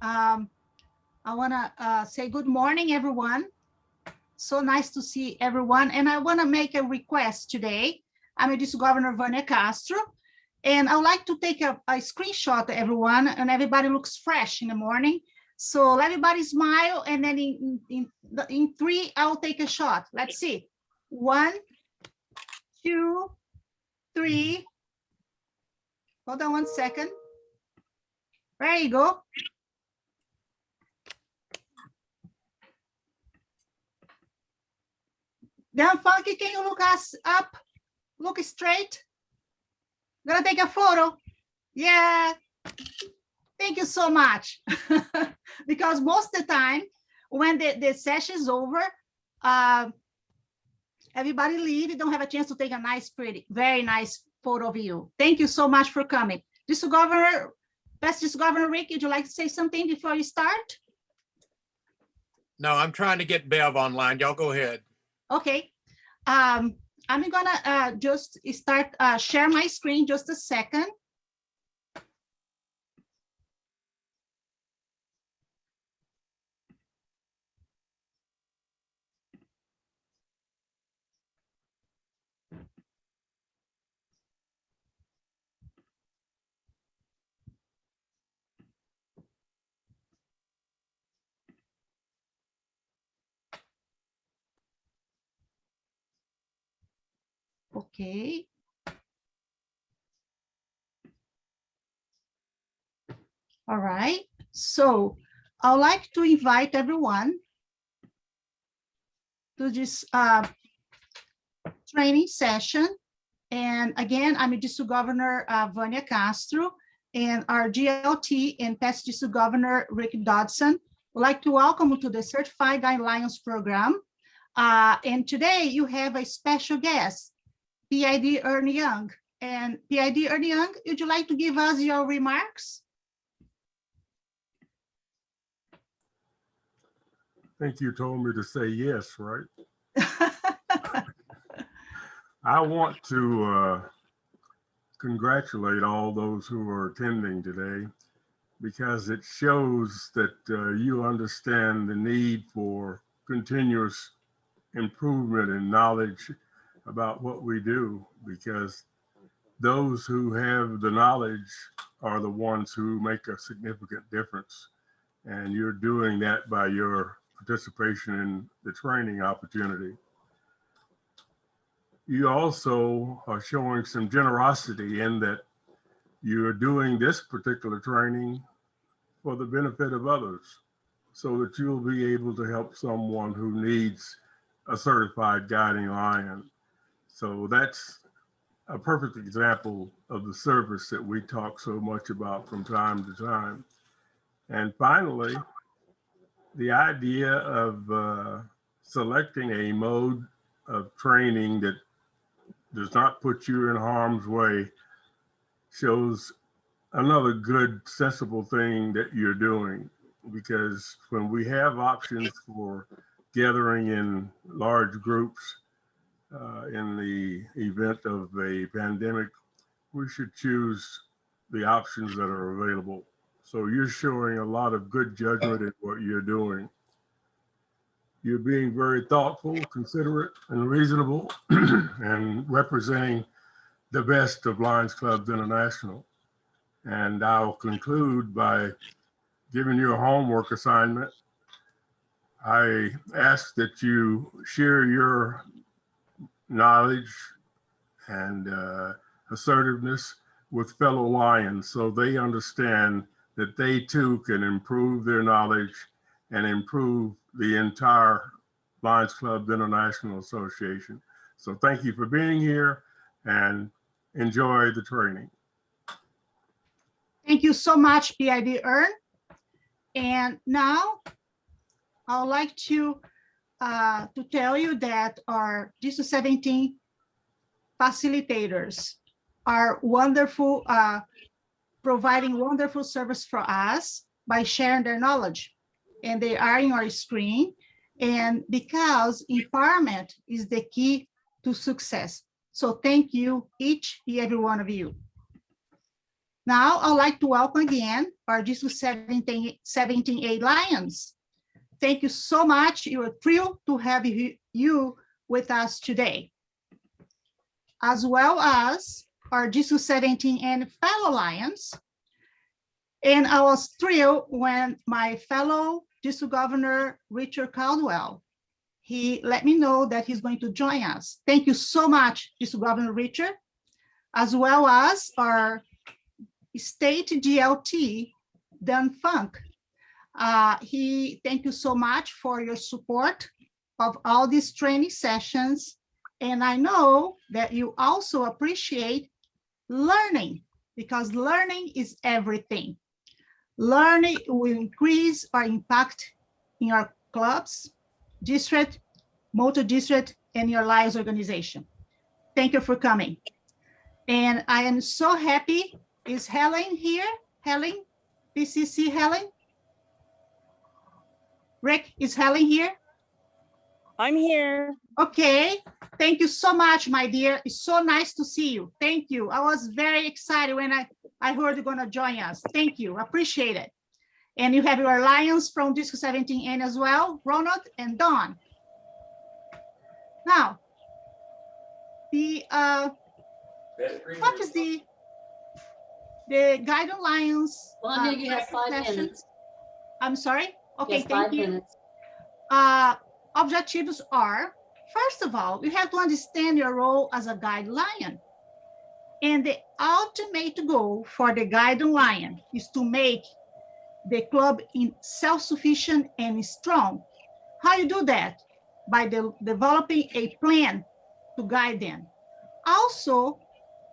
Um, I want to say good morning, everyone. So nice to see everyone. And I want to make a request today. I'm District Governor Vania Castro, and I would like to take a screenshot, everyone, and everybody looks fresh in the morning. So let everybody smile, and then in three, I'll take a shot. Let's see. 1, 2, 3. Hold on 1 second. There you go. Dan Funky, can you look us up? Look straight. I'm gonna take a photo. Yeah. Thank you so much. Because most of the time, when the session is over, everybody leave. You don't have a chance to take a nice, pretty, very nice photo of you. Thank you so much for coming. District Governor, Past District Governor Rick, would you like to say something before you start? No, I'm trying to get Bev online. Y'all go ahead. Okay. I'm gonna just start share my screen just a second. Okay. All right. So I'd like to invite everyone to this training session. And again, I'm District Governor Vania Castro, and our GLT and Past District Governor Rick Dodson would like to welcome you to the Certified Guidelines Program. And today you have a special guest, PID Ernie Young. And PID Ernie Young, would you like to give us your remarks? I think you told me to say yes, right? I want to congratulate all those who are attending today, because it shows that you understand the need for continuous improvement in knowledge about what we do, because those who have the knowledge are the ones who make a significant difference. And you're doing that by your participation in the training opportunity. You also are showing some generosity in that you're doing this particular training for the benefit of others, so that you'll be able to help someone who needs a certified guiding lion. So that's a perfect example of the service that we talk so much about from time to time. And finally, the idea of selecting a mode of training that does not put you in harm's way shows another good, sensible thing that you're doing. Because when we have options for gathering in large groups in the event of a pandemic, we should choose the options that are available. So you're showing a lot of good judgment in what you're doing. You're being very thoughtful, considerate, and reasonable, and representing the best of Lions Clubs International. And I'll conclude by giving you a homework assignment. I ask that you share your knowledge and assertiveness with fellow Lions, so they understand that they too can improve their knowledge and improve the entire Lions Clubs International Association. So thank you for being here, and enjoy the training. Thank you so much, PID Ern. And now I would like to tell you that our District 17 facilitators are wonderful, providing wonderful service for us by sharing their knowledge. And they are in our screen. And because empowerment is the key to success. So thank you, each and every one of you. Now, I'd like to welcome again our District 17A Lions. Thank you so much. We are thrilled to have you with us today, as well as our District 17N fellow Lions. And I was thrilled when my fellow District Governor, Richard Caldwell, he let me know that he's going to join us. Thank you so much, District Governor Richard, as well as our State DLT, Dan Funk. Thank you so much for your support of all these training sessions. And I know that you also appreciate learning, because learning is everything. Learning will increase our impact in our clubs, district, multi-district, and your Lions organization. Thank you for coming. And I am so happy. Is Helen here? Helen, PCC Helen? Rick, is Helen here? I'm here. Okay, thank you so much, my dear. It's so nice to see you. Thank you. I was very excited when I heard you're gonna join us. Thank you, appreciate it. And you have your Lions from District 17N as well, Ronald and Dawn. Now, what is the Guiding Lions? Vanya, you have 5 session? minutes. I'm sorry? Okay, Yes, thank 5 you. minutes. Objectives are, first of all, you have to understand your role as a guide lion. And the ultimate goal for the guiding lion is to make the club self-sufficient and strong. How you do that? By developing a plan to guide them. Also,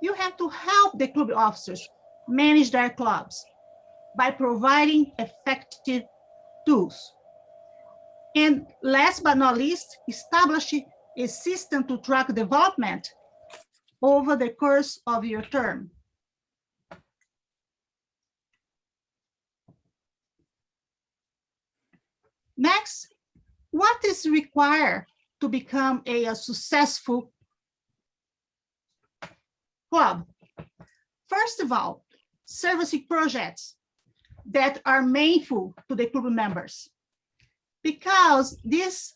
you have to help the club officers manage their clubs by providing effective tools. And last but not least, establish a system to track development over the course of your term. Next, what is required to become a successful club? First of all, servicing projects that are meaningful to the club members, because these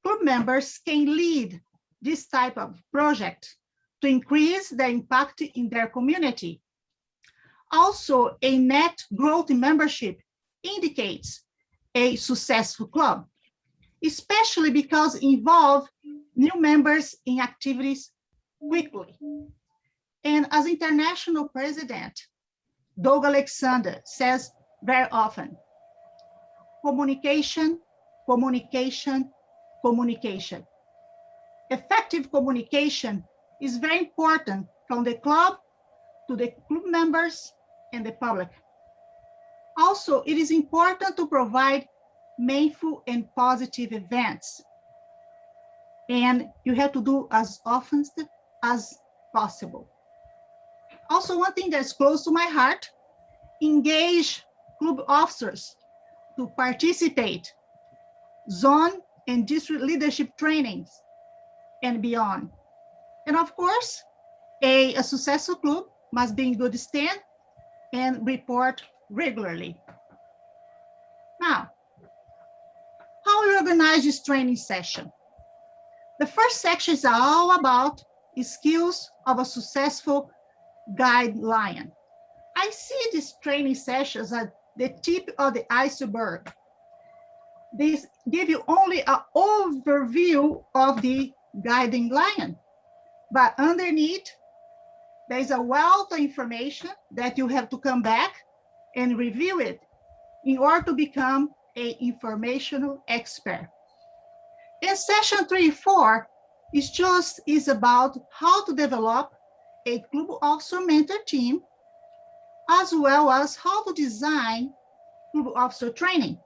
club members can lead this type of project to increase the impact in their community. Also, a net growth in membership indicates a successful club, especially because involve new members in activities quickly. And as international president, Doug Alexander says very often, communication, communication, communication. Effective communication is very important from the club to the club members and the public. Also, it is important to provide meaningful and positive events. And you have to do as often as possible. Also, one thing that's close to my heart, engage club officers to participate zone and district leadership trainings and beyond. And of course, a successful club must be in good stand and report regularly. Now, how we organize this training session? The first section is all about the skills of a successful guide lion. I see these training sessions at the tip of the iceberg. These give you only an overview of the guiding lion, but underneath, there's a wealth of information that you have to come back and review it in order to become an informational expert. In session 3-4 is about how to develop a club officer mentor team, as well as how to design club officer training.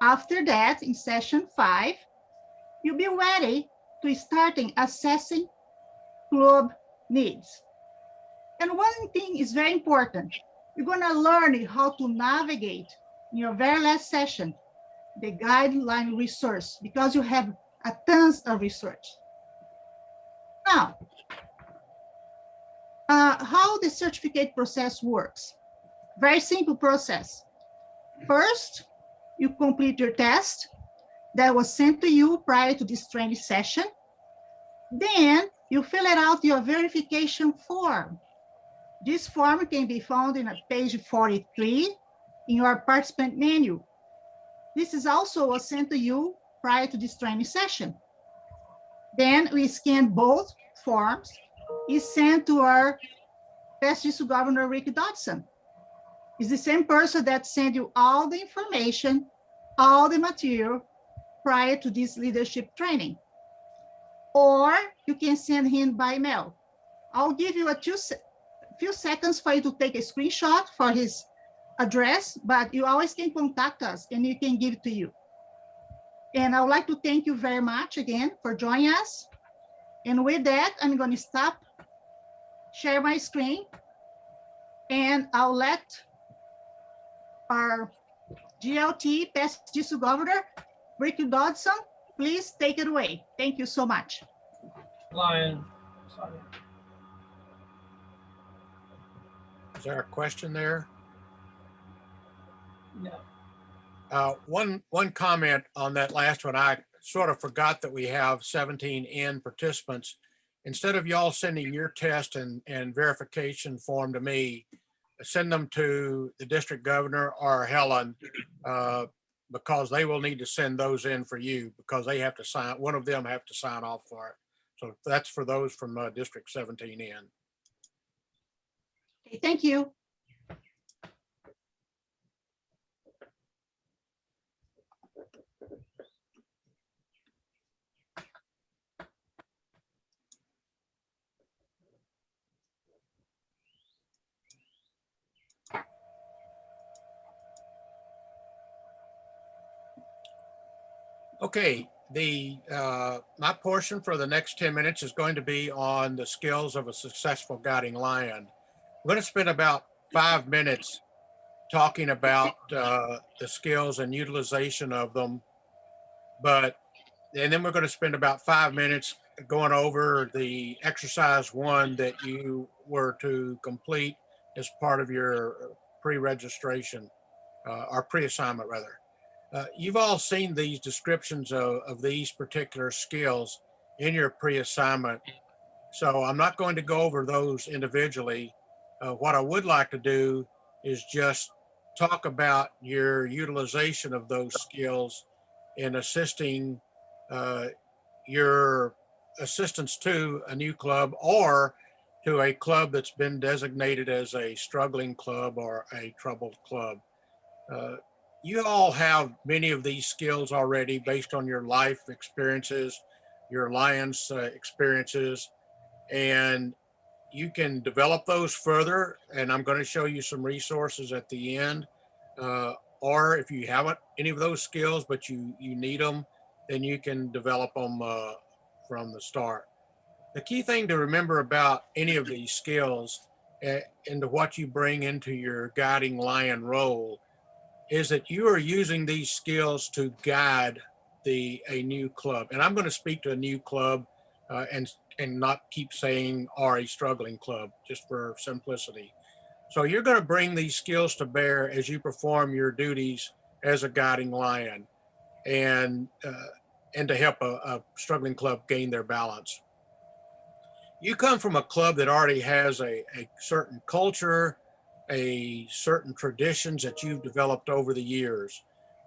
After that, in session 5, you'll be ready to starting assessing club needs. And one thing is very important. You're gonna learn how to navigate in your very last session, the guideline resource, because you have tons of research. Now, how the certificate process works. Very simple process. First, you complete your test that was sent to you prior to this training session. Then you fill it out your verification form. This form can be found in page 43 in your participant menu. This is also sent to you prior to this training session. Then we scan both forms. It's sent to our past district governor, Rick Dodson. It's the same person that sent you all the information, all the material prior to this leadership training. Or you can send him by mail. I'll give you a few seconds for you to take a screenshot for his address, but you always can contact us and you can give it to you. And I would like to thank you very much again for joining us. And with that, I'm going to stop, share my screen, and I'll let our GLT, past district governor, Rick Dodson, please take it away. Thank you so much. Lion, sorry. Is there a question there? No. One comment on that last one. I sort of forgot that we have 17N participants. Instead of y'all sending your test and verification form to me, send them to the district governor or Helen, because they will need to send those in for you because they have to sign, one of them have to sign off for it. So that's for those from District 17N. Okay, thank you. Okay, my portion for the next 10 minutes is going to be on the skills of a successful guiding lion. I'm going to spend about 5 minutes talking about the skills and utilization of them, and then we're going to spend about 5 minutes going over the exercise 1 that you were to complete as part of your pre-registration or pre-assignment rather. You've all seen these descriptions of these particular skills in your pre-assignment. So I'm not going to go over those individually. What I would like to do is just talk about your utilization of those skills in assisting your assistance to a new club or to a club that's been designated as a struggling club or a troubled club. You all have many of these skills already based on your life experiences, your Lions experiences, and you can develop those further. And I'm going to show you some resources at the end. Or if you haven't any of those skills, but you need them, then you can develop them from the start. The key thing to remember about any of these skills and to what you bring into your guiding lion role is that you are using these skills to guide a new club. And I'm going to speak to a new club and not keep saying or a struggling club, just for simplicity. So you're going to bring these skills to bear as you perform your duties as a guiding lion and to help a struggling club gain their balance. You come from a club that already has a certain culture, a certain traditions that you've developed over the years.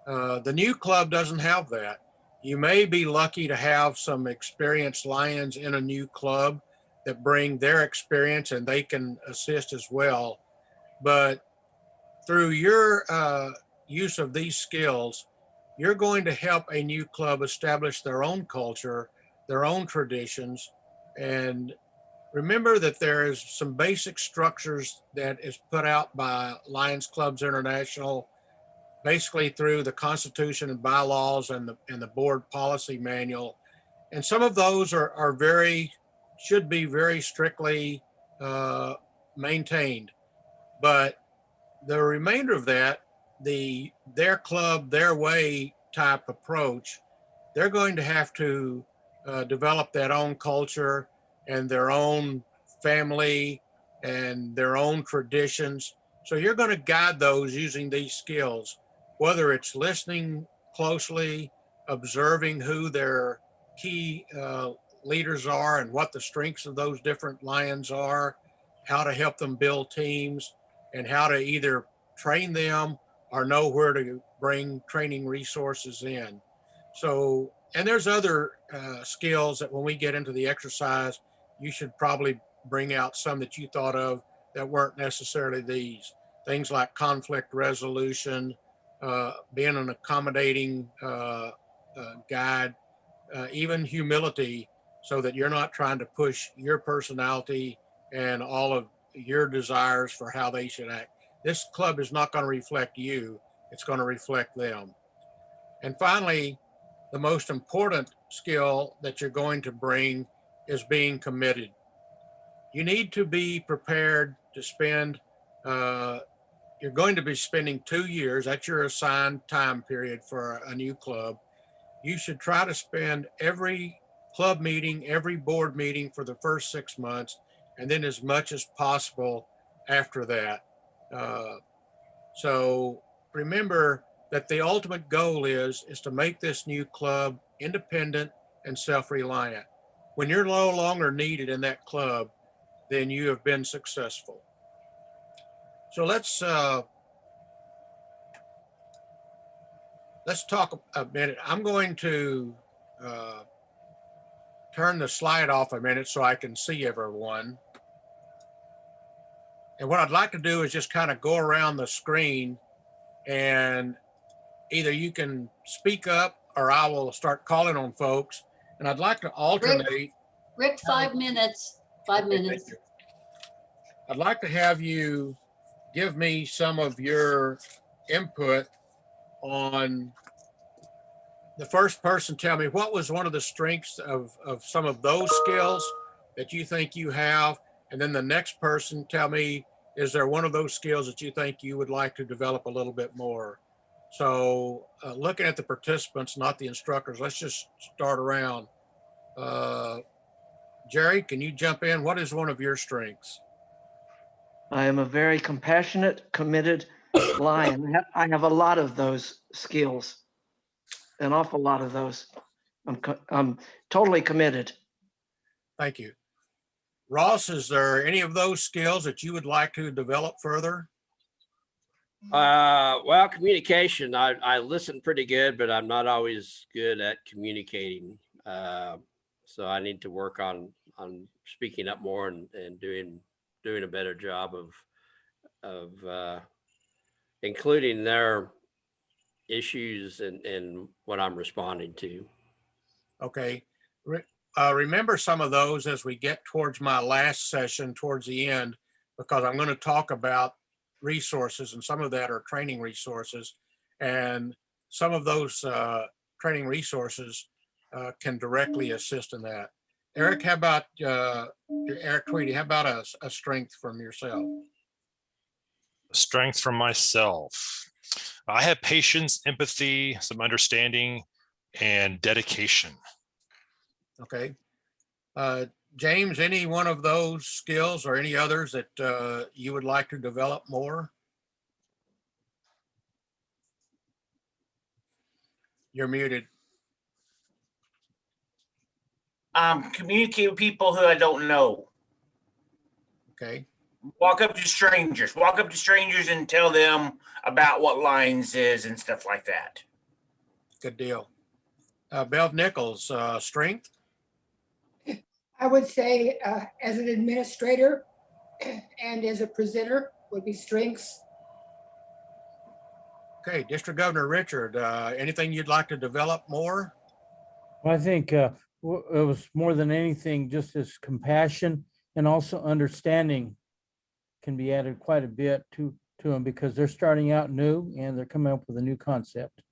The new club doesn't have that. You may be lucky to have some experienced lions in a new club that bring their experience and they can assist as well. But through your use of these skills, you're going to help a new club establish their own culture, their own traditions, and remember that there is some basic structures that is put out by Lions Clubs International, basically through the Constitution and bylaws and the board policy manual. And some of those should be very strictly maintained. But the remainder of that, their club, their way type approach, they're going to have to develop their own culture and their own family and their own traditions. So you're going to guide those using these skills, whether it's listening closely, observing who their key leaders are and what the strengths of those different lions are, how to help them build teams, and how to either train them or know where to bring training resources in. So, and there's other skills that when we get into the exercise, you should probably bring out some that you thought of that weren't necessarily these. Things like conflict resolution, being an accommodating guide, even humility, so that you're not trying to push your personality and all of your desires for how they should act. This club is not going to reflect you, it's going to reflect them. And finally, the most important skill that you're going to bring is being committed. You need to be prepared to spend, you're going to be spending 2 years, that's your assigned time period for a new club. You should try to spend every club meeting, every board meeting for the first 6 months, and then as much as possible after that. So remember that the ultimate goal is to make this new club independent and self-reliant. When you're no longer needed in that club, then you have been successful. So let's talk a minute. I'm going to turn the slide off a minute so I can see everyone. And what I'd like to do is just kind of go around the screen, and either you can speak up or I will start calling on folks. And I'd like to alternate. Rick, 5 minutes, 5 minutes. I'd like to have you give me some of your input on the first person. Tell me what was one of the strengths of some of those skills that you think you have. And then the next person, tell me, is there one of those skills that you think you would like to develop a little bit more? So looking at the participants, not the instructors, let's just start around. Jerry, can you jump in? What is one of your strengths? I am a very compassionate, committed lion. I have a lot of those skills, an awful lot of those. I'm totally committed. Thank you. Ross, is there any of those skills that you would like to develop further? Well, communication, I listen pretty good, but I'm not always good at communicating. So I need to work on speaking up more and doing a better job of including their issues and what I'm responding to. Okay. Remember some of those as we get towards my last session towards the end, because I'm going to talk about resources, and some of that are training resources, and some of those training resources can directly assist in that. Eric, how about Eric Tweedy? How about a strength from yourself? Strength from myself. I have patience, empathy, some understanding, and dedication. Okay. James, any one of those skills or any others that you would like to develop more? You're muted. Communicate with people who I don't know. Okay. Walk up to strangers and tell them about what Lions is and stuff like that. Good deal. Bev Nichols, strength? I would say as an administrator and as a presenter would be strengths. Okay, District Governor Richard, anything you'd like to develop more? I think it was more than anything, just as compassion and also understanding can be added quite a bit to them, because they're starting out new and they're coming up with a new concept.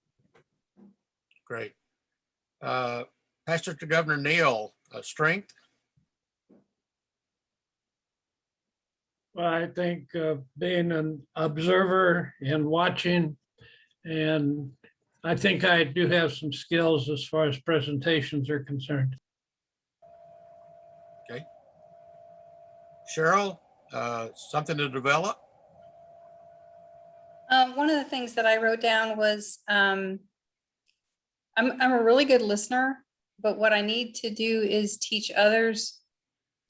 Great. Pastor to Governor Neal, strength? Well, I think being an observer and watching, and I think I do have some skills as far as presentations are concerned. Okay. Cheryl, something to develop? One of the things that I wrote down was, I'm a really good listener, but what I need to do is teach others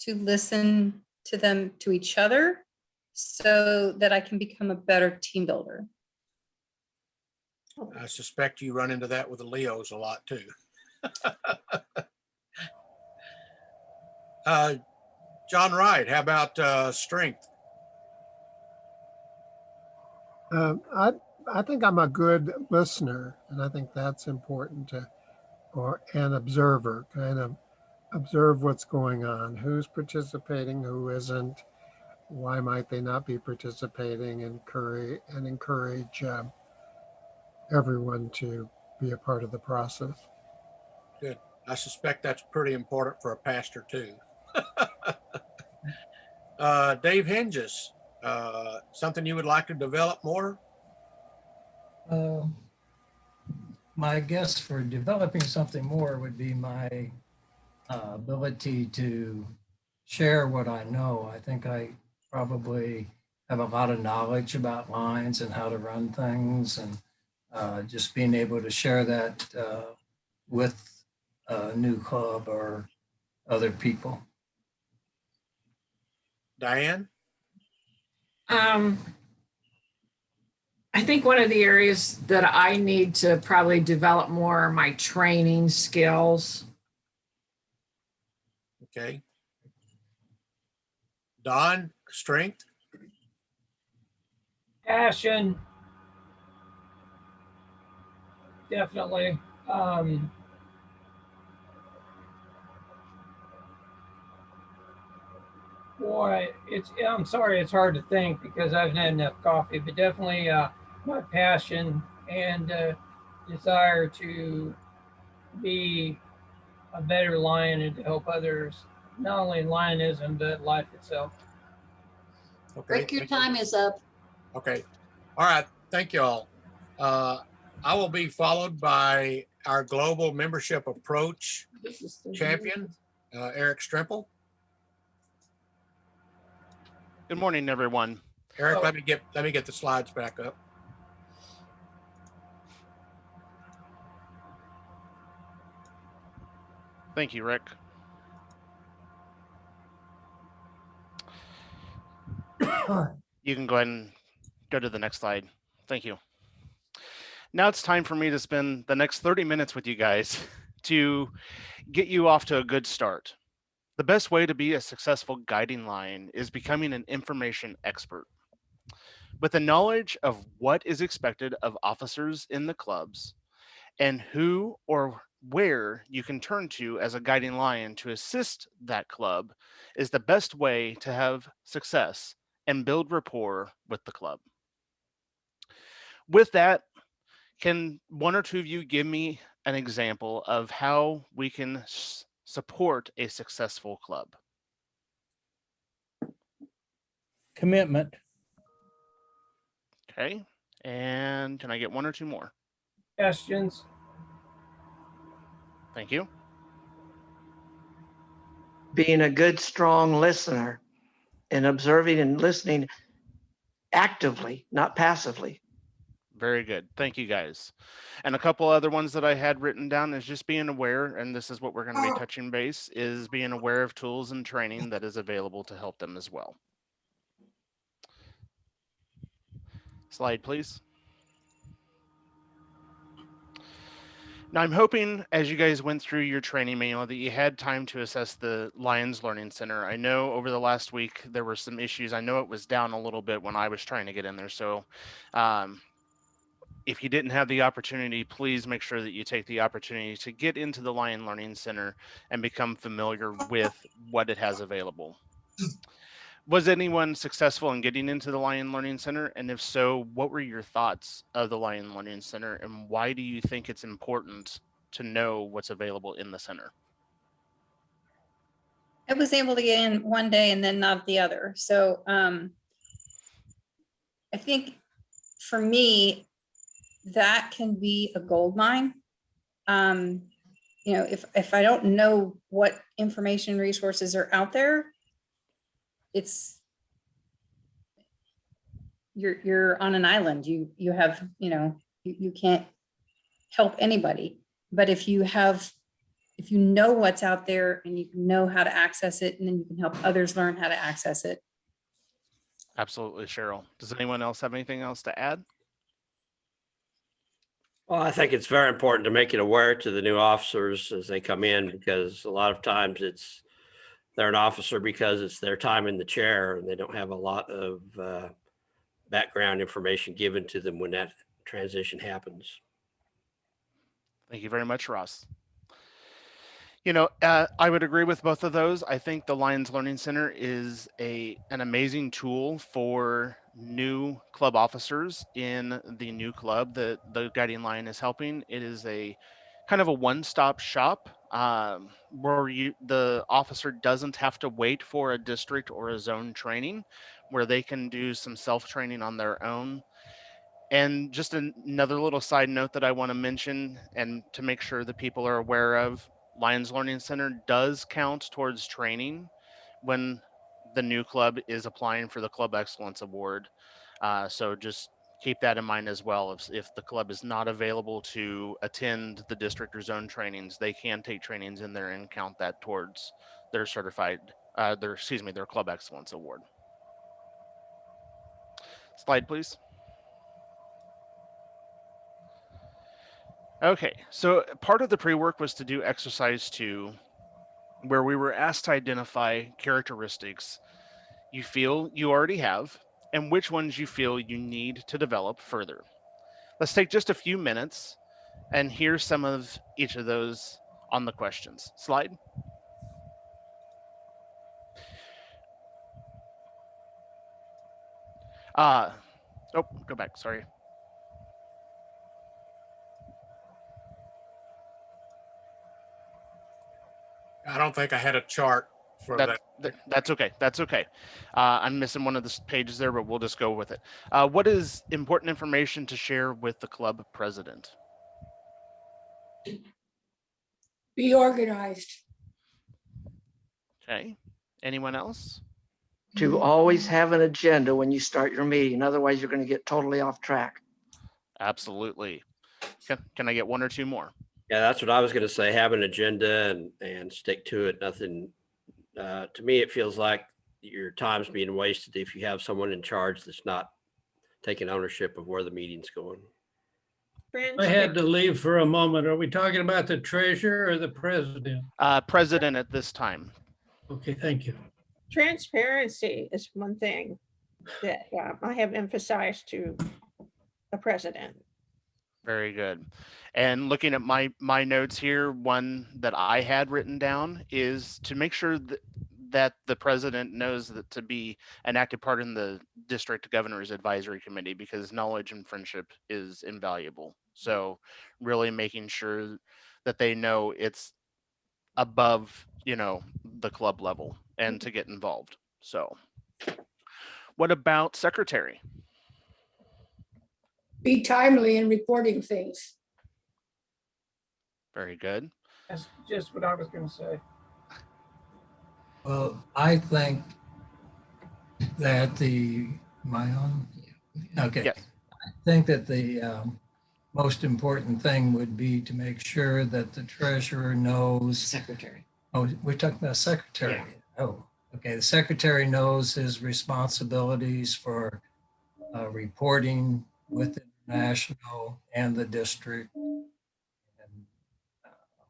to listen to them, to each other, so that I can become a better team builder. I suspect you run into that with the Leos a lot too. John Wright, how about strength? I think I'm a good listener, and I think that's important to, or an observer, kind of observe what's going on, who's participating, who isn't, why might they not be participating, and encourage everyone to be a part of the process. Good. I suspect that's pretty important for a pastor too. Dave Hinges, something you would like to develop more? My guess for developing something more would be my ability to share what I know. I think I probably have a lot of knowledge about lines and how to run things, and just being able to share that with a new club or other people. Diane? I think one of the areas that I need to probably develop more are my training skills. Okay. Don, strength? Passion. Definitely. Boy, I'm sorry, it's hard to think because I haven't had enough coffee, but definitely my passion and desire to be a better lion and to help others, not only in lionism, but life itself. Okay. Rick, your time is up. Okay. All right. Thank you all. I will be followed by our global membership approach champion, Eric Strimple. Good morning, everyone. Eric, let me get the slides back up. Thank you, Rick. You can go ahead and go to the next slide. Thank you. Now it's time for me to spend the next 30 minutes with you guys to get you off to a good start. The best way to be a successful guiding lion is becoming an information expert. With the knowledge of what is expected of officers in the clubs and who or where you can turn to as a guiding lion to assist that club is the best way to have success and build rapport with the club. With that, can one or two of you give me an example of how we can support a successful club? Commitment. Okay, and can I get one or two more? Questions? Thank you. Being a good, strong listener and observing and listening actively, not passively. Very good. Thank you, guys. And a couple other ones that I had written down is just being aware, and this is what we're going to be touching base, is being aware of tools and training that is available to help them as well. Slide, please. Now, I'm hoping as you guys went through your training manual that you had time to assess the Lions Learning Center. I know over the last week there were some issues. I know it was down a little bit when I was trying to get in there. So if you didn't have the opportunity, please make sure that you take the opportunity to get into the Lion Learning Center and become familiar with what it has available. Was anyone successful in getting into the Lion Learning Center? And if so, what were your thoughts of the Lion Learning Center, and why do you think it's important to know what's available in the center? I was able to get in one day and then not the other. So I think for me, that can be a gold mine. You know, if I don't know what information resources are out there, it's you're on an island. You have, you can't help anybody. But if you know what's out there and you know how to access it, and then you can help others learn how to access it. Absolutely, Cheryl. Does anyone else have anything else to add? Well, I think it's very important to make it aware to the new officers as they come in, because a lot of times they're an officer because it's their time in the chair and they don't have a lot of background information given to them when that transition happens. Thank you very much, Ross. I would agree with both of those. I think the Lions Learning Center is an amazing tool for new club officers in the new club that the Guiding Lion is helping. It is a kind of a one-stop shop where the officer doesn't have to wait for a district or a zone training, where they can do some self-training on their own. And just another little side note that I want to mention, and to make sure that people are aware of, Lions Learning Center does count towards training when the new club is applying for the Club Excellence Award. So just keep that in mind as well. If the club is not available to attend the district or zone trainings, they can take trainings in there and count that towards their their Club Excellence Award. Slide, please. Okay, so part of the pre-work was to do exercise 2, where we were asked to identify characteristics you feel you already have and which ones you feel you need to develop further. Let's take just a few minutes and hear some of each of those on the questions. Slide. Go back, sorry. I don't think I had a chart for that. That's okay. That's okay. I'm missing one of the pages there, but we'll just go with it. What is important information to share with the club president? Be organized. Okay. Anyone else? To always have an agenda when you start your meeting. Otherwise, you're going to get totally off track. Absolutely. Can I get one or two more? Yeah, that's what I was going to say. Have an agenda and stick to it. Nothing. To me, it feels like your time's being wasted if you have someone in charge that's not taking ownership of where the meeting's going. I had to leave for a moment. Are we talking about the treasurer or the president? President at this time. Okay, thank you. Transparency is one thing that I have emphasized to the president. Very good. And looking at my notes here, one that I had written down is to make sure that the president knows that to be an active part in the district governor's advisory committee, because knowledge and friendship is invaluable. So really making sure that they know it's above, the club level and to get involved. So what about secretary? Be timely in reporting things. Very good. That's just what I was going to say. Well, I think that am I on? Okay. Yes. I think that the most important thing would be to make sure that the treasurer knows. Secretary. Oh, we're talking about secretary. Yeah. Oh, okay. The secretary knows his responsibilities for reporting with international and the district.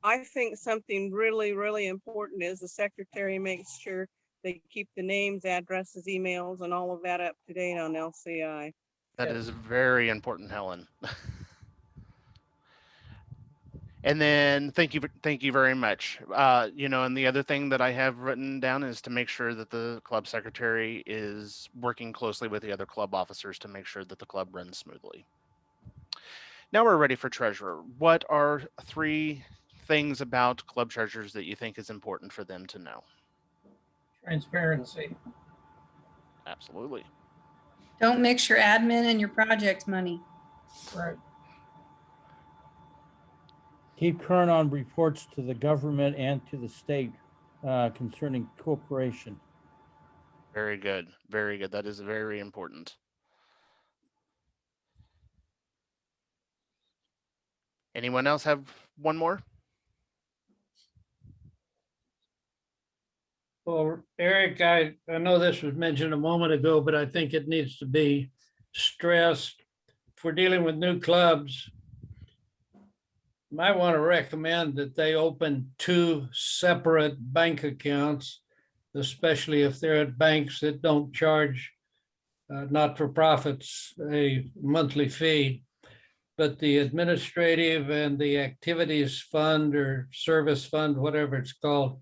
I think something really, really important is the secretary makes sure they keep the names, addresses, emails, and all of that up to date on LCI. That is very important, Helen. And then thank you very much. And the other thing that I have written down is to make sure that the club secretary is working closely with the other club officers to make sure that the club runs smoothly. Now we're ready for treasurer. What are 3 things about club treasurers that you think is important for them to know? Transparency. Absolutely. Don't mix your admin and your project money. Right. Keep current on reports to the government and to the state concerning cooperation. Very good. Very good. That is very important. Anyone else have one more? Well, Eric, I know this was mentioned a moment ago, but I think it needs to be stressed. If we're dealing with new clubs, might want to recommend that they open 2 separate bank accounts, especially if they're at banks that don't charge not-for-profits a monthly fee. But the administrative and the activities fund or service fund, whatever it's called,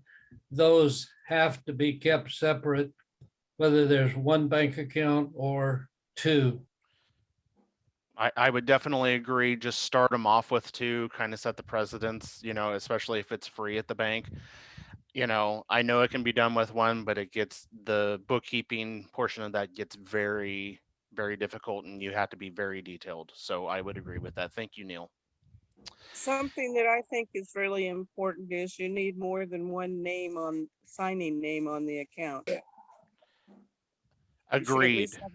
those have to be kept separate, whether there's 1 bank account or 2. I would definitely agree. Just start them off with 2, kind of set the precedence, especially if it's free at the bank. I know it can be done with 1, but the bookkeeping portion of that gets very, very difficult, and you have to be very detailed. So I would agree with that. Thank you, Neil. Something that I think is really important is you need more than 1 signing name on the account. You should at Agreed. least have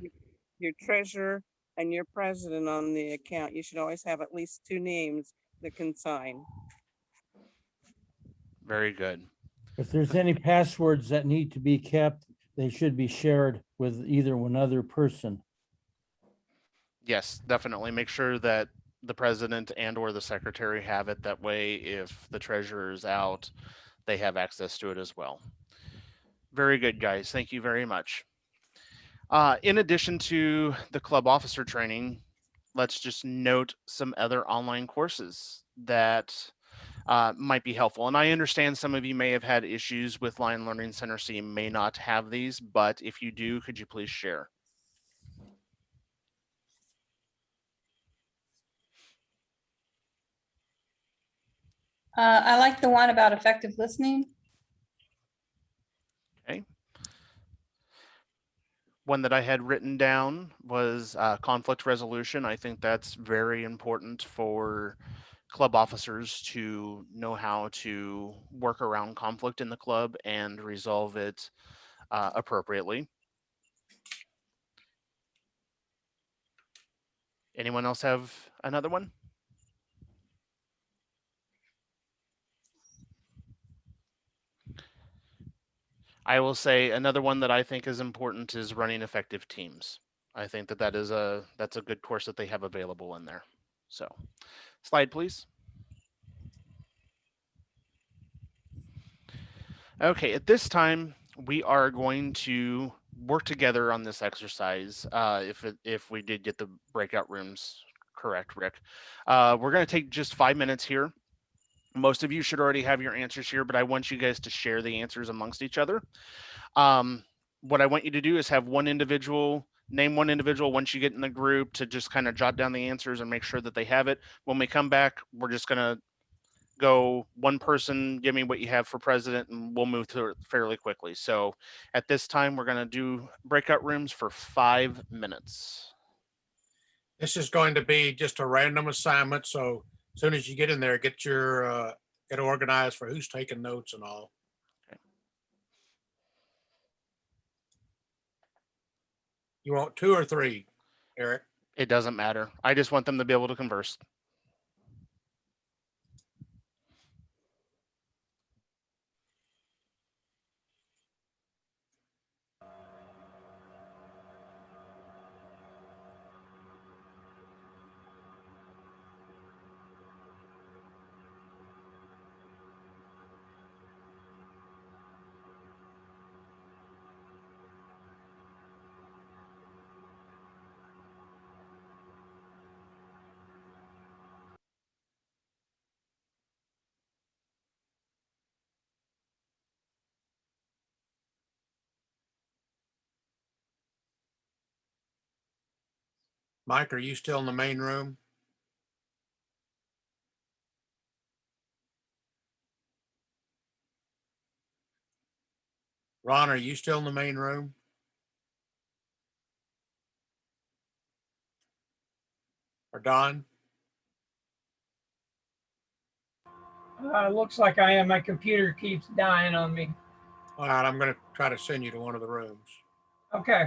your treasurer and your president on the account. You should always have at least 2 names that can sign. Very good. If there's any passwords that need to be kept, they should be shared with either one other person. Yes, definitely. Make sure that the president and or the secretary have it. That way, if the treasurer is out, they have access to it as well. Very good, guys. Thank you very much. In addition to the club officer training, let's just note some other online courses that might be helpful. And I understand some of you may have had issues with Lion Learning Center, so you may not have these, but if you do, could you please share? I like the one about effective listening. Okay. One that I had written down was conflict resolution. I think that's very important for club officers to know how to work around conflict in the club and resolve it appropriately. Anyone else have another one? I will say another one that I think is important is running effective teams. I think that's a good course that they have available in there. So, slide please. Okay, at this time we are going to work together on this exercise. If we did get the breakout rooms correct, Rick, we're going to take just 5 minutes here. Most of you should already have your answers here, but I want you guys to share the answers amongst each other. What I want you to do is have name one individual once you get in the group to just kind of jot down the answers and make sure that they have it. When we come back, we're just going to go one person, give me what you have for president, and we'll move through it fairly quickly. So at this time, we're going to do breakout rooms for 5 minutes. This is going to be just a random assignment. So as soon as you get in there, get organized for who's taking notes and all. Okay. You want 2 or 3, Eric? It doesn't matter. I just want them to be able to converse. Mike, are you still in the main room? Ron, are you still in the main room? Or Don? Looks like I am. My computer keeps dying on me. All right, I'm going to try to send you to one of the rooms. Okay.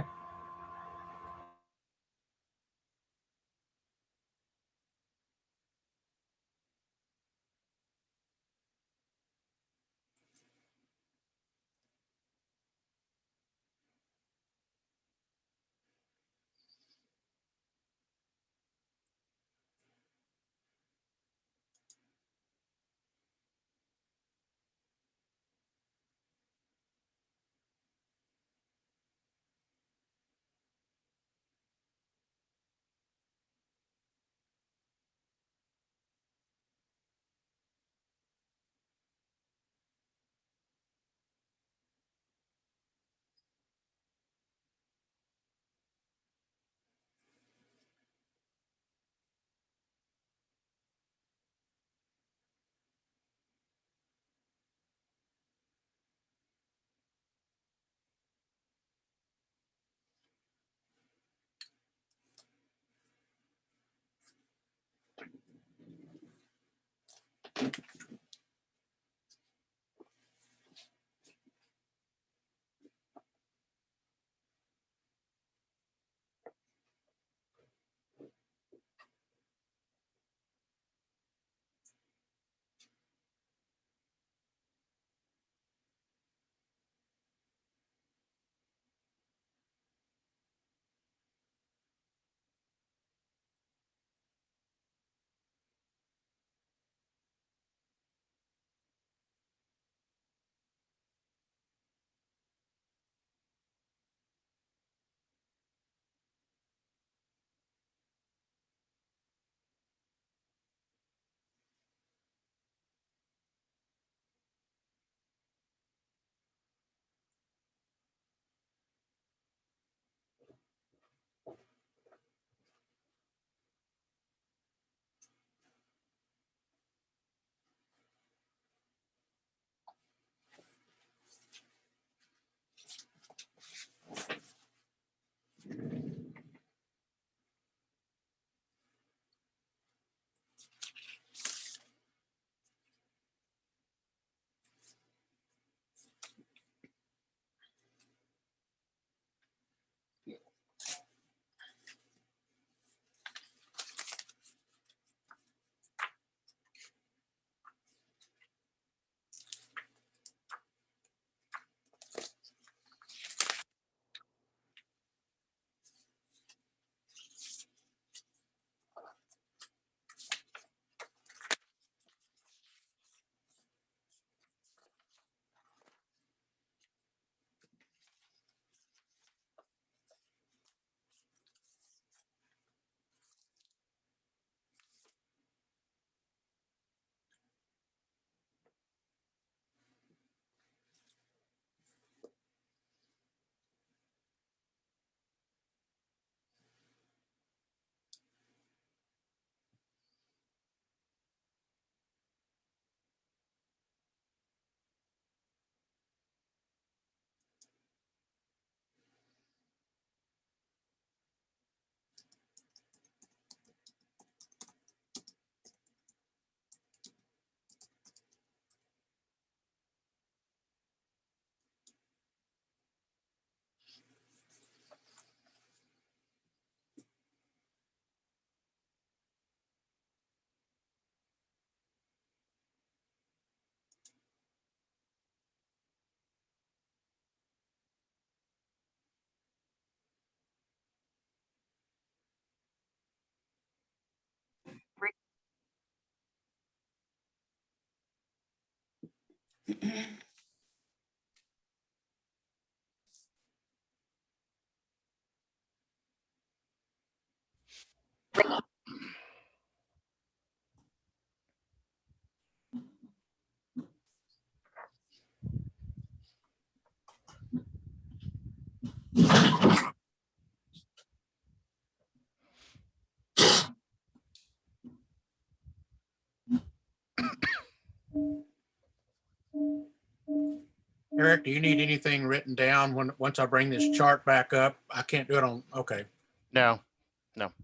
Eric, do you need anything written down once I bring this chart back up? I can't do it on, okay. No,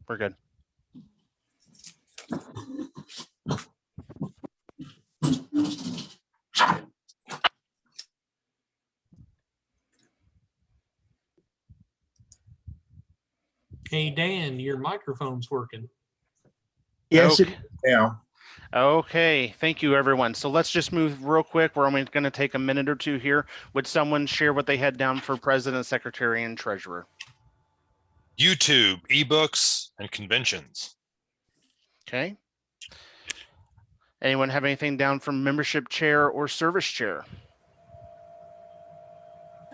we're good. Hey, Dan, your microphone's working. Yes. Yeah. Okay, thank you, everyone. So let's just move real quick. We're only going to take a minute or two here. Would someone share what they had down for president, secretary, and treasurer? YouTube, ebooks, and conventions. Okay. Anyone have anything down from membership chair or service chair?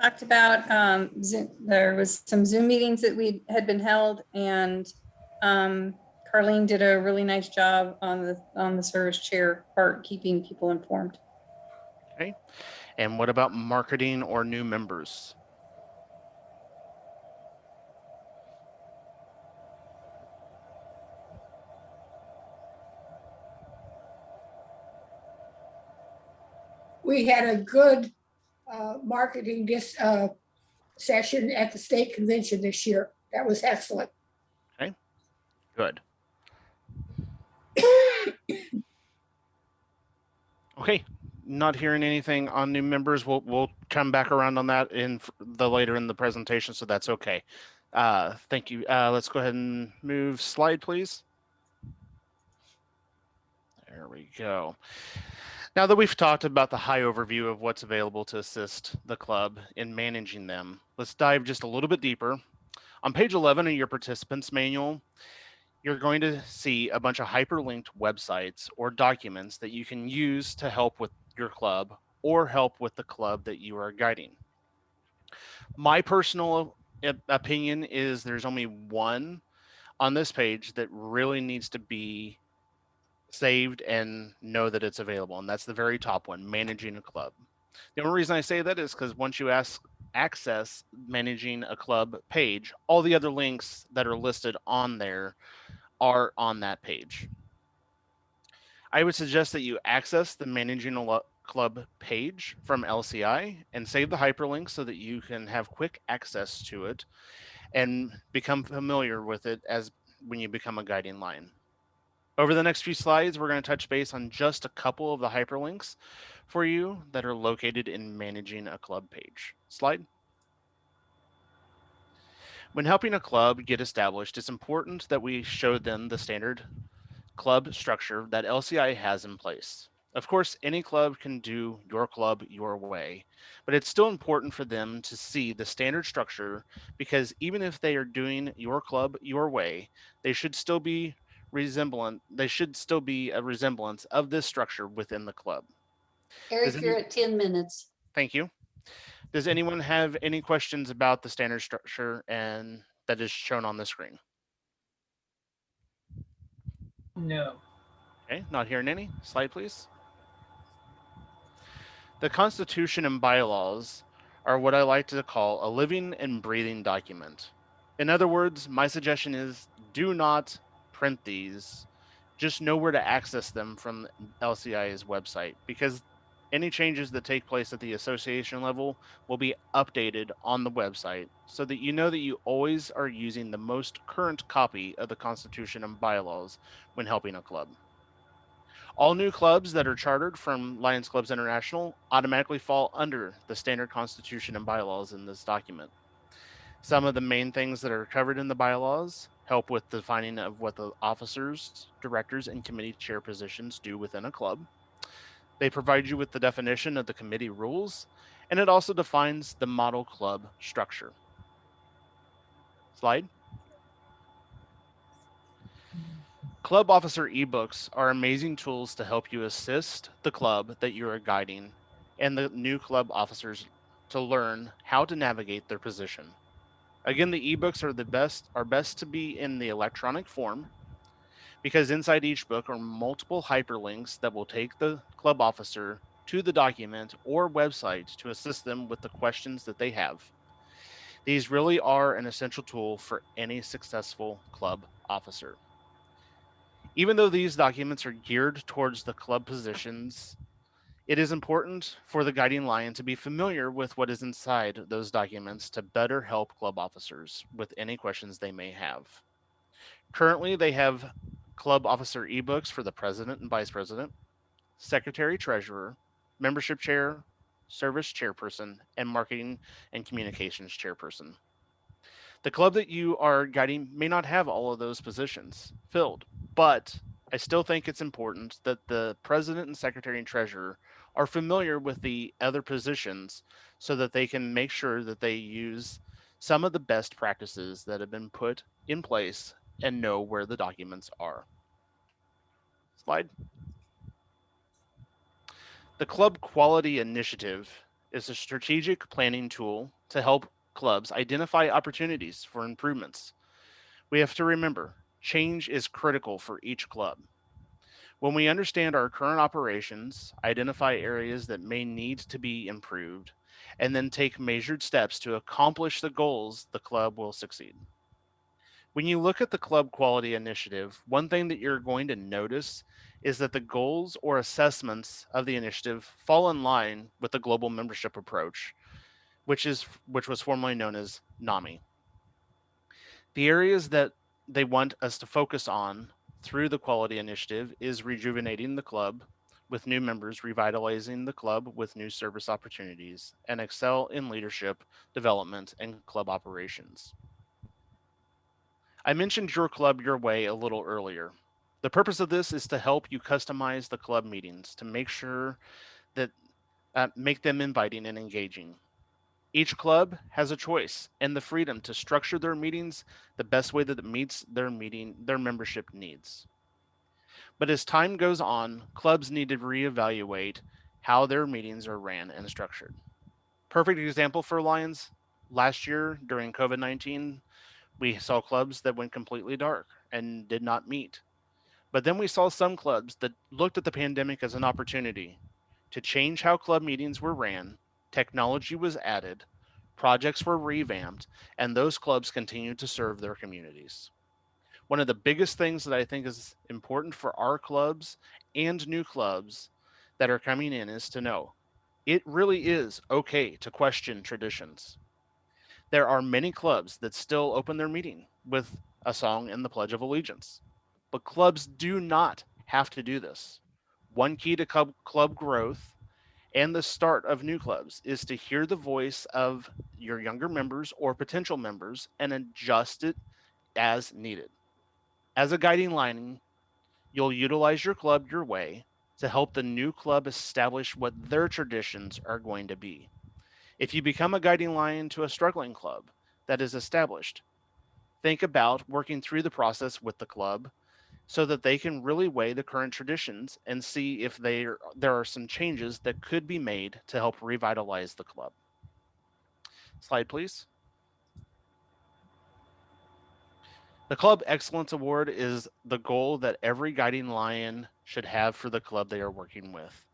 Talked about Zoom. There was some Zoom meetings that we had been held, and Carlene did a really nice job on the service chair part, keeping people informed. Okay. And what about marketing or new members? We had a good marketing session at the state convention this year. That was excellent. Okay, good. Okay, not hearing anything on new members. We'll come back around on that later in the presentation, so that's okay. Thank you. Let's go ahead and move slide, please. There we go. Now that we've talked about the high overview of what's available to assist the club in managing them, let's dive just a little bit deeper. On page 11 of your participants manual, you're going to see a bunch of hyperlinked websites or documents that you can use to help with your club or help with the club that you are guiding. My personal opinion is there's only one on this page that really needs to be saved and know that it's available, and that's the very top one, managing a club. The only reason I say that is because once you access managing a club page, all the other links that are listed on there are on that page. I would suggest that you access the managing a club page from LCI and save the hyperlink so that you can have quick access to it and become familiar with it as when you become a guiding line. Over the next few slides, we're going to touch base on just a couple of the hyperlinks for you that are located in managing a club page. Slide. When helping a club get established, it's important that we show them the standard club structure that LCI has in place. Of course, any club can do your club your way, but it's still important for them to see the standard structure, because even if they are doing your club your way, they should still be a resemblance of this structure within the club. Eric, you're at 10 minutes. Thank you. Does anyone have any questions about the standard structure and that is shown on the screen? No. Okay, not hearing any. Slide, please. The Constitution and bylaws are what I like to call a living and breathing document. In other words, my suggestion is do not print these, just know where to access them from LCI's website, because any changes that take place at the association level will be updated on the website so that you know that you always are using the most current copy of the Constitution and bylaws when helping a club. All new clubs that are chartered from Lions Clubs International automatically fall under the standard Constitution and bylaws in this document. Some of the main things that are covered in the bylaws help with the defining of what the officers, directors, and committee chair positions do within a club. They provide you with the definition of the committee rules, and it also defines the model club structure. Slide. Club officer ebooks are amazing tools to help you assist the club that you are guiding and the new club officers to learn how to navigate their position. Again, the ebooks are best to be in the electronic form, because inside each book are multiple hyperlinks that will take the club officer to the document or website to assist them with the questions that they have. These really are an essential tool for any successful club officer. Even though these documents are geared towards the club positions, it is important for the guiding lion to be familiar with what is inside those documents to better help club officers with any questions they may have. Currently, they have club officer ebooks for the president and vice president, secretary treasurer, membership chair, service chairperson, and marketing and communications chairperson. The club that you are guiding may not have all of those positions filled, but I still think it's important that the president and secretary and treasurer are familiar with the other positions so that they can make sure that they use some of the best practices that have been put in place and know where the documents are. Slide. The Club Quality Initiative is a strategic planning tool to help clubs identify opportunities for improvements. We have to remember, change is critical for each club. When we understand our current operations, identify areas that may need to be improved, and then take measured steps to accomplish the goals, the club will succeed. When you look at the Club Quality Initiative, one thing that you're going to notice is that the goals or assessments of the initiative fall in line with the global membership approach, which was formerly known as NAMI. The areas that they want us to focus on through the quality initiative is rejuvenating the club with new members, revitalizing the club with new service opportunities, and excel in leadership, development, and club operations. I mentioned Your Club Your Way a little earlier. The purpose of this is to help you customize the club meetings to make sure that make them inviting and engaging. Each club has a choice and the freedom to structure their meetings the best way that it meets their membership needs. But as time goes on, clubs need to reevaluate how their meetings are ran and structured. Perfect example for Lions, last year during COVID-19, we saw clubs that went completely dark and did not meet. But then we saw some clubs that looked at the pandemic as an opportunity to change how club meetings were ran, technology was added, projects were revamped, and those clubs continued to serve their communities. One of the biggest things that I think is important for our clubs and new clubs that are coming in is to know it really is okay to question traditions. There are many clubs that still open their meeting with a song and the Pledge of Allegiance, but clubs do not have to do this. One key to club growth and the start of new clubs is to hear the voice of your younger members or potential members and adjust it as needed. As a guiding line, you'll utilize your club your way to help the new club establish what their traditions are going to be. If you become a guiding lion to a struggling club that is established, think about working through the process with the club so that they can really weigh the current traditions and see if there are some changes that could be made to help revitalize the club. Slide, please. The Club Excellence Award is the goal that every guiding lion should have for the club they are working with.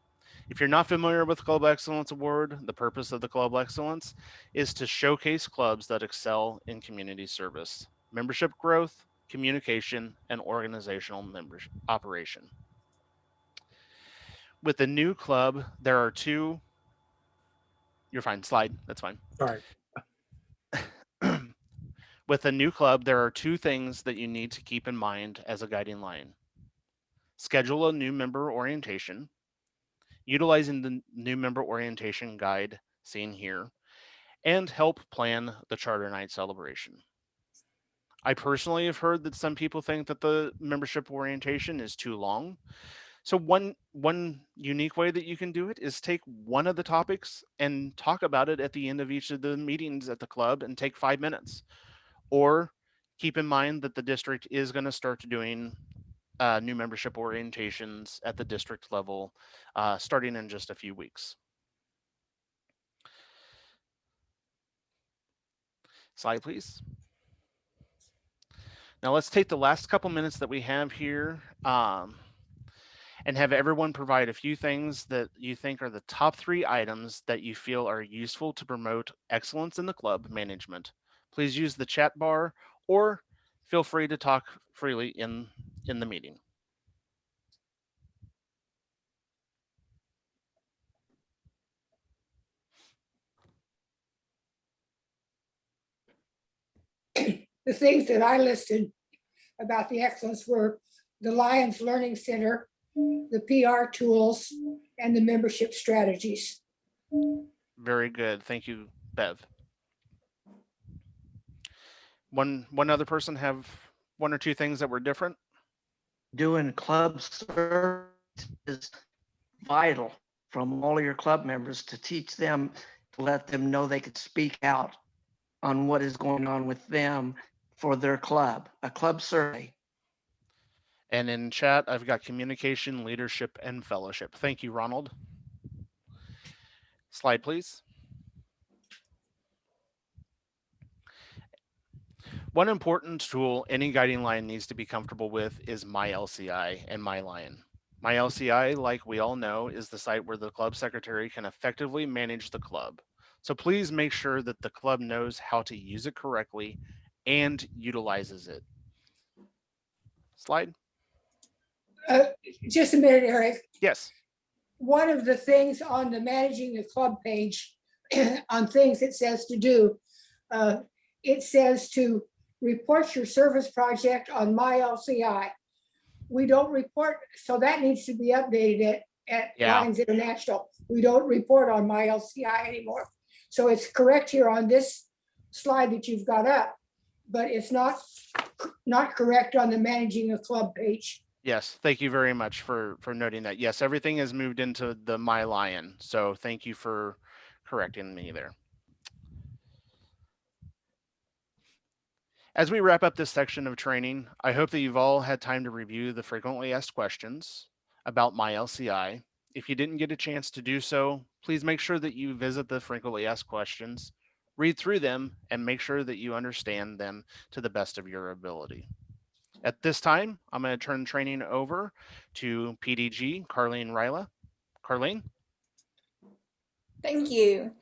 If you're not familiar with Club Excellence Award, the purpose of the Club Excellence is to showcase clubs that excel in community service, membership growth, communication, and organizational membership operation. With the new club, there are two. You're fine. Slide. That's fine. All right. With a new club, there are two things that you need to keep in mind as a guiding lion. Schedule a new member orientation, utilizing the new member orientation guide seen here, and help plan the Charter Night celebration. I personally have heard that some people think that the membership orientation is too long. So one unique way that you can do it is take one of the topics and talk about it at the end of each of the meetings at the club and take 5 minutes. Or keep in mind that the district is going to start doing new membership orientations at the district level starting in just a few weeks. Slide, please. Now let's take the last couple minutes that we have here and have everyone provide a few things that you think are the top 3 items that you feel are useful to promote excellence in the club management. Please use the chat bar or feel free to talk freely in the meeting. The things that I listed about the excellence were the Lions Learning Center, the PR tools, and the membership strategies. Very good. Thank you, Bev. One other person have 1 or 2 things that were different? Doing club service is vital from all of your club members to teach them, to let them know they could speak out on what is going on with them for their club, a club survey. And in chat, I've got communication, leadership, and fellowship. Thank you, Ronald. Slide, please. One important tool any guiding lion needs to be comfortable with is MyLCI and MyLion. MyLCI, like we all know, is the site where the club secretary can effectively manage the club. So please make sure that the club knows how to use it correctly and utilizes it. Slide. Just a minute, Eric. Yes. One of the things on the managing the club page on things it says to do, it says to report your service project on MyLCI. We don't report, so that needs to be updated at Lions International. We don't report on MyLCI anymore. So it's correct here on this slide that you've got up, but it's not correct on the managing a club page. Yes, thank you very much for noting that. Yes, everything has moved into the MyLion. So thank you for correcting me there. As we wrap up this section of training, I hope that you've all had time to review the frequently asked questions about MyLCI. If you didn't get a chance to do so, please make sure that you visit the frequently asked questions, read through them, and make sure that you understand them to the best of your ability. At this time, I'm going to turn training over to PDG Carleen Ryla. Carleen? Thank you.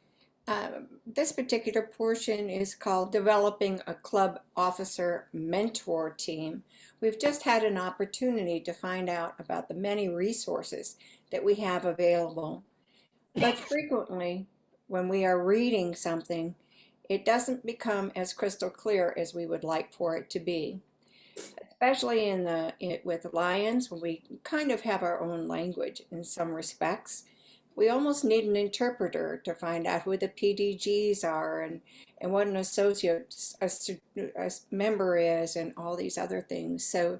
This particular portion is called Developing a Club Officer Mentor Team. We've just had an opportunity to find out about the many resources that we have available. But frequently, when we are reading something, it doesn't become as crystal clear as we would like for it to be. Especially with Lions, when we kind of have our own language in some respects. We almost need an interpreter to find out who the PDGs are and what an associate, a member is, and all these other things. So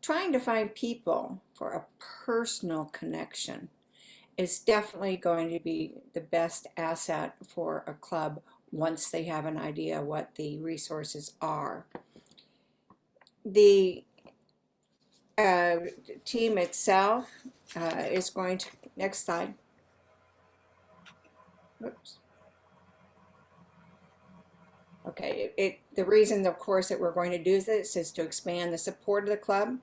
trying to find people for a personal connection is definitely going to be the best asset for a club once they have an idea what the resources are. The team itself is going to, next slide. Oops. Okay, the reason, of course, that we're going to do this is to expand the support of the club.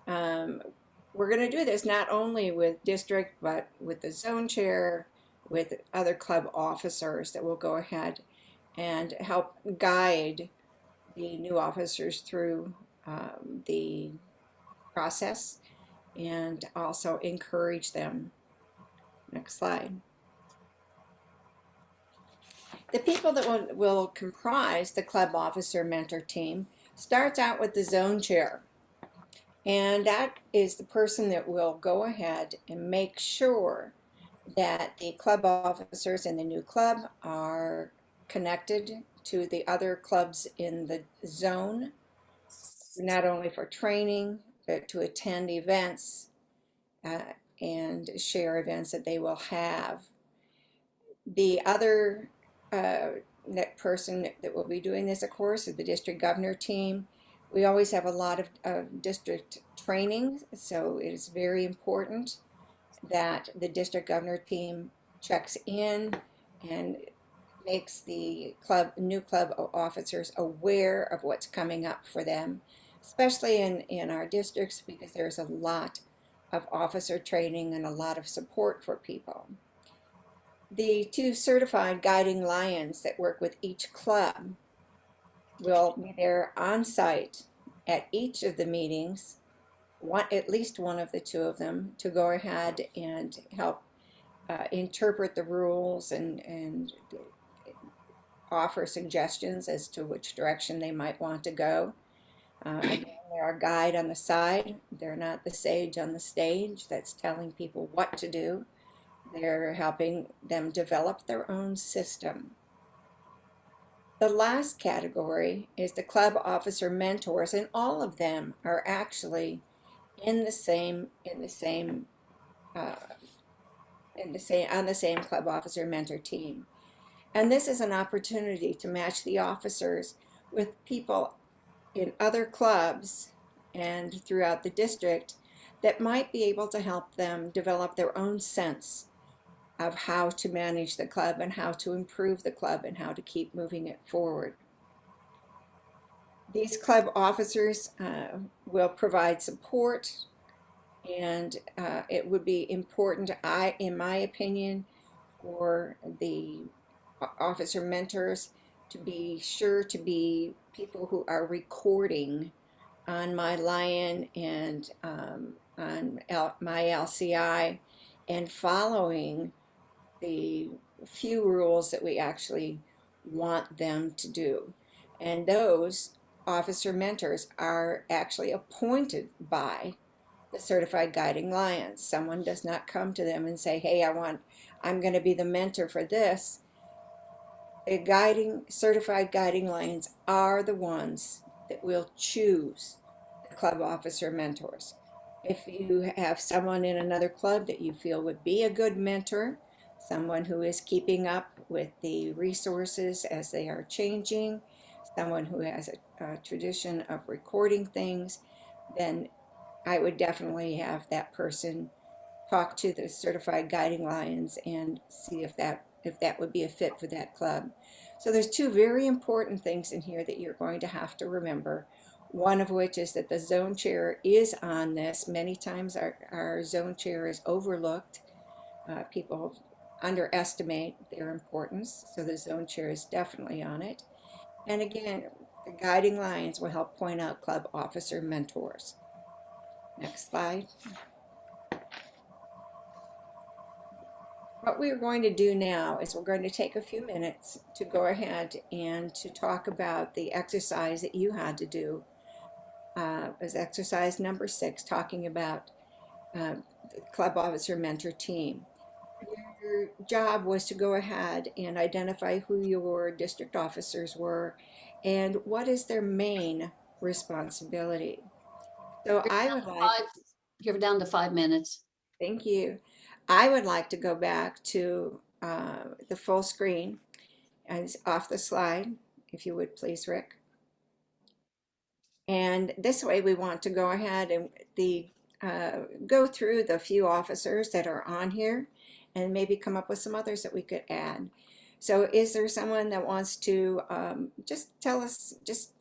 We're going to do this not only with district, but with the zone chair, with other club officers that will go ahead and help guide the new officers through the process and also encourage them. Next slide. The people that will comprise the club officer mentor team starts out with the zone chair. And that is the person that will go ahead and make sure that the club officers in the new club are connected to the other clubs in the zone, not only for training, but to attend events and share events that they will have. The other person that will be doing this, of course, is the district governor team. We always have a lot of district training, so it is very important that the district governor team checks in and makes the new club officers aware of what's coming up for them, especially in our districts, because there's a lot of officer training and a lot of support for people. The 2 certified guiding lions that work with each club will be there on site at each of the meetings, at least one of the 2 of them, to go ahead and help interpret the rules and offer suggestions as to which direction they might want to go. Again, they're a guide on the side. They're not the sage on the stage that's telling people what to do. They're helping them develop their own system. The last category is the club officer mentors, and all of them are actually on the same club officer mentor team. And this is an opportunity to match the officers with people in other clubs and throughout the district that might be able to help them develop their own sense of how to manage the club and how to improve the club and how to keep moving it forward. These club officers will provide support, and it would be important, in my opinion, for the officer mentors to be sure to be people who are recording on My Lion and on My LCI and following the few rules that we actually want them to do. And those officer mentors are actually appointed by the certified guiding lions. Someone does not come to them and say, hey, I'm going to be the mentor for this. The certified guiding lions are the ones that will choose the club officer mentors. If you have someone in another club that you feel would be a good mentor, someone who is keeping up with the resources as they are changing, someone who has a tradition of recording things, then I would definitely have that person talk to the certified guiding lions and see if that would be a fit for that club. So there's 2 very important things in here that you're going to have to remember. One of which is that the zone chair is on this. Many times our zone chair is overlooked. People underestimate their importance, so the zone chair is definitely on it. And again, the guiding lions will help point out club officer mentors. Next slide. What we're going to do now is we're going to take a few minutes to go ahead and to talk about the exercise that you had to do. As exercise number 6, talking about the club officer mentor team. Your job was to go ahead and identify who your district officers were and what is their main responsibility. So You're down to 5 minutes. Thank you. I would like to go back to the full screen and off the slide, if you would please, Rick. And this way we want to go ahead and go through the few officers that are on here and maybe come up with some others that we could add. So is there someone that wants to just tell us, just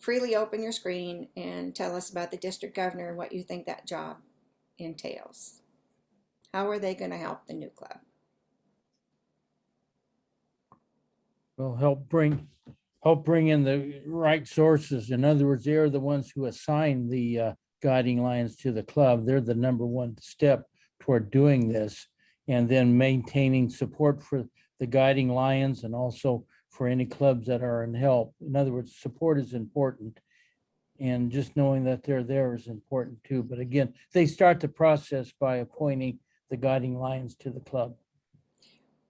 freely open your screen and tell us about the district governor and what you think that job entails? How are they going to help the new club? Will help bring in the right sources. In other words, they're the ones who assign the guiding lions to the club. They're the number 1 step toward doing this, and then maintaining support for the guiding lions and also for any clubs that are in help. In other words, support is important, and just knowing that they're there is important too. But again, they start the process by appointing the guiding lions to the club.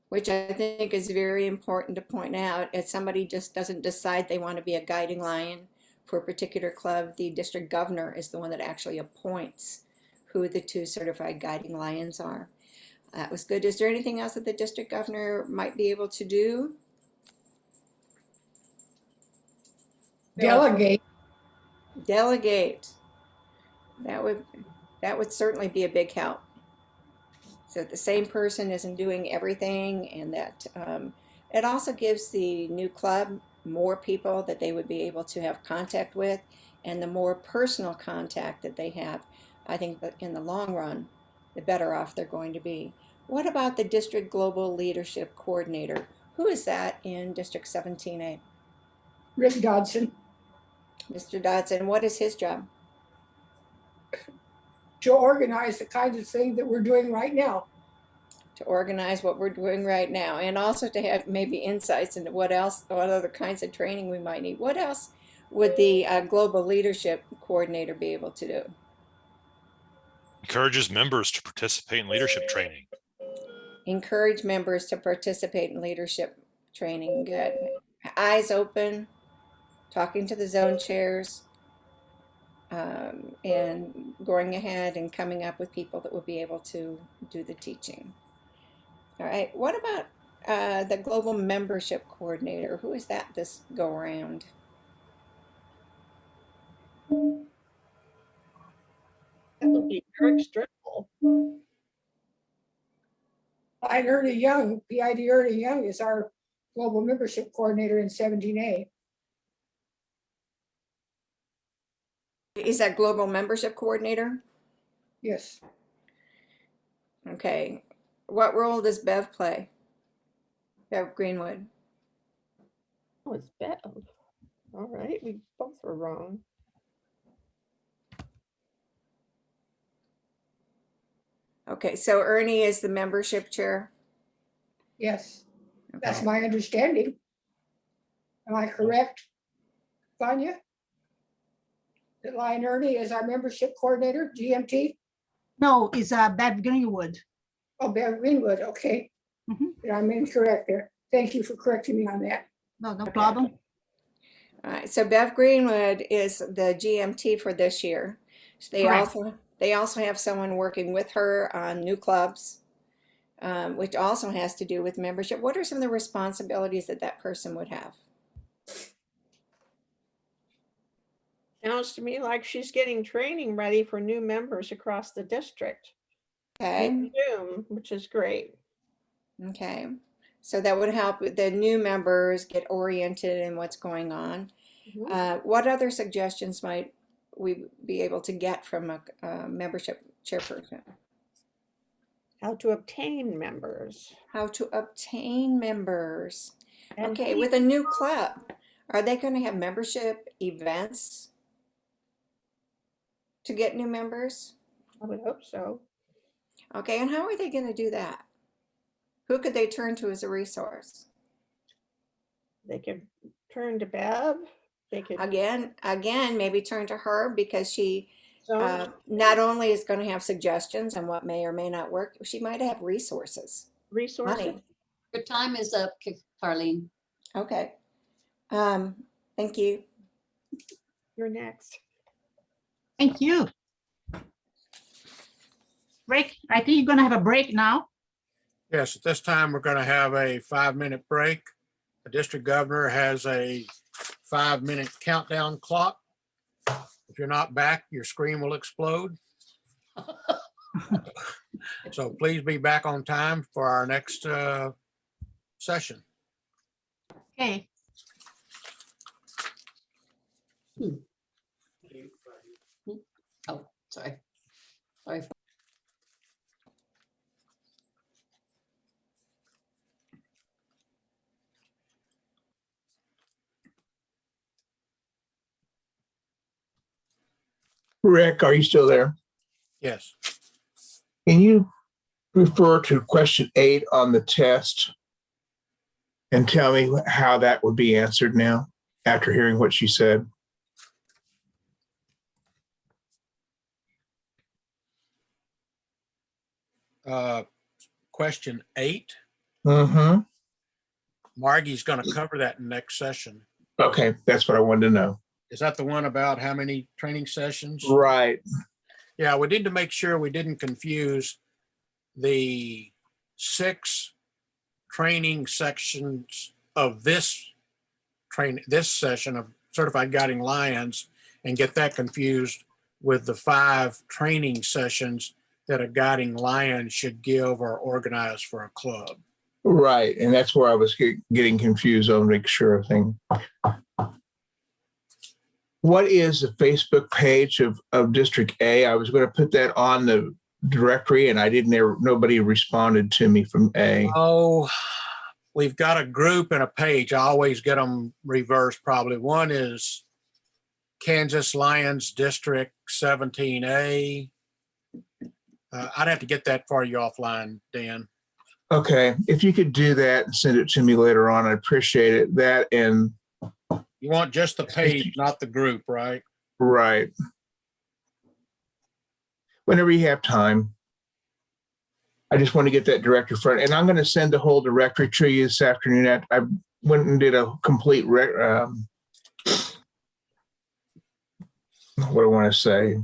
Which I think is very important to point out. If somebody just doesn't decide they want to be a guiding lion for a particular club, the district governor is the one that actually appoints who the 2 certified guiding lions are. That was good. Is there anything else that the district governor might be able to do? Delegate. Delegate. That would certainly be a big help. So the same person isn't doing everything, and that It also gives the new club more people that they would be able to have contact with, and the more personal contact that they have, I think that in the long run, the better off they're going to be. What about the District Global Leadership Coordinator? Who is that in District 17A? Rick Dodson, Mr. Dodson, what is his job? to organize the kinds of things that we're doing right now. To organize what we're doing right now, and also to have maybe insights into what other kinds of training we might need. What else would the Global Leadership Coordinator be able to do? Encourages members to participate in leadership training. Encourage members to participate in leadership training. Good. Eyes open, talking to the zone chairs, and going ahead and coming up with people that will be able to do the teaching. All right. What about the Global Membership Coordinator? Who is that this go around? That would be Eric Strickle. PID Ernie Young is our Global Membership Coordinator in 17A. Is that Global Membership Coordinator? Yes. Okay. What role does Bev play? Bev Greenwood. Oh, it's Bev. All right, we both were wrong. Okay, so Ernie is the membership chair? Yes, that's my understanding. Am I correct, Vanya? That Lion Ernie is our membership coordinator, GMT? No, it's Bev Greenwood. Oh, Bev Greenwood, okay. Yeah, I'm incorrect there. Thank you for correcting me on that. No problem. All right, so Bev Greenwood is the GMT for this year. So they also have someone working with her on new clubs, which also has to do with membership. What are some of the responsibilities that that person would have? Sounds to me like she's getting training ready for new members across the district. Okay. In Zoom, which is great. Okay. So that would help the new members get oriented in what's going on. What other suggestions might we be able to get from a membership chairperson? How to obtain members. How to obtain members. And okay, with a new club, are they going to have membership events to get new members? I would hope so. Okay, and how are they going to do that? Who could they turn to as a resource? They could turn to Bev. They could again, maybe turn to her, because she not only is going to have suggestions on what may or may not work, she might have resources. Money. Your time is up, Carlene. Okay. Thank you. You're next. Thank you. Break. I think you're going to have a break now. Yes, at this time, we're going to have a 5-minute break. The district governor has a 5-minute countdown clock. If you're not back, your screen will explode. So please be back on time for our next session. Okay. Oh, sorry. Sorry. Rick, are you still there? Yes. Can you refer to question 8 on the test and tell me how that would be answered now after hearing what she said? Question 8. Mm-hmm. Margie's going to cover that in next session. Okay, that's what I wanted to know. Is that the one about how many training sessions? Right. Yeah, we need to make sure we didn't confuse the 6 training sections of this session of Certified Guiding Lions and get that confused with the 5 training sessions that a guiding lion should give or organize for a club. Right, and that's where I was getting confused on make sure everything. What is the Facebook page of District A? I was going to put that on the directory, and I didn't ever, nobody responded to me from A. Oh, we've got a group and a page. I always get them reversed probably. One is Kansas Lions District 17A. I'd have to get that for you offline, Dan. Okay, if you could do that and send it to me later on, I'd appreciate it. That and you want just the page, not the group, right? Right. Whenever you have time. I just want to get that directory front, and I'm going to send the whole directory to you this afternoon. I went and did a complete what do I want to say?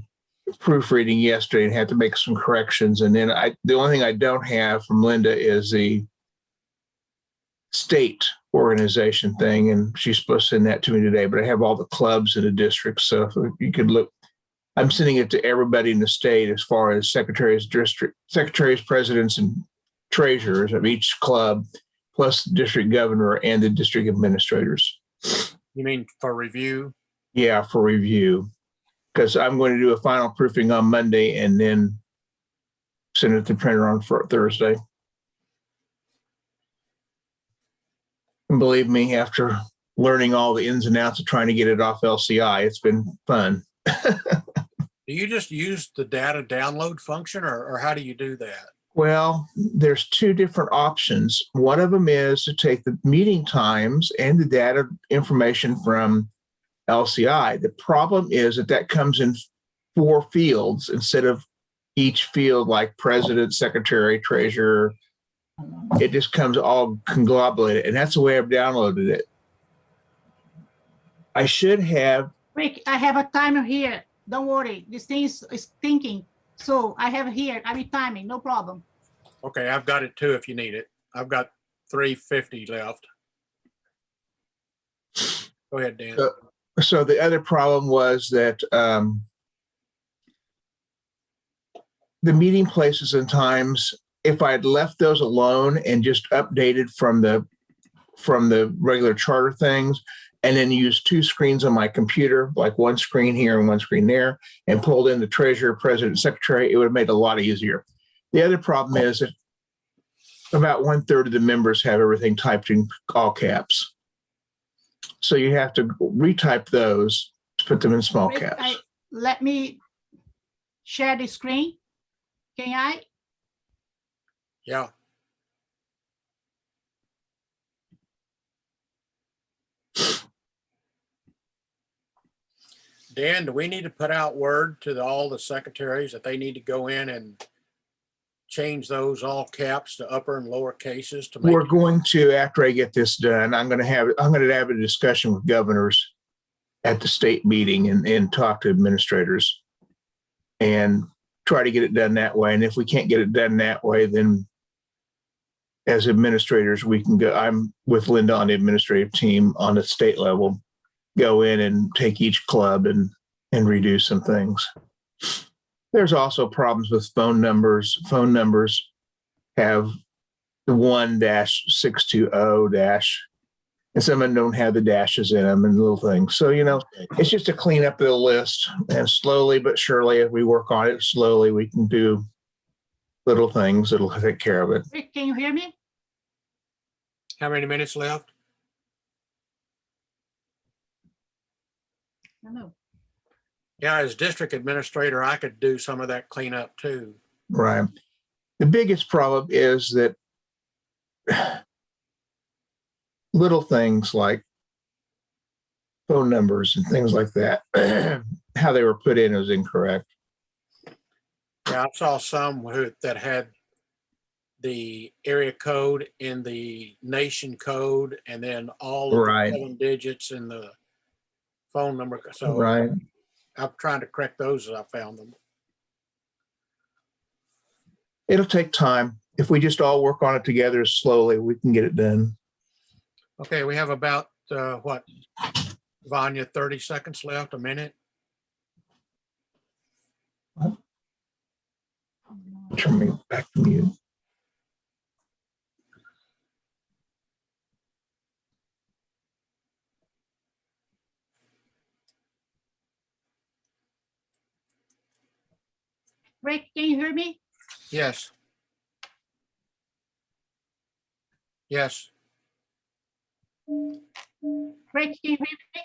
Proofreading yesterday and had to make some corrections. And then the only thing I don't have from Linda is the state organization thing. And she's supposed to send that to me today, but I have all the clubs in the district. So if you could look, I'm sending it to everybody in the state as far as secretaries, presidents, and treasurers of each club, plus the district governor and the district administrators. You mean for review? Yeah, for review. Because I'm going to do a final proofing on Monday and then send it to the printer on Thursday. And believe me, after learning all the ins and outs of trying to get it off LCI, it's been fun. Do you just use the data download function or how do you do that? Well, there's two different options. One of them is to take the meeting times and the data information from LCI. The problem is that comes in 4 fields instead of each field like president, secretary, treasurer. It just comes all conglomerated, and that's the way I've downloaded it. I should have. Rick, I have a timer here. Don't worry. This thing is thinking. So I have it here. I be timing. No problem. Okay, I've got it too if you need it. I've got 350 left. Go ahead, Dan. So the other problem was that the meeting places and times, if I had left those alone and just updated from the regular charter things, and then used 2 screens on my computer, like one screen here and one screen there, and pulled in the treasurer, president, secretary, it would have made it a lot easier. The other problem is that about 1/3 of the members have everything typed in all caps. So you have to retype those to put them in small Rick, caps. Let me share the screen. Can I? Yeah. Dan, do we need to put out word to all the secretaries that they need to go in and change those all caps to upper and lower cases to make? We're going to, after I get this done, I'm going to have a discussion with governors at the state meeting and talk to administrators and try to get it done that way. And if we can't get it done that way, then as administrators, we can go. I'm with Linda on the administrative team on the state level, go in and take each club and redo some things. There's also problems with phone numbers. Phone numbers have the 1-620-, and some of them don't have the dashes in them and little things. So, it's just to clean up the list, and slowly but surely, as we work on it, slowly we can do little things that'll take care of it. Rick, can you hear me? How many minutes left? Hello. Yeah, as district administrator, I could do some of that cleanup too. Right. The biggest problem is that little things like phone numbers and things like that, how they were put in is incorrect. Yeah, I saw some that had the area code in the nation code and then all of Right. the 7 digits in the phone number. So Right. I'm trying to correct those as I found them. It'll take time. If we just all work on it together slowly, we can get it done. Okay, we have about, what, Vanya, 30 seconds left, a minute? Turn me back to mute. Rick, can you hear me? Yes. Yes. Rick, can you hear me?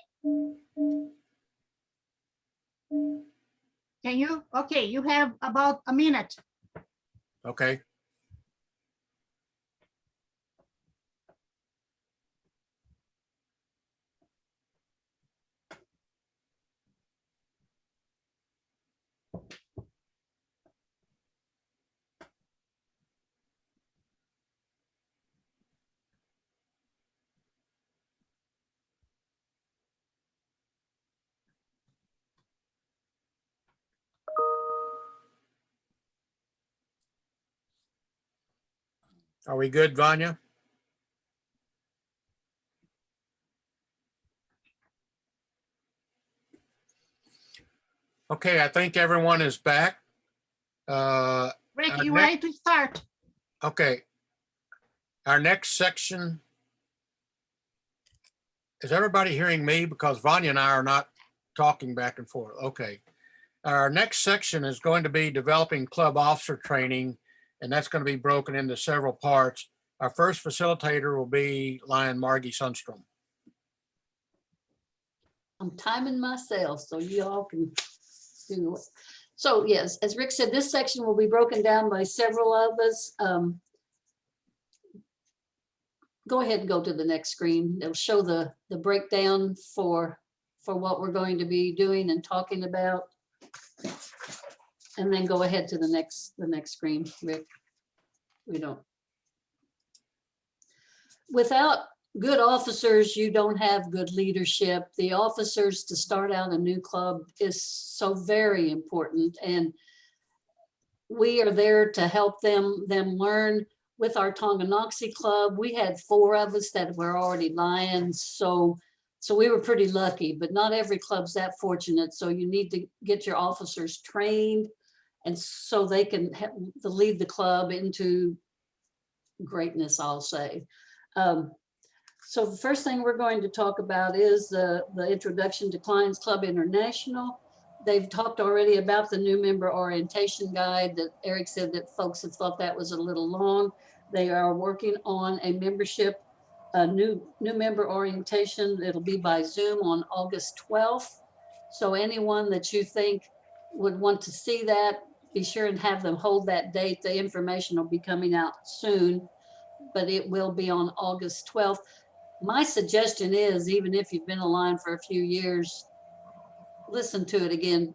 Can you? Okay, you have about a minute. Okay. Are we good, Vanya? Okay, I think everyone is back. Rick, Our you next- ready to start? Okay. Our next section. Is everybody hearing me? Because Vanya and I are not talking back and forth. Okay. Our next section is going to be developing club officer training, and that's going to be broken into several parts. Our first facilitator will be Lion Margie Sundstrom. I'm timing myself so you all can do it. So yes, as Rick said, this section will be broken down by several of us. Go ahead and go to the next screen. It'll show the breakdown for what we're going to be doing and talking about. And then go ahead to the next screen, Rick. We don't. Without good officers, you don't have good leadership. The officers to start out a new club is so very important. And we are there to help them learn. With our Tonganoxie Club, we had 4 of us that were already Lions. So we were pretty lucky, but not every club's that fortunate. So you need to get your officers trained and so they can lead the club into greatness, I'll say. So the first thing we're going to talk about is the introduction to Lions Club International. They've talked already about the new member orientation guide that Eric said that folks have thought that was a little long. They are working on a membership, a new member orientation. It'll be by Zoom on August 12th. So anyone that you think would want to see that, be sure and have them hold that date. The information will be coming out soon, but it will be on August 12th. My suggestion is, even if you've been a Lion for a few years, listen to it again.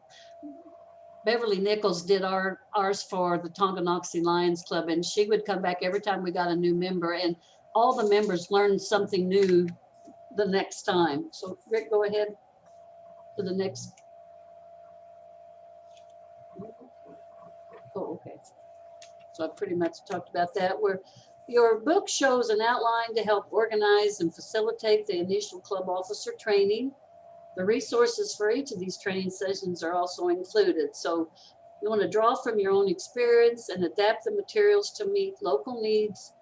Beverly Nichols did ours for the Tonganoxie Lions Club, and she would come back every time we got a new member, and all the members learned something new the next time. So Rick, go ahead to the next. Oh, okay. So I pretty much talked about that. Where your book shows an outline to help organize and facilitate the initial club officer training. The resources for each of these training sessions are also included. So you want to draw from your own experience and adapt the materials to meet local needs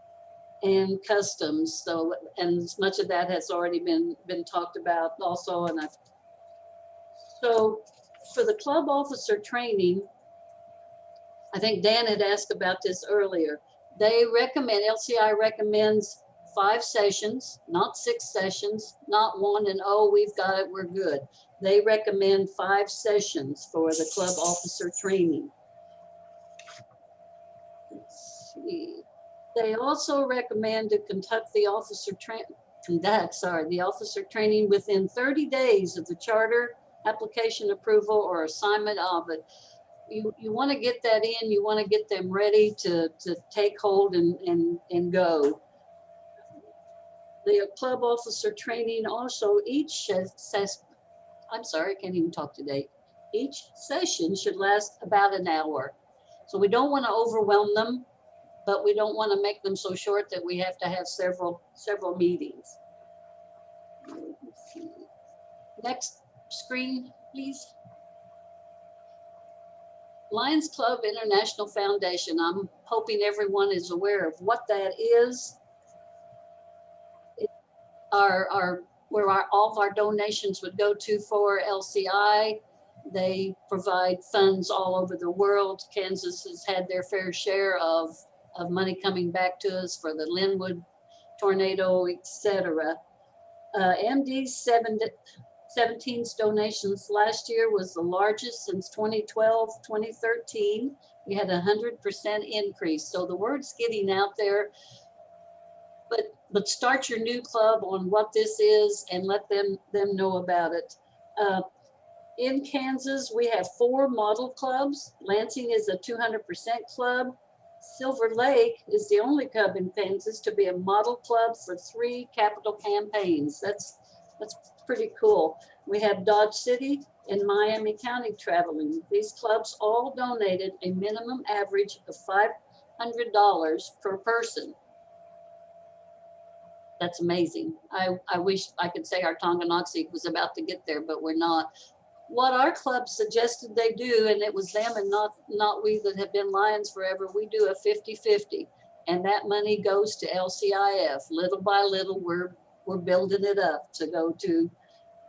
and customs. So, and as much of that has already been talked about also. And so for the club officer training, I think Dan had asked about this earlier. They recommend, LCI recommends 5 sessions, not 6 sessions, not 1 and oh, we've got it, we're good. They recommend 5 sessions for the club officer training. Let's see. They also recommend to conduct the officer training within 30 days of the charter application approval or assignment of it. You want to get that in, you want to get them ready to take hold and go. The club officer training also, each I'm sorry, I can't even talk today. Each session should last about an hour. So we don't want to overwhelm them, but we don't want to make them so short that we have to have several meetings. Next screen, please. Lions Club International Foundation. I'm hoping everyone is aware of what that is. Where all of our donations would go to for LCI. They provide funds all over the world. Kansas has had their fair share of money coming back to us for the Linwood tornado, etc. MD's 17's donations last year was the largest since 2012, 2013. We had 100% increase. So the word's getting out there. But start your new club on what this is and let them know about it. In Kansas, we have 4 model clubs. Lansing is a 200% club. Silver Lake is the only club in Kansas to be a model club for 3 capital campaigns. That's pretty cool. We have Dodge City and Miami County traveling. These clubs all donated a minimum average of $500 per person. That's amazing. I wish I could say our Tonganoxie was about to get there, but we're not. What our club suggested they do, and it was them and not we that have been Lions forever, we do a 50-50. And that money goes to LCIF. Little by little, we're building it up to go to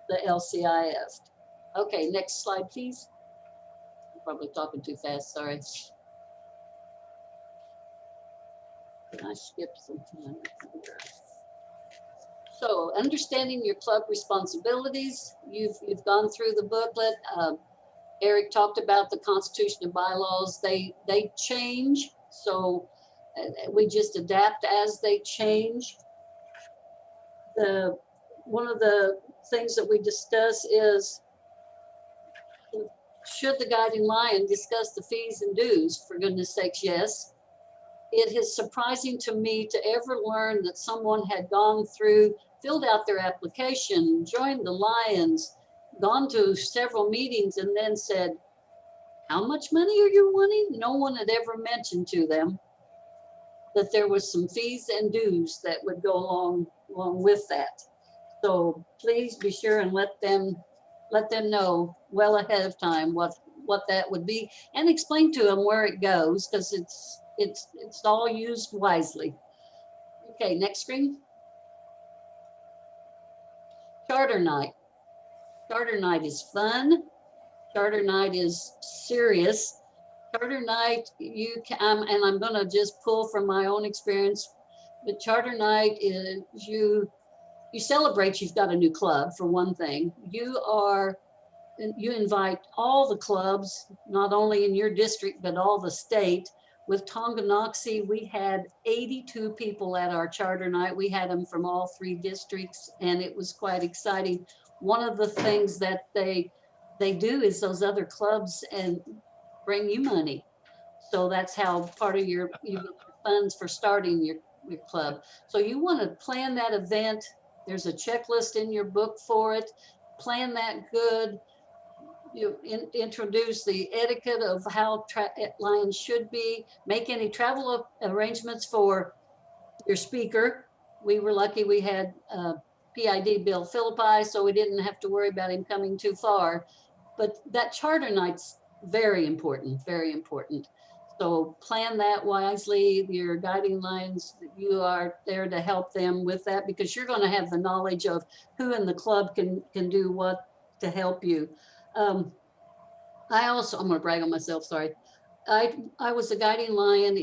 the LCIF. Okay, next slide, please. I'm probably talking too fast, sorry. I skipped some time. So understanding your club responsibilities, you've gone through the booklet. Eric talked about the Constitution and bylaws. They change, so we just adapt as they change. One of the things that we discuss is, should the guiding lion discuss the fees and dues? For goodness sakes, yes. It is surprising to me to ever learn that someone had gone through, filled out their application, joined the Lions, gone to several meetings, and then said, how much money are you wanting? No one had ever mentioned to them that there was some fees and dues that would go along with that. So please be sure and let them know well ahead of time what that would be, and explain to them where it goes, because it's all used wisely. Okay, next screen. Charter night. Charter night is fun. Charter night is serious. Charter night, you can, and I'm gonna just pull from my own experience, but charter night is you celebrate you've got a new club, for one thing. You invite all the clubs, not only in your district, but all the state. With Tonganoxie, we had 82 people at our charter night. We had them from all 3 districts, and it was quite exciting. One of the things that they do is those other clubs and bring you money. So that's how part of you get your funds for starting your club. So you want to plan that event. There's a checklist in your book for it. Plan that good. You introduce the etiquette of how Lions should be. Make any travel arrangements for your speaker. We were lucky we had PID Bill Philippi, so we didn't have to worry about him coming too far. But that charter night's very important, very important. So plan that wisely. Your guiding lions, you are there to help them with that, because you're going to have the knowledge of who in the club can do what to help you. I'm going to brag on myself, sorry. I was a guiding lion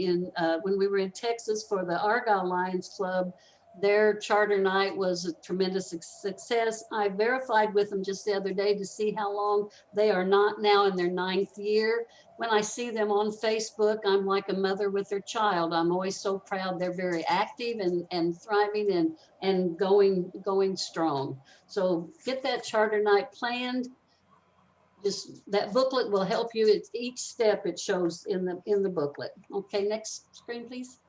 when we were in Texas for the Argyle Lions Club. Their charter night was a tremendous success. I verified with them just the other day to see how long they are not now in their 9th year. When I see them on Facebook, I'm like a mother with their child. I'm always so proud. They're very active and thriving and going strong. So get that charter night planned. Just that booklet will help you. It's each step it shows in the booklet. Okay, next screen, please.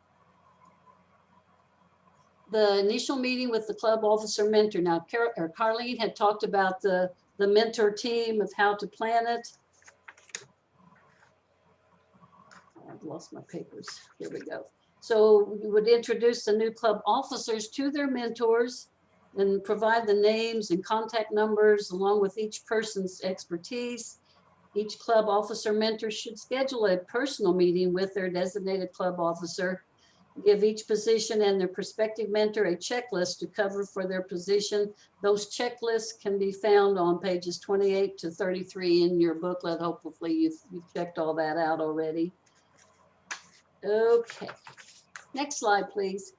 The initial meeting with the club officer mentor. Now, Carlene had talked about the mentor team of how to plan it. I've lost my papers. Here we go. So we would introduce the new club officers to their mentors and provide the names and contact numbers along with each person's expertise. Each club officer mentor should schedule a personal meeting with their designated club officer. Give each position and their prospective mentor a checklist to cover for their position. Those checklists can be found on pages 28 to 33 in your booklet. Hopefully you've checked all that out already. Okay, next slide, please.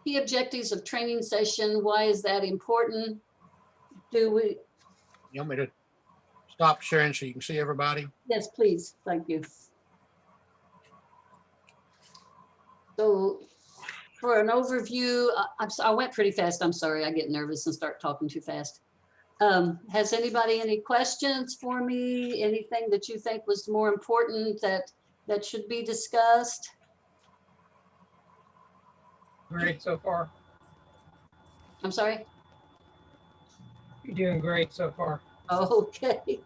Key objectives of training session. Why is that important? Do we? You want me to stop sharing so you can see everybody? Yes, please. Thank you. So for an overview, I went pretty fast. I'm sorry. I get nervous and start talking too fast. Has anybody any questions for me? Anything that you think was more important that should be discussed? Great so far. I'm sorry? You're doing great so far. Okay.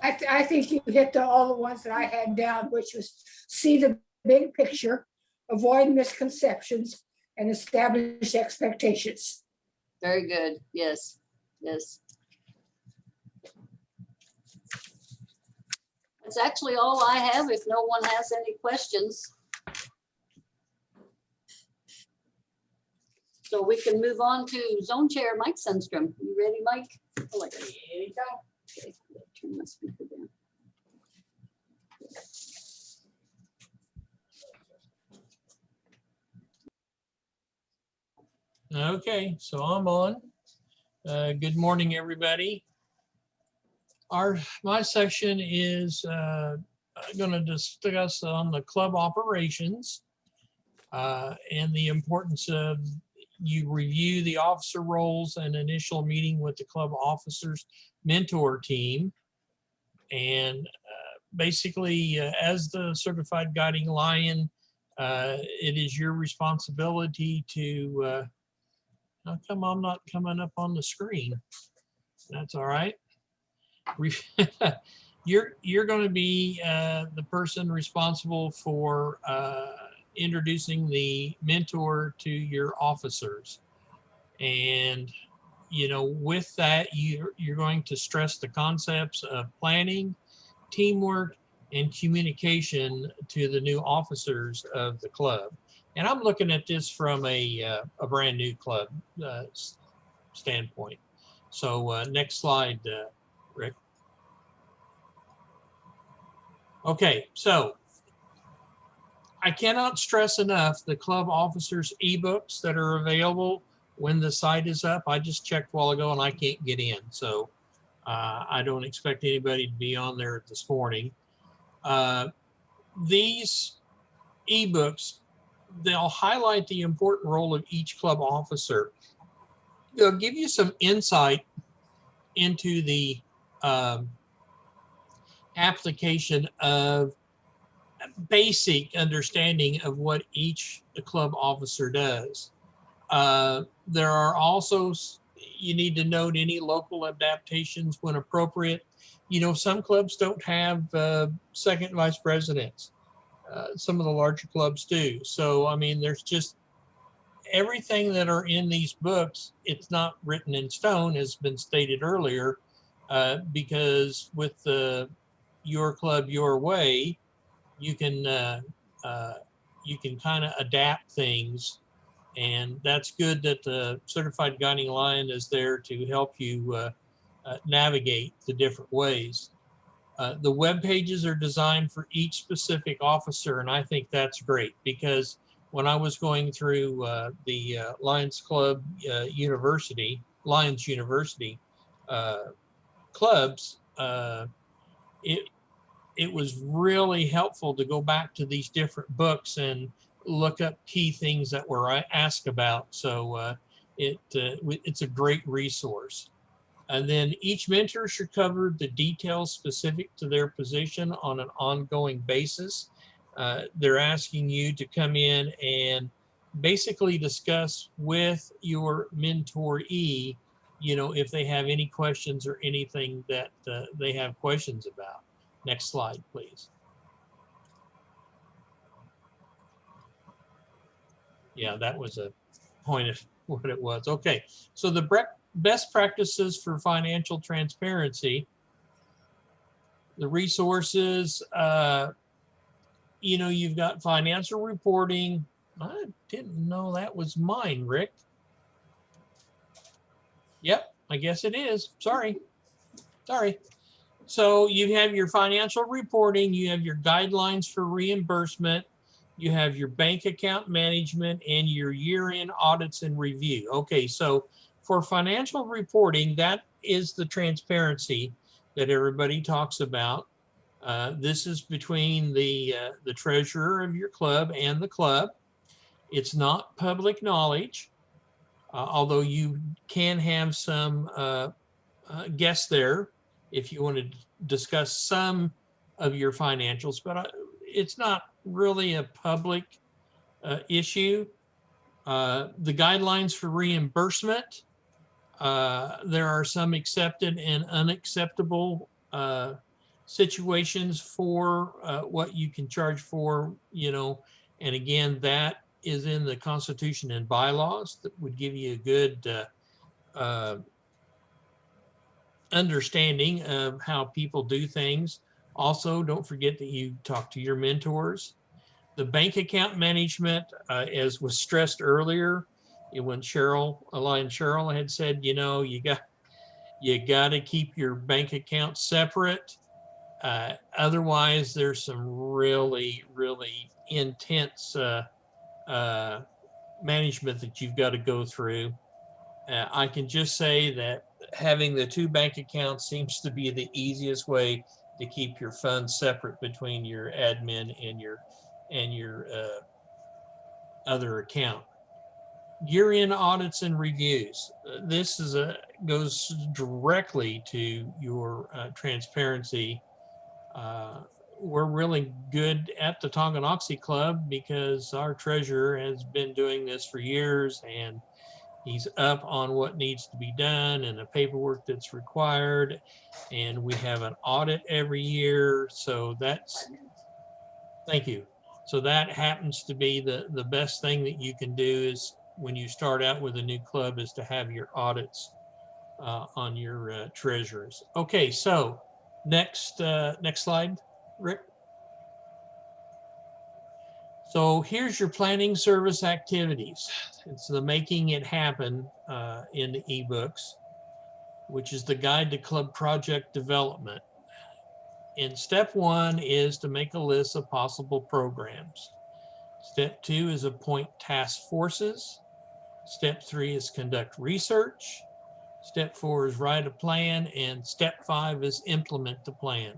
I think you hit all the ones that I had down, which was see the big picture, avoid misconceptions, and establish expectations. Very good. Yes, yes. That's actually all I have if no one has any questions. So we can move on to Zone Chair Mike Sundstrom. You ready, Mike? Okay, turn my speaker down. Okay, so I'm on. Good morning, everybody. My section is going to discuss on the club operations and the importance of you review the officer roles and initial meeting with the club officers mentor team. And basically, as the certified guiding lion, it is your responsibility to, how come I'm not coming up on the screen? That's all right. You're going to be the person responsible for introducing the mentor to your officers. And, you know, with that, you're going to stress the concepts of planning, teamwork, and communication to the new officers of the club. And I'm looking at this from a brand new club standpoint. So next slide, Rick. Okay, so I cannot stress enough the club officers ebooks that are available when the site is up. I just checked a while ago and I can't get in. So I don't expect anybody to be on there this morning. These ebooks, they'll highlight the important role of each club officer. They'll give you some insight into the application of basic understanding of what each club officer does. There are also, you need to note any local adaptations when appropriate. You know, some clubs don't have second vice presidents. Some of the larger clubs do. So, I mean, there's just everything that are in these books. It's not written in stone, as been stated earlier, because with your club, your way, you can kind of adapt things. And that's good that the certified guiding lion is there to help you navigate the different ways. The web pages are designed for each specific officer, and I think that's great because when I was going through the Lions University clubs, it was really helpful to go back to these different books and look up key things that were asked about. So it's a great resource. And then each mentor should cover the details specific to their position on an ongoing basis. They're asking you to come in and basically discuss with your mentoree, you know, if they have any questions or anything that they have questions about. Next slide, please. Yeah, that was a point of what it was. Okay, so the best practices for financial transparency, the resources, you know, you've got financial reporting. I didn't know that was mine, Rick. Yep, I guess it is. Sorry. So you have your financial reporting, you have your guidelines for reimbursement, you have your bank account management, and your year-end audits and review. Okay, so for financial reporting, that is the transparency that everybody talks about. This is between the treasurer of your club and the club. It's not public knowledge, although you can have some guests there if you want to discuss some of your financials, but it's not really a public issue. The guidelines for reimbursement, there are some accepted and unacceptable situations for what you can charge for, you know, and again, that is in the Constitution and bylaws that would give you a good understanding of how people do things. Also, don't forget that you talk to your mentors. The bank account management, as was stressed earlier, when Cheryl had said, you know, you got to keep your bank account separate. Otherwise, there's some really, really intense management that you've got to go through. I can just say that having the two bank accounts seems to be the easiest way to keep your funds separate between your admin and your other account. Year-end audits and reviews. This is goes directly to your transparency. We're really good at the Tonganoxie Club because our treasurer has been doing this for years, and he's up on what needs to be done and the paperwork that's required. And we have an audit every year. So thank you. So that happens to be the best thing that you can do is when you start out with a new club is to have your audits on your treasurers. Okay, so next slide, Rick. So here's your planning service activities. It's the Making It Happen in the ebooks, which is the guide to club project development. And step 1 is to make a list of possible programs. Step 2 is appoint task forces. Step 3 is conduct research. Step 4 is write a plan. And step 5 is implement the plan.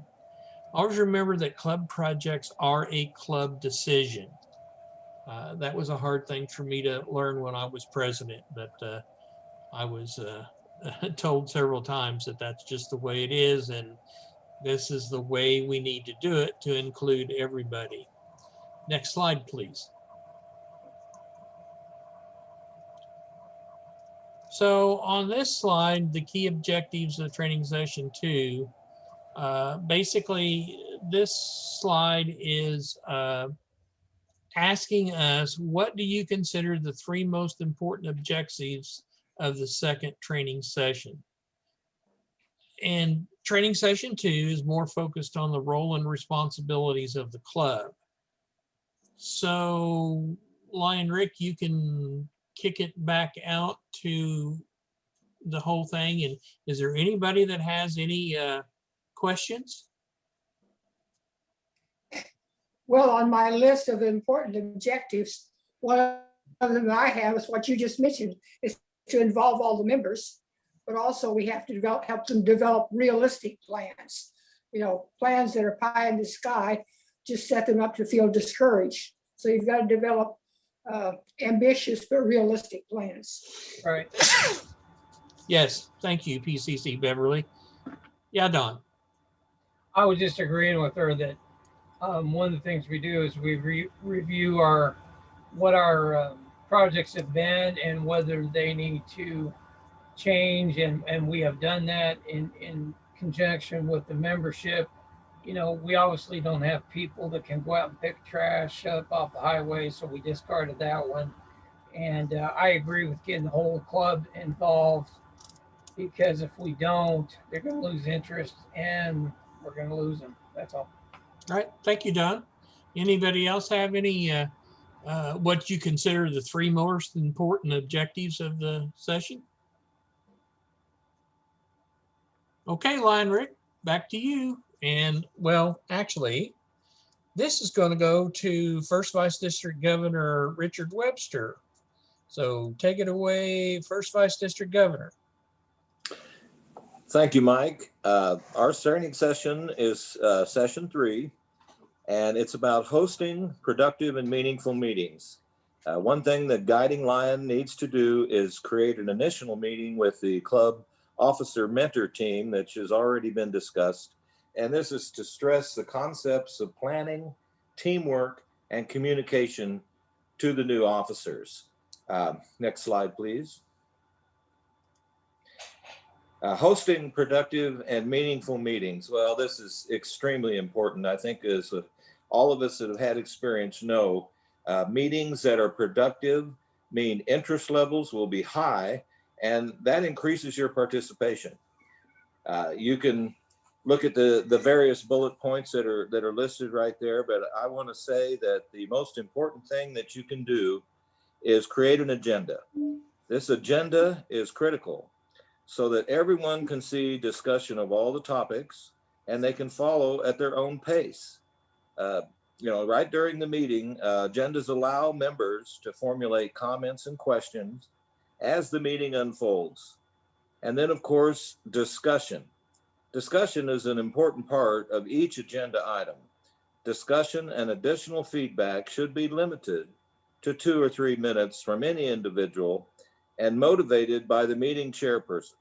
Always remember that club projects are a club decision. That was a hard thing for me to learn when I was president, but I was told several times that that's just the way it is, and this is the way we need to do it to include everybody. Next slide, please. So on this slide, the key objectives of training session 2, basically this slide is asking us, what do you consider the 3 most important objectives of the second training session? And training session 2 is more focused on the role and responsibilities of the club. So Lion Rick, you can kick it back out to the whole thing. And is there anybody that has any questions? Well, on my list of important objectives, one of them I have is what you just mentioned, is to involve all the members, but also we have to help them develop realistic plans. You know, plans that are pie in the sky just set them up to feel discouraged. So you've got to develop ambitious but realistic plans. Right. Yes, thank you, PCC Beverly. Yeah, Don. I was just agreeing with her that one of the things we do is we review what our projects have been and whether they need to change, and we have done that in conjunction with the membership. You know, we obviously don't have people that can go out and pick trash up off the highway, so we discarded that one. And I agree with getting the whole club involved, because if we don't, they're going to lose interest and we're going to lose them. That's all. All right, thank you, Don. Anybody else have any, what you consider the three most important objectives of the session? Okay, Lion Rick, back to you. And well, actually, this is going to go to First Vice District Governor Richard Webster. So take it away, First Vice District Governor. Thank you, Mike. Our training session is session 3, and it's about hosting productive and meaningful meetings. One thing that Guiding Lion needs to do is create an initial meeting with the club officer mentor team that has already been discussed. And this is to stress the concepts of planning, teamwork, and communication to the new officers. Next slide, please. Hosting productive and meaningful meetings. Well, this is extremely important. I think as all of us that have had experience know, meetings that are productive mean interest levels will be high, and that increases your participation. You can look at the various bullet points that are listed right there, but I want to say that the most important thing that you can do is create an agenda. This agenda is critical so that everyone can see discussion of all the topics and they can follow at their own pace. Right during the meeting, agendas allow members to formulate comments and questions as the meeting unfolds. And then, of course, discussion. Discussion is an important part of each agenda item. Discussion and additional feedback should be limited to 2 or 3 minutes from any individual and motivated by the meeting chairperson.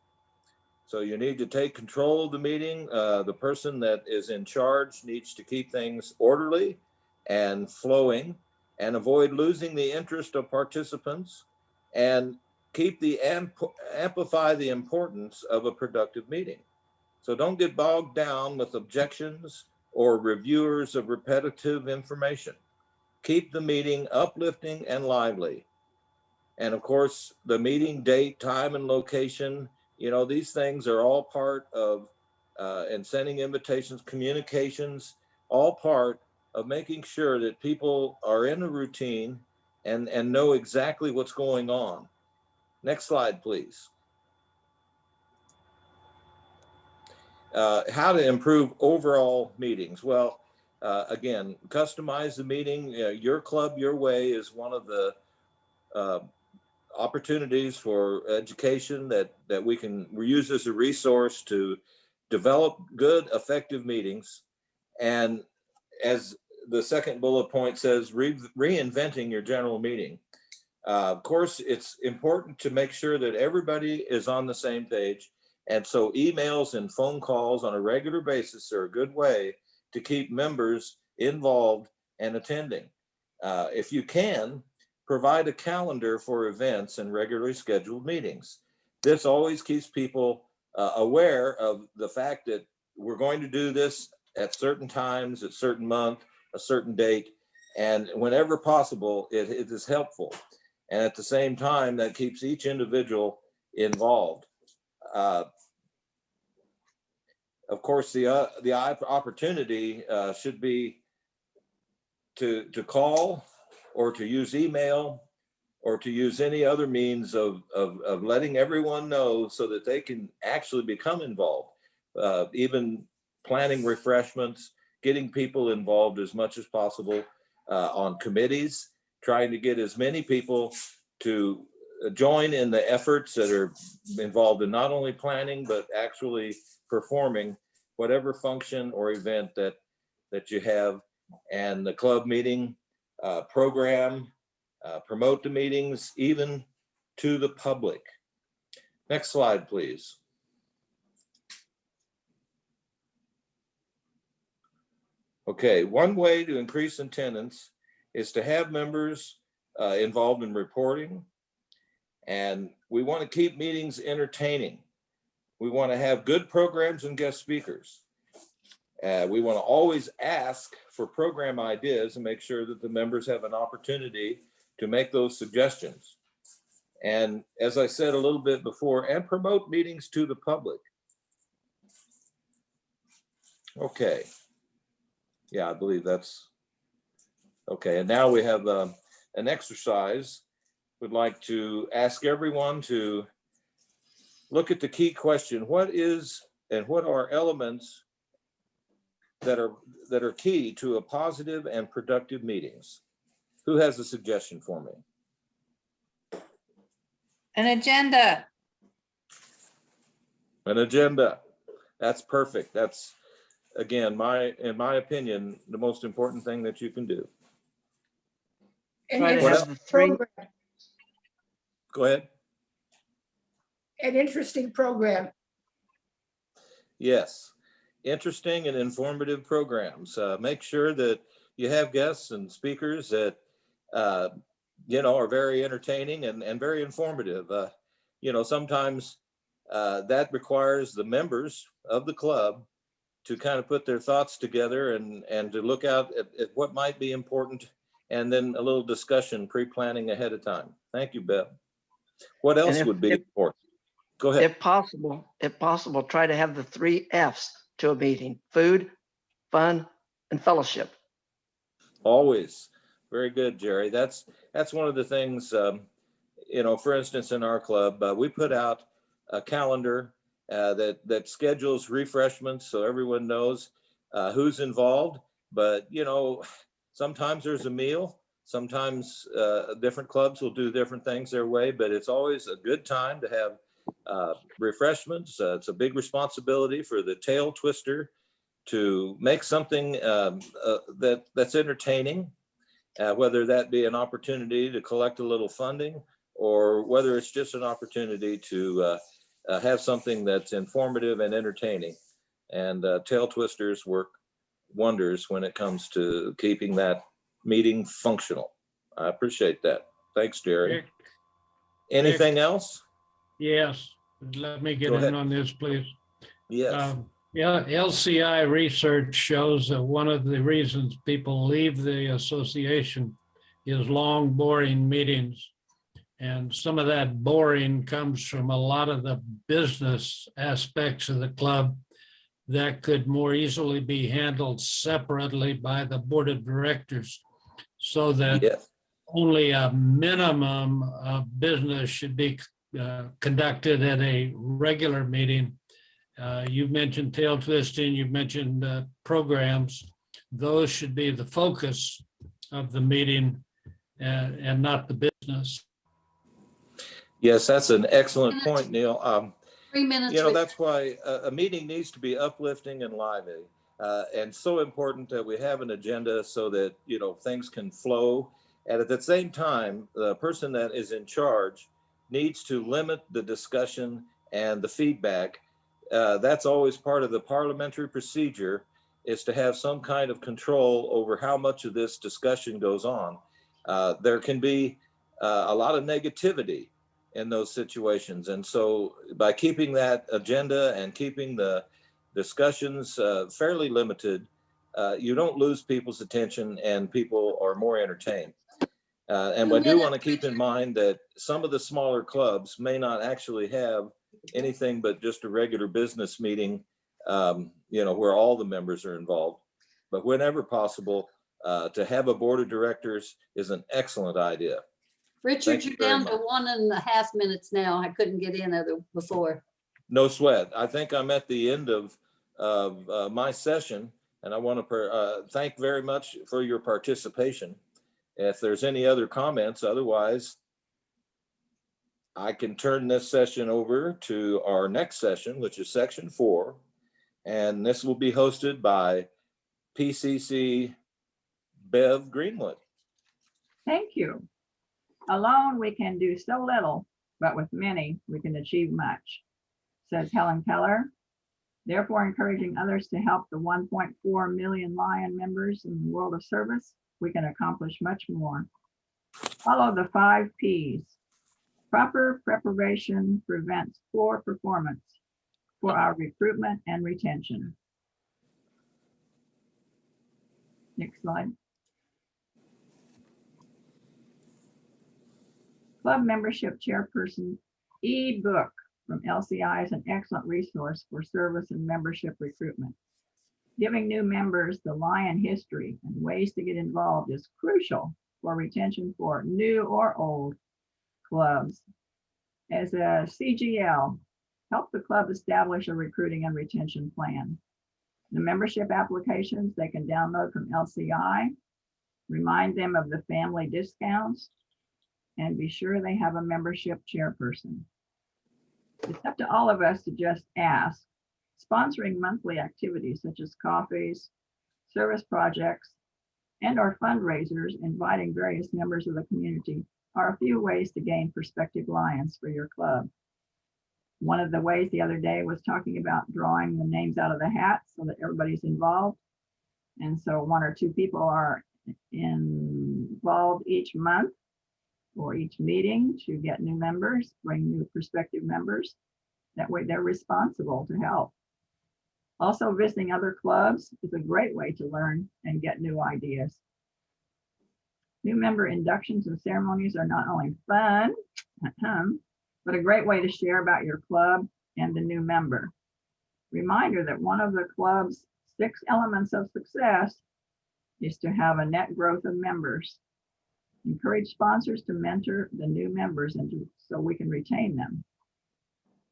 So you need to take control of the meeting. The person that is in charge needs to keep things orderly and flowing and avoid losing the interest of participants and amplify the importance of a productive meeting. So don't get bogged down with objections or reviewers of repetitive information. Keep the meeting uplifting and lively. And of course, the meeting date, time, and location, these things are all part of, and sending invitations, communications, all part of making sure that people are in a routine and know exactly what's going on. Next slide, please. How to improve overall meetings. Well, again, customize the meeting. Your club, your way is one of the opportunities for education that we can use as a resource to develop good, effective meetings. And as the second bullet point says, reinventing your general meeting. Of course, it's important to make sure that everybody is on the same page. And so emails and phone calls on a regular basis are a good way to keep members involved and attending. If you can, provide a calendar for events and regularly scheduled meetings. This always keeps people aware of the fact that we're going to do this at certain times, at certain month, a certain date, and whenever possible, it is helpful. And at the same time, that keeps each individual involved. Of course, the opportunity should be to call or to use email or to use any other means of letting everyone know so that they can actually become involved. Even planning refreshments, getting people involved as much as possible on committees, trying to get as many people to join in the efforts that are involved in not only planning, but actually performing whatever function or event that you have. And the club meeting program, promote the meetings even to the public. Next slide, please. Okay, one way to increase attendance is to have members involved in reporting. And we want to keep meetings entertaining. We want to have good programs and guest speakers. We want to always ask for program ideas and make sure that the members have an opportunity to make those suggestions. And as I said a little bit before, and promote meetings to the public. Okay. Yeah, I believe that's Okay, and now we have an exercise. Would like to ask everyone to look at the key question. What is and what are elements that are key to a positive and productive meetings? Who has a suggestion for me? An agenda. An agenda. That's perfect. That's, again, in my opinion, the most important thing that you can do. An Try to What have else? the three. program, Go ahead. an interesting program. Yes, interesting and informative programs. Make sure that you have guests and speakers that are very entertaining and very informative. Sometimes that requires the members of the club to kind of put their thoughts together and to look out at what might be important, and then a little discussion, pre-planning ahead of time. Thank you, Bev. What And else would be important? Go ahead. If possible, try to have the 3 F's to a meeting: food, fun, and fellowship. Always. Very good, Jerry. That's one of the things, for instance, in our club, we put out a calendar that schedules refreshments so everyone knows who's involved. But, sometimes there's a meal. Sometimes different clubs will do different things their way, but it's always a good time to have refreshments. It's a big responsibility for the tail twister to make something that's entertaining, whether that be an opportunity to collect a little funding, or whether it's just an opportunity to have something that's informative and entertaining. And tail twisters work wonders when it comes to keeping that meeting functional. I appreciate that. Thanks, Jerry. Rick, Anything else? Yes, let me get Go ahead. in on this, please. Yes. Yeah, LCI research shows that one of the reasons people leave the association is long, boring meetings. And some of that boring comes from a lot of the business aspects of the club that could more easily be handled separately by the board of directors, so that Yes. only a minimum of business should be conducted at a regular meeting. You've mentioned tail twisting, you've mentioned programs. Those should be the focus of the meeting and not the business. Yes, that's an excellent point, Neil. 3 minutes. Rick. That's why a meeting needs to be uplifting and lively, and so important that we have an agenda so that, things can flow. And at the same time, the person that is in charge needs to limit the discussion and the feedback. That's always part of the parliamentary procedure, is to have some kind of control over how much of this discussion goes on. There can be a lot of negativity in those situations. And so by keeping that agenda and keeping the discussions fairly limited, you don't lose people's attention and people are more entertained. And I do want to keep in mind that some of the smaller clubs may not actually have anything but just a regular business meeting, where all the members are involved. But whenever possible, to have a board of directors is an excellent idea. Richard, Thank you you're very down to much. 1.5 minutes now. I couldn't get in before. No sweat. I think I'm at the end of my session, and I want to thank very much for your participation. If there's any other comments, otherwise, I can turn this session over to our next session, which is section 4. And this will be hosted by PCC Bev Greenwood. Thank you. Alone, we can do so little, but with many, we can achieve much, says Helen Keller. Therefore, encouraging others to help the 1.4 million Lion members in the world of service, we can accomplish much more. Follow the 5 Ps. Proper preparation prevents poor performance for our recruitment and retention. Next slide. Club membership chairperson e-book from LCI is an excellent resource for service and membership recruitment. Giving new members the Lion history and ways to get involved is crucial for retention for new or old clubs. As a CGL, help the club establish a recruiting and retention plan. The membership applications they can download from LCI, remind them of the family discounts, and be sure they have a membership chairperson. It's up to all of us to just ask. Sponsoring monthly activities such as coffees, service projects, and or fundraisers, inviting various members of the community are a few ways to gain prospective Lions for your club. One of the ways the other day was talking about drawing the names out of the hat so that everybody's involved. And so 1 or 2 people are involved each month or each meeting to get new members, bring new prospective members. That way they're responsible to help. Also, visiting other clubs is a great way to learn and get new ideas. New member inductions and ceremonies are not only fun, but a great way to share about your club and the new member. Reminder that one of the club's 6 elements of success is to have a net growth of members. Encourage sponsors to mentor the new members so we can retain them.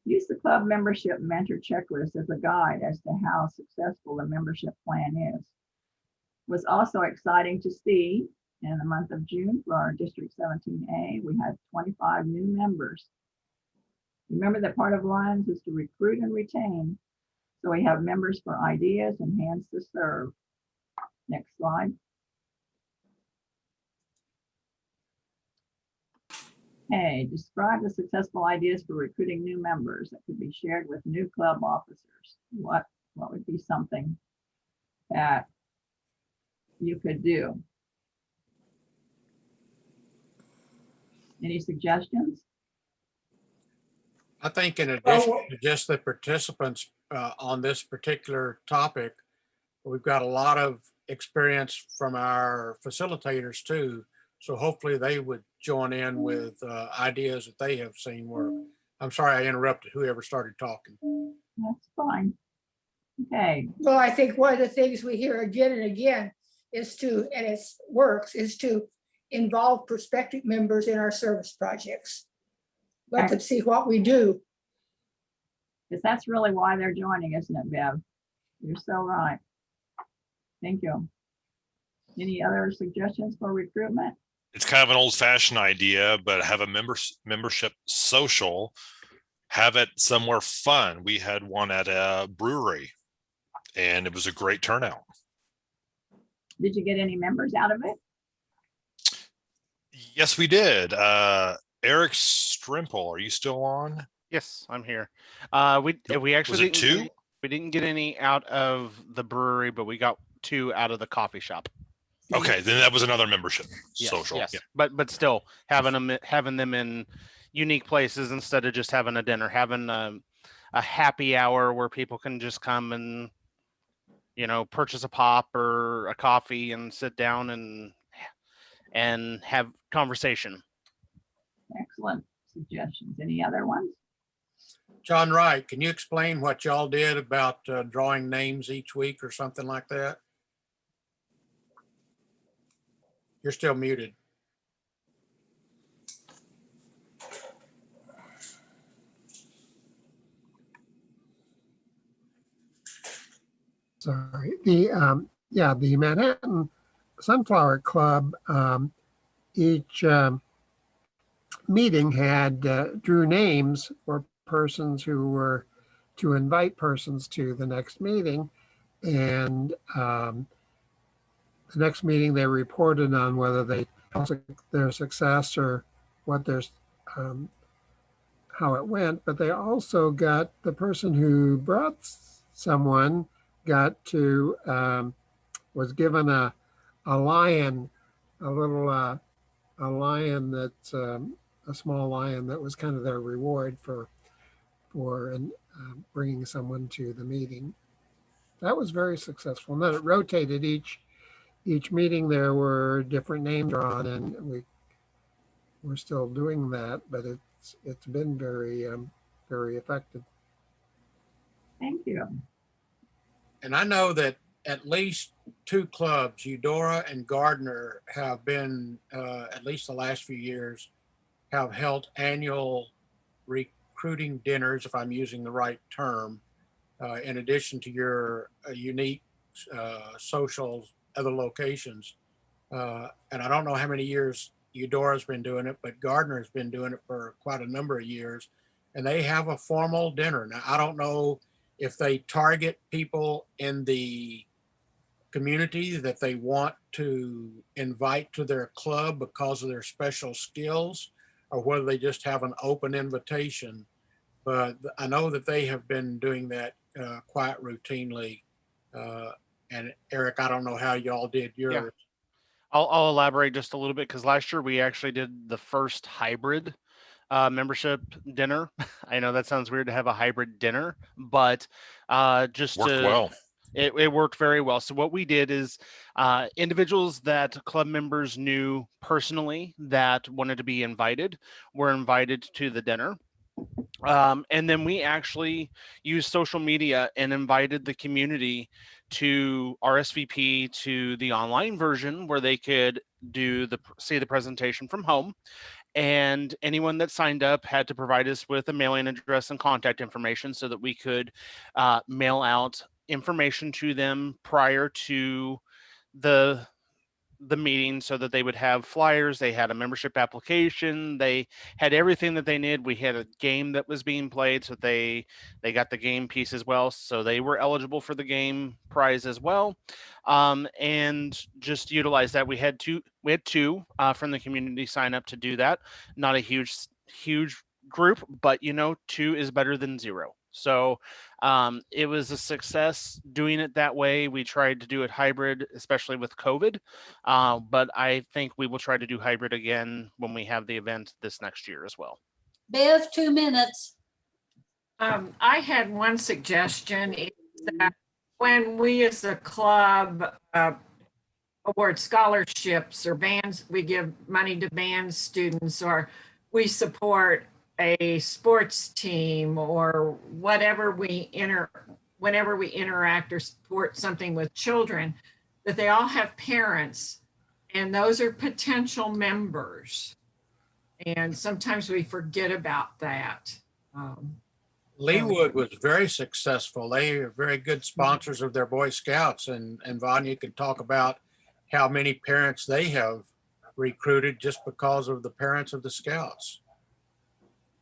Use the club membership mentor checklist as a guide as to how successful the membership plan is. It was also exciting to see in the month of June for our District 17A, we had 25 new members. Remember that part of Lions is to recruit and retain, so we have members for ideas and hands to serve. Next slide. Hey, describe the successful ideas for recruiting new members that could be shared with new club officers. What would be something that you could do? Any suggestions? I think in addition to just the participants on this particular topic, we've got a lot of experience from our facilitators too. So hopefully they would join in with ideas that they have seen work. I'm sorry I interrupted whoever started talking. That's fine. Okay. Well, I think one of the things we hear again and again is to, and it works, is to involve prospective members in our service projects. Let them see what we do. Because that's really why they're joining, isn't it, Bev? You're so right. Thank you. Any other suggestions for recruitment? It's kind of an old fashioned idea, but have a membership social, have it somewhere fun. We had one at a brewery and it was a great turnout. Did you get any members out of it? Yes, we did. Eric Strimple, are you still on? Yes, I'm here. We actually was it 2? We didn't get any out of the brewery, but we got 2 out of the coffee shop. Okay, then that was another membership social. Yes, Yeah. but still having them in unique places instead of just having a dinner, having a happy hour where people can just come and purchase a pop or a coffee and sit down and have conversation. Excellent suggestions. Any other ones? John Wright, can you explain what y'all did about drawing names each week or something like that? You're still muted. Sorry. The Manhattan Sunflower Club, each meeting had drew names for persons who were to invite persons to the next meeting, and the next meeting they reported on whether their success or what their how it went. But they also got the person who brought someone got to was given a lion, a lion that's a small lion that was kind of their reward for bringing someone to the meeting. That was very successful. And then it rotated each meeting. There were different names drawn, and we're still doing that, but it's been very very effective. Thank you. And I know that at least two clubs, Eudora and Gardner, have been, at least the last few years, have held annual recruiting dinners, if I'm using the right term, in addition to your unique social other locations. And I don't know how many years Eudora's been doing it, but Gardner's been doing it for quite a number of years. And they have a formal dinner. Now, I don't know if they target people in the community that they want to invite to their club because of their special skills, or whether they just have an open invitation. But I know that they have been doing that quite routinely. And Eric, I don't know how y'all did yours. Yeah. I'll elaborate just a little bit, because last year we actually did the first hybrid membership dinner. I know that sounds weird to have a hybrid dinner, but just Worked well. It worked very well. So what we did is individuals that club members knew personally that wanted to be invited were invited to the dinner. And then we actually used social media and invited the community to RSVP to the online version where they could see the presentation from home. And anyone that signed up had to provide us with a mailing address and contact information so that we could mail out information to them prior to the meeting, so that they would have flyers. They had a membership application. They had everything that they needed. We had a game that was being played, so they got the game piece as well. So they were eligible for the game prize as well. And just utilize that. We had two from the community sign up to do that. Not a huge group, but 2 is better than 0. So it was a success doing it that way. We tried to do it hybrid, especially with COVID. But I think we will try to do hybrid again when we have the event this next year as well. Bev, 2 minutes. I had one suggestion, is that when we as a club award scholarships or bands, we give money to band students, or we support a sports team, or whatever whenever we interact or support something with children, that they all have parents, and those are potential members. And sometimes we forget about that. Leewood was very successful. They are very good sponsors of their Boy Scouts, and Vanya could talk about how many parents they have recruited just because of the parents of the Scouts.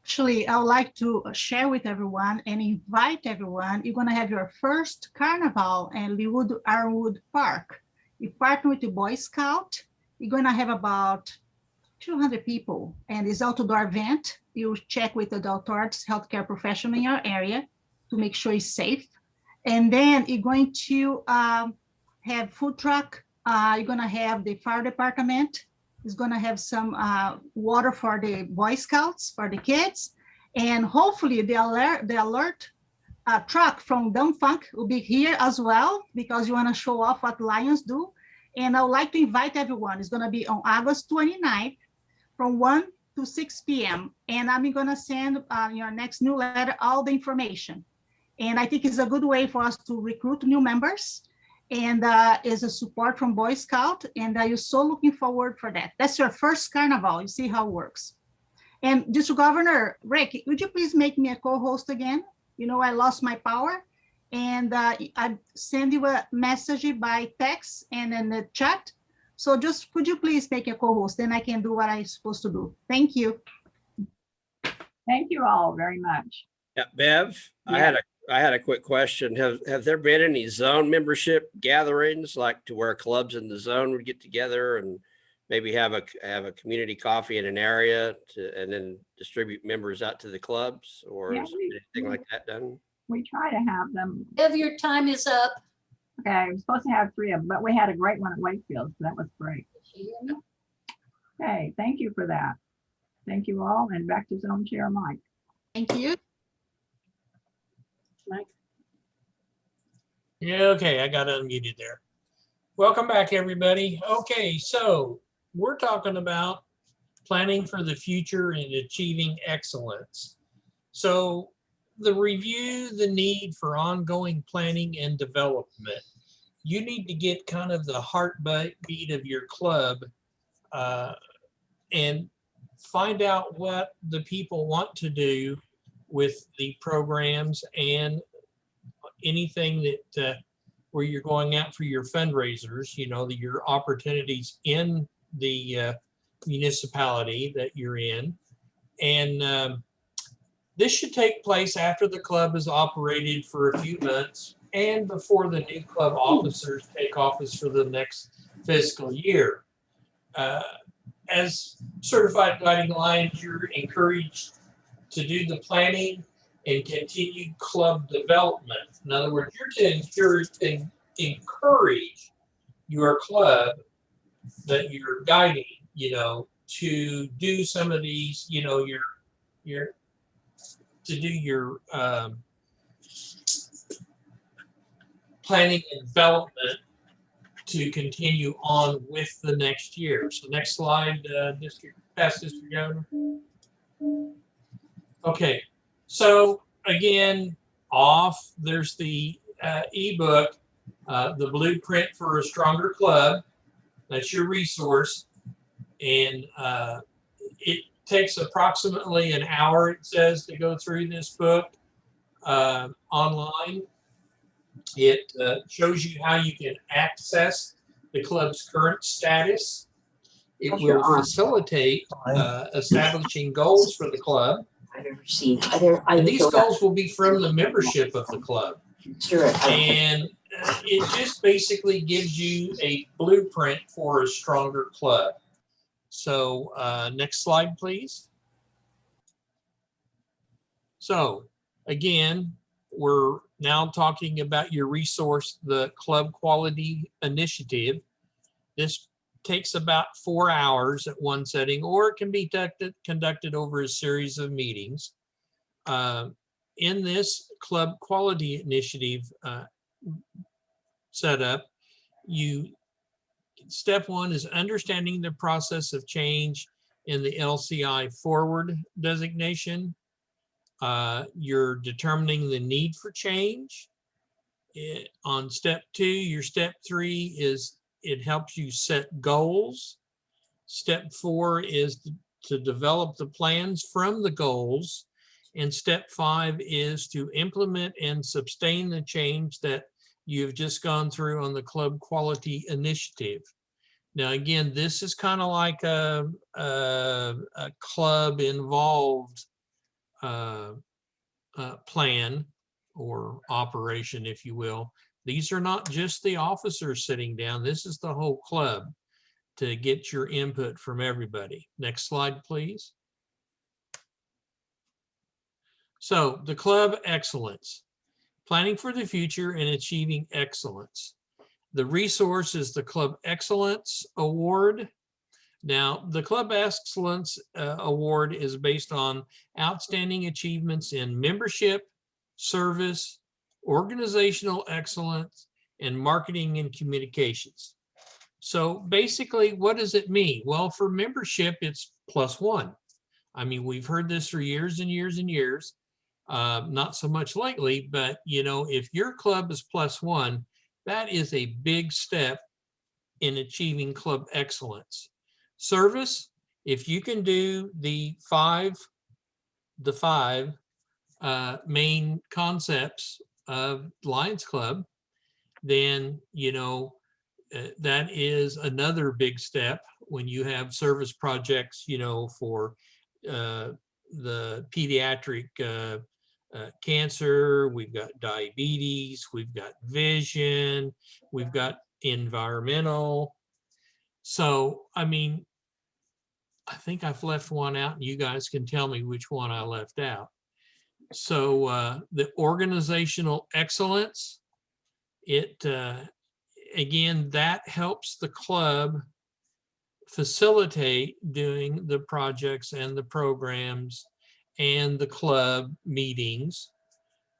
Actually, I would like to share with everyone and invite everyone. You're going to have your first carnival in Leewood Arrowwood Park. You partner with the Boy Scout. You're going to have about 200 people, and it's outdoor event. You check with the adult arts healthcare professional in your area to make sure it's safe. And then you're going to have food truck. You're going to have the fire department. Is going to have some water for the Boy Scouts, for the kids, and hopefully the alert truck from Dumb Funk will be here as well, because you want to show off what Lions do. And I would like to invite everyone. It's going to be on August 29th from 1 to 6 p.m. And I'm going to send your next newsletter all the information. And I think it's a good way for us to recruit new members, and is a support from Boy Scout, and you're so looking forward for that. That's your first carnival. You see how it works. And District Governor Rick, would you please make me a co-host again? I lost my power, and I send you a message by text and in the chat. So just could you please make a co-host, then I can do what I'm supposed to do. Thank you. Thank you all very much. Yeah, Bev, yeah. I had a quick question. Have there been any zone membership gatherings, like to where clubs in the zone would get together and maybe have a community coffee in an area and then distribute members out to the clubs, or Yeah, anything like that done? We try to have them. Bev, your time is up. Okay, we're supposed to have 3 of them, but we had a great one at Wakefield, so that was great. Okay, thank you for that. Thank you all, and back to Zone Chair Mike. Thank you. Mike. Yeah, okay, I got unmuted there. Welcome back, everybody. Okay, so we're talking about planning for the future and achieving excellence. So the review the need for ongoing planning and development. you need to get kind of the heartbeat of your club and find out what the people want to do with the programs and anything that where you're going out for your fundraisers, you know, your opportunities in the municipality that you're in. And this should take place after the club is operated for a few months and before the new club officers take office for the next fiscal year. As certified guiding lions, you're encouraged to do the planning and continued club development. In other words, you're to encourage your club that you're guiding, you know, to do some of these, you know, to do your planning and development to continue on with the next year. So next slide, Past District Governor. Okay, so again, there's the ebook, The Blueprint for a Stronger Club. That's your resource. And it takes approximately an hour, it says, to go through this book online. It shows you how you can access the club's current status. It will facilitate establishing goals for the club. And these goals will be from the membership of the club. And it just basically gives you a blueprint for a stronger club. So next slide, please. So again, we're now talking about your resource, the Club Quality Initiative. This takes about 4 hours at one setting, or it can be conducted over a series of meetings. In this Club Quality Initiative setup, step one is understanding the process of change in the LCI forward designation. You're determining the need for change. On step two, your step three is it helps you set goals. Step four is to develop the plans from the goals. And step five is to implement and sustain the change that you've just gone through on the Club Quality Initiative. Now, again, this is kind of like a club involved plan or operation, if you will. These are not just the officers sitting down. This is the whole club to get your input from everybody. Next slide, please. So the Club Excellence, planning for the future and achieving excellence. The resource is the Club Excellence Award. Now, the Club Excellence Award is based on outstanding achievements in membership, service, organizational excellence, and marketing and communications. So basically, what does it mean? Well, for membership, it's +1. I mean, we've heard this for years and years and years. Not so much lately, but you know, if your club is +1, that is a big step in achieving club excellence. Service, if you can do the five main concepts of Lions Club, then you know that is another big step when you have service projects, you know, for the pediatric cancer, we've got diabetes, we've got vision, we've got environmental. So, I mean, I think I've left one out and you guys can tell me which one I left out. So the organizational excellence, again, that helps the club facilitate doing the projects and the programs and the club meetings,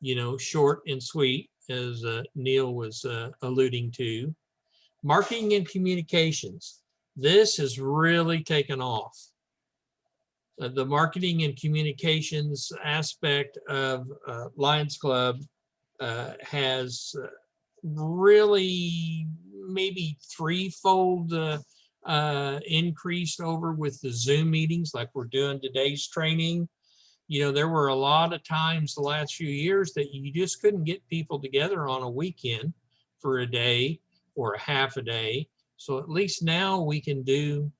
you know, short and sweet, as Neil was alluding to. Marketing and communications. This has really taken off. The marketing and communications aspect of Lions Club has really maybe threefold increased over with the Zoom meetings like we're doing today's training. You know, there were a lot of times the last few years that you just couldn't get people together on a weekend for a day or a half a day. So at least now we can do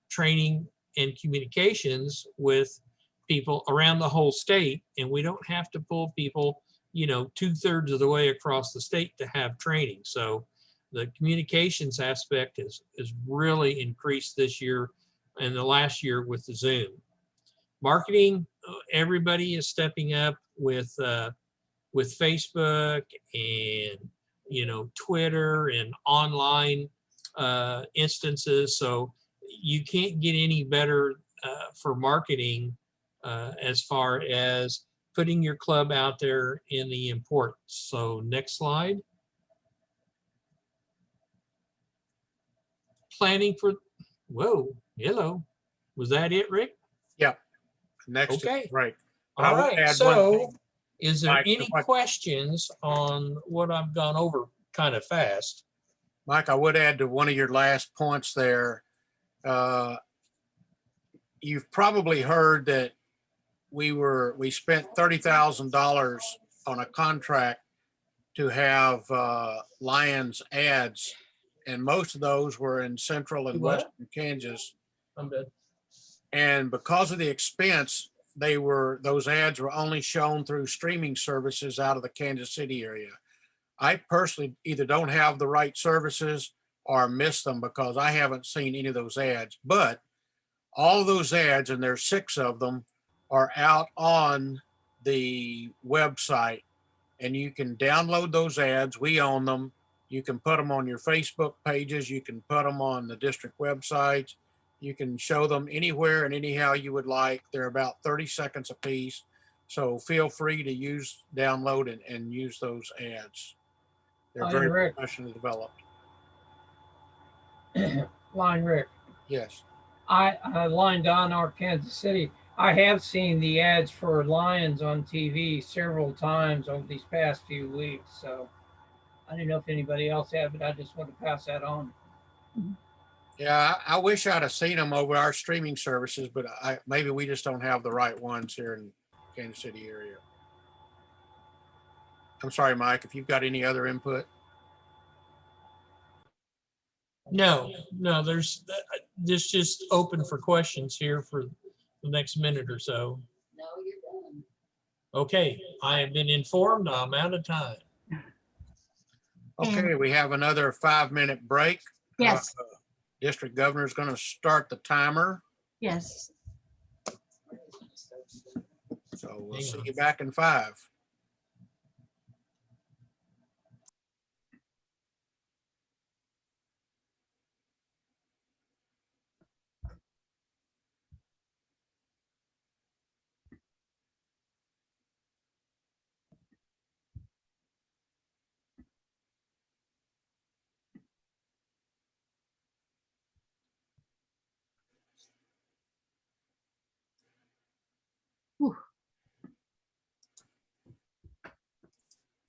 training and communications with people around the whole state, and we don't have to pull people, you know, 2/3 of the way across the state to have training. So the communications aspect is really increased this year and the last year with the Zoom. Marketing, everybody is stepping up with Facebook and, you know, Twitter and online instances. So you can't get any better for marketing as far as putting your club out there in the importance. So next slide. Planning for, whoa, hello. Was that it, Rick? Yep. Next, Okay. right. But All I will right, add one so thing, is there Mike, any questions on what I've gone over kind of fast? Mike, I would add to one of your last points there. You've probably heard that we spent $30,000 on a contract to have Lions ads, and most of those were in central and What? western Kansas. I'm good. And because of the expense, those ads were only shown through streaming services out of the Kansas City area. I personally either don't have the right services or miss them because I haven't seen any of those ads. But all of those ads, and there's 6 of them, are out on the website, and you can download those ads. We own them. You can put them on your Facebook pages. You can put them on the district websites. You can show them anywhere and anyhow you would like. They're about 30 seconds a piece. So feel free to download and use those ads. They're Hi, very Rick. professionally developed. Line Rick. Yes. Line Don, our Kansas City. I have seen the ads for Lions on TV several times over these past few weeks. So I didn't know if anybody else had, but I just want to pass that on. Yeah, I wish I'd have seen them over our streaming services, but maybe we just don't have the right ones here in Kansas City area. I'm sorry, Mike, if you've got any other input. No, there's this just open for questions here for the next minute or so. No, you're done. Okay, I have been informed. I'm out of time. Okay, we have another 5-minute break. Yes. District Governor is going to start the timer. Yes. So we'll see you back in 5.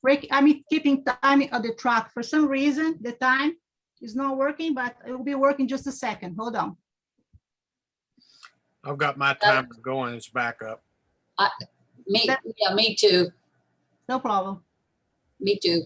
Rick, I'm keeping time on the track. For some reason, the time is not working, but it will be working just a second. Hold on. I've got my timer going. It's back up. Me too. No problem. Me too.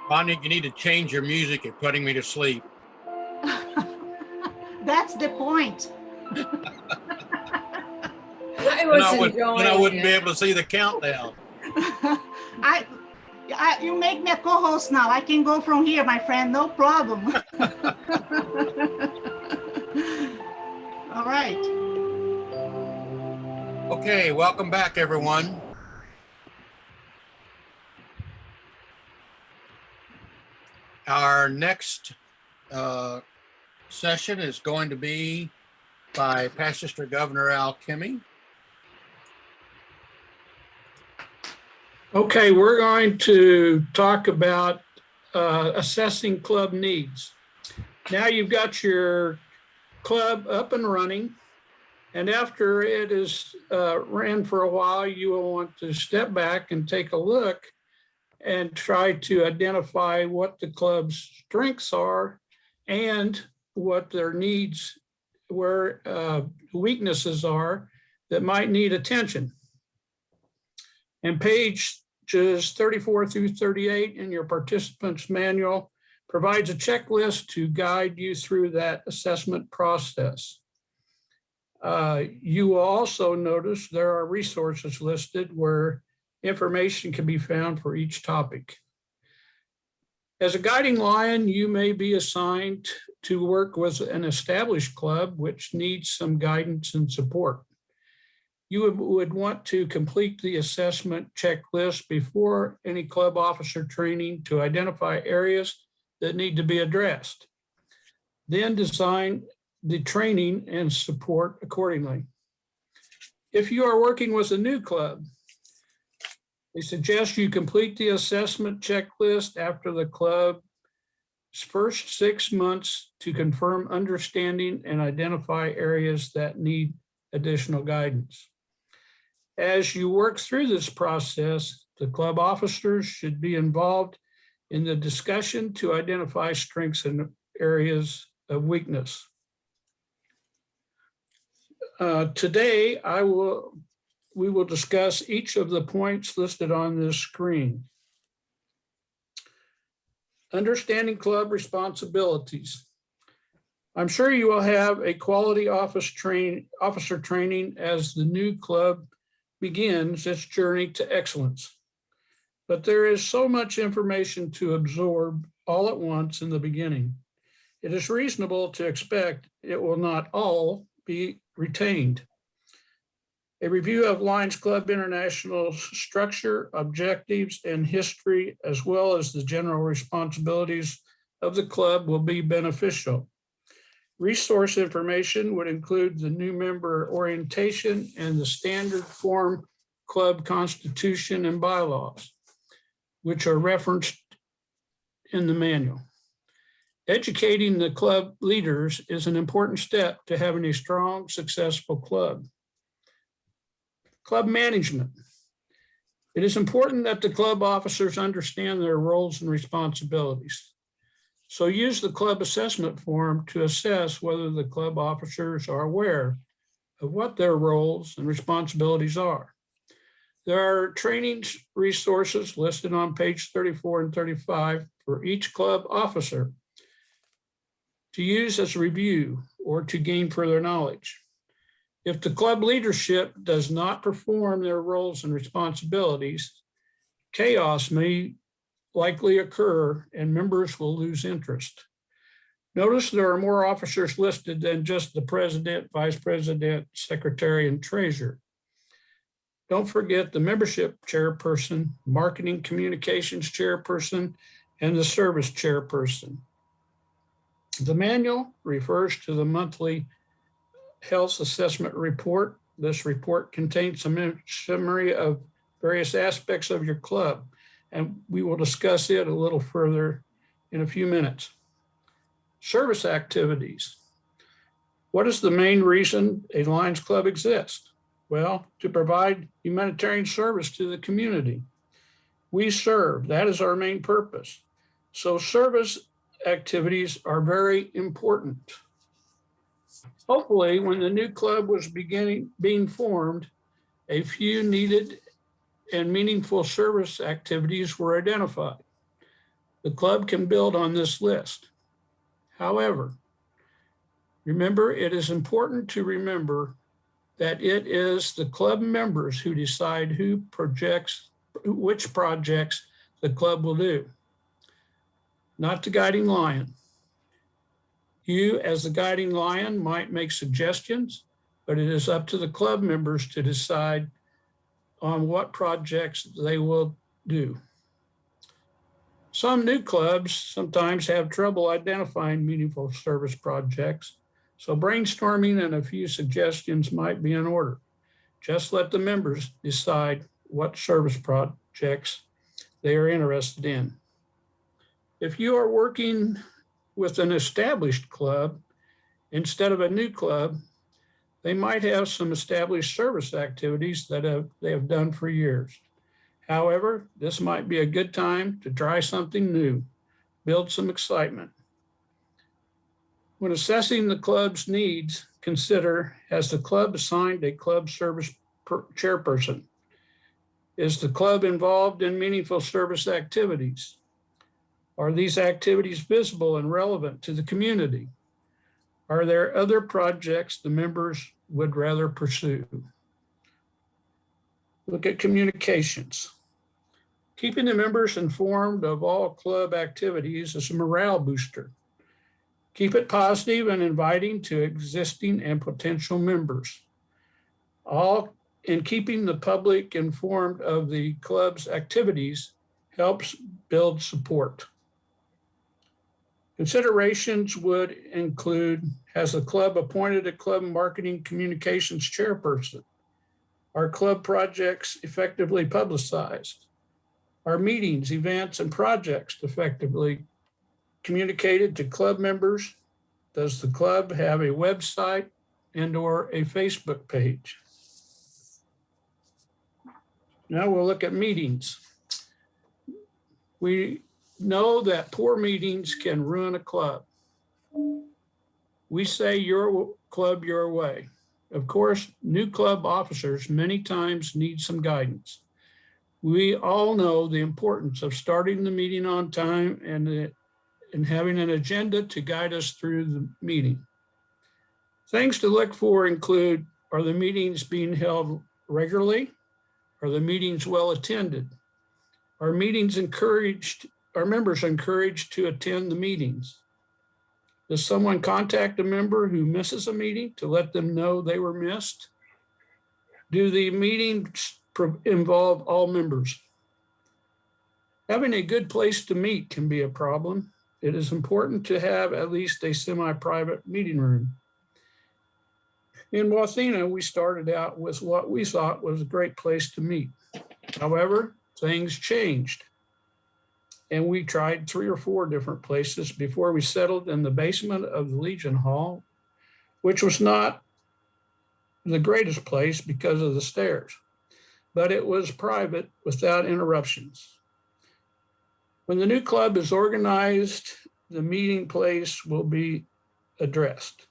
Bonnie, you need to change your music. You're putting me to sleep. That's the point. I was Then I enjoying wouldn't be it. able to see the countdown. You make me a co-host now. I can go from here, my friend, no problem. All right. Okay, welcome back, everyone. Our next session is going to be by Past District Governor Al Kimmy. Okay, we're going to talk about assessing club needs. Now you've got your club up and running, and after it is ran for a while, you will want to step back and take a look and try to identify what the club's strengths are and what their needs, where weaknesses are that might need attention. And pages 34 through 38 in your participants manual provides a checklist to guide you through that assessment process. You will also notice there are resources listed where information can be found for each topic. As a guiding lion, you may be assigned to work with an established club which needs some guidance and support. You would want to complete the assessment checklist before any club officer training to identify areas that need to be addressed. Then design the training and support accordingly. If you are working with a new club, they suggest you complete the assessment checklist after the club's first 6 months to confirm understanding and identify areas that need additional guidance. As you work through this process, the club officers should be involved in the discussion to identify strengths and areas of weakness. Today, we will discuss each of the points listed on this screen. Understanding club responsibilities. I'm sure you will have a quality officer training as the new club begins its journey to excellence. But there is so much information to absorb all at once in the beginning. It is reasonable to expect it will not all be retained. A review of Lions Club International's structure, objectives, and history, as well as the general responsibilities of the club, will be beneficial. Resource information would include the new member orientation and the standard form club constitution and bylaws, which are referenced in the manual. Educating the club leaders is an important step to having a strong, successful club. Club management. It is important that the club officers understand their roles and responsibilities. So use the club assessment form to assess whether the club officers are aware of what their roles and responsibilities are. There are training resources listed on page 34 and 35 for each club officer to use as a review or to gain further knowledge. If the club leadership does not perform their roles and responsibilities, chaos may likely occur and members will lose interest. Notice there are more officers listed than just the president, vice president, secretary, and treasurer. Don't forget the membership chairperson, marketing communications chairperson, and the service chairperson. The manual refers to the monthly health assessment report. This report contains some summary of various aspects of your club, and we will discuss it a little further in a few minutes. Service activities. What is the main reason a Lions Club exists? Well, to provide humanitarian service to the community. We serve, that is our main purpose. So service activities are very important. Hopefully, when the new club was being formed, a few needed and meaningful service activities were identified. The club can build on this list. However, remember, it is important to remember that it is the club members who decide which projects the club will do, not the guiding lion. You, as the guiding lion, might make suggestions, but it is up to the club members to decide on what projects they will do. Some new clubs sometimes have trouble identifying meaningful service projects, so brainstorming and a few suggestions might be in order. Just let the members decide what service projects they are interested in. If you are working with an established club instead of a new club, they might have some established service activities that they have done for years. However, this might be a good time to try something new, build some excitement. When assessing the club's needs, consider, has the club assigned a club service chairperson? Is the club involved in meaningful service activities? Are these activities visible and relevant to the community? Are there other projects the members would rather pursue? Look at communications. Keeping the members informed of all club activities is a morale booster. Keep it positive and inviting to existing and potential members. All in keeping the public informed of the club's activities helps build support. Considerations would include, has the club appointed a club marketing communications chairperson? Are club projects effectively publicized? Are meetings, events, and projects effectively communicated to club members? Does the club have a website and/or a Facebook page? Now we'll look at meetings. We know that poor meetings can ruin a club. We say your club your way. Of course, new club officers many times need some guidance. We all know the importance of starting the meeting on time and having an agenda to guide us through the meeting. Things to look for include, are the meetings being held regularly? Are the meetings well attended? Are members encouraged to attend the meetings? Does someone contact a member who misses a meeting to let them know they were missed? Do the meetings involve all members? Having a good place to meet can be a problem. It is important to have at least a semi-private meeting room. In Wathena, we started out with what we thought was a great place to meet. However, things changed. And we tried 3 or 4 different places before we settled in the basement of the Legion Hall, which was not the greatest place because of the stairs, but it was private without interruptions. When the new club is organized, the meeting place will be addressed.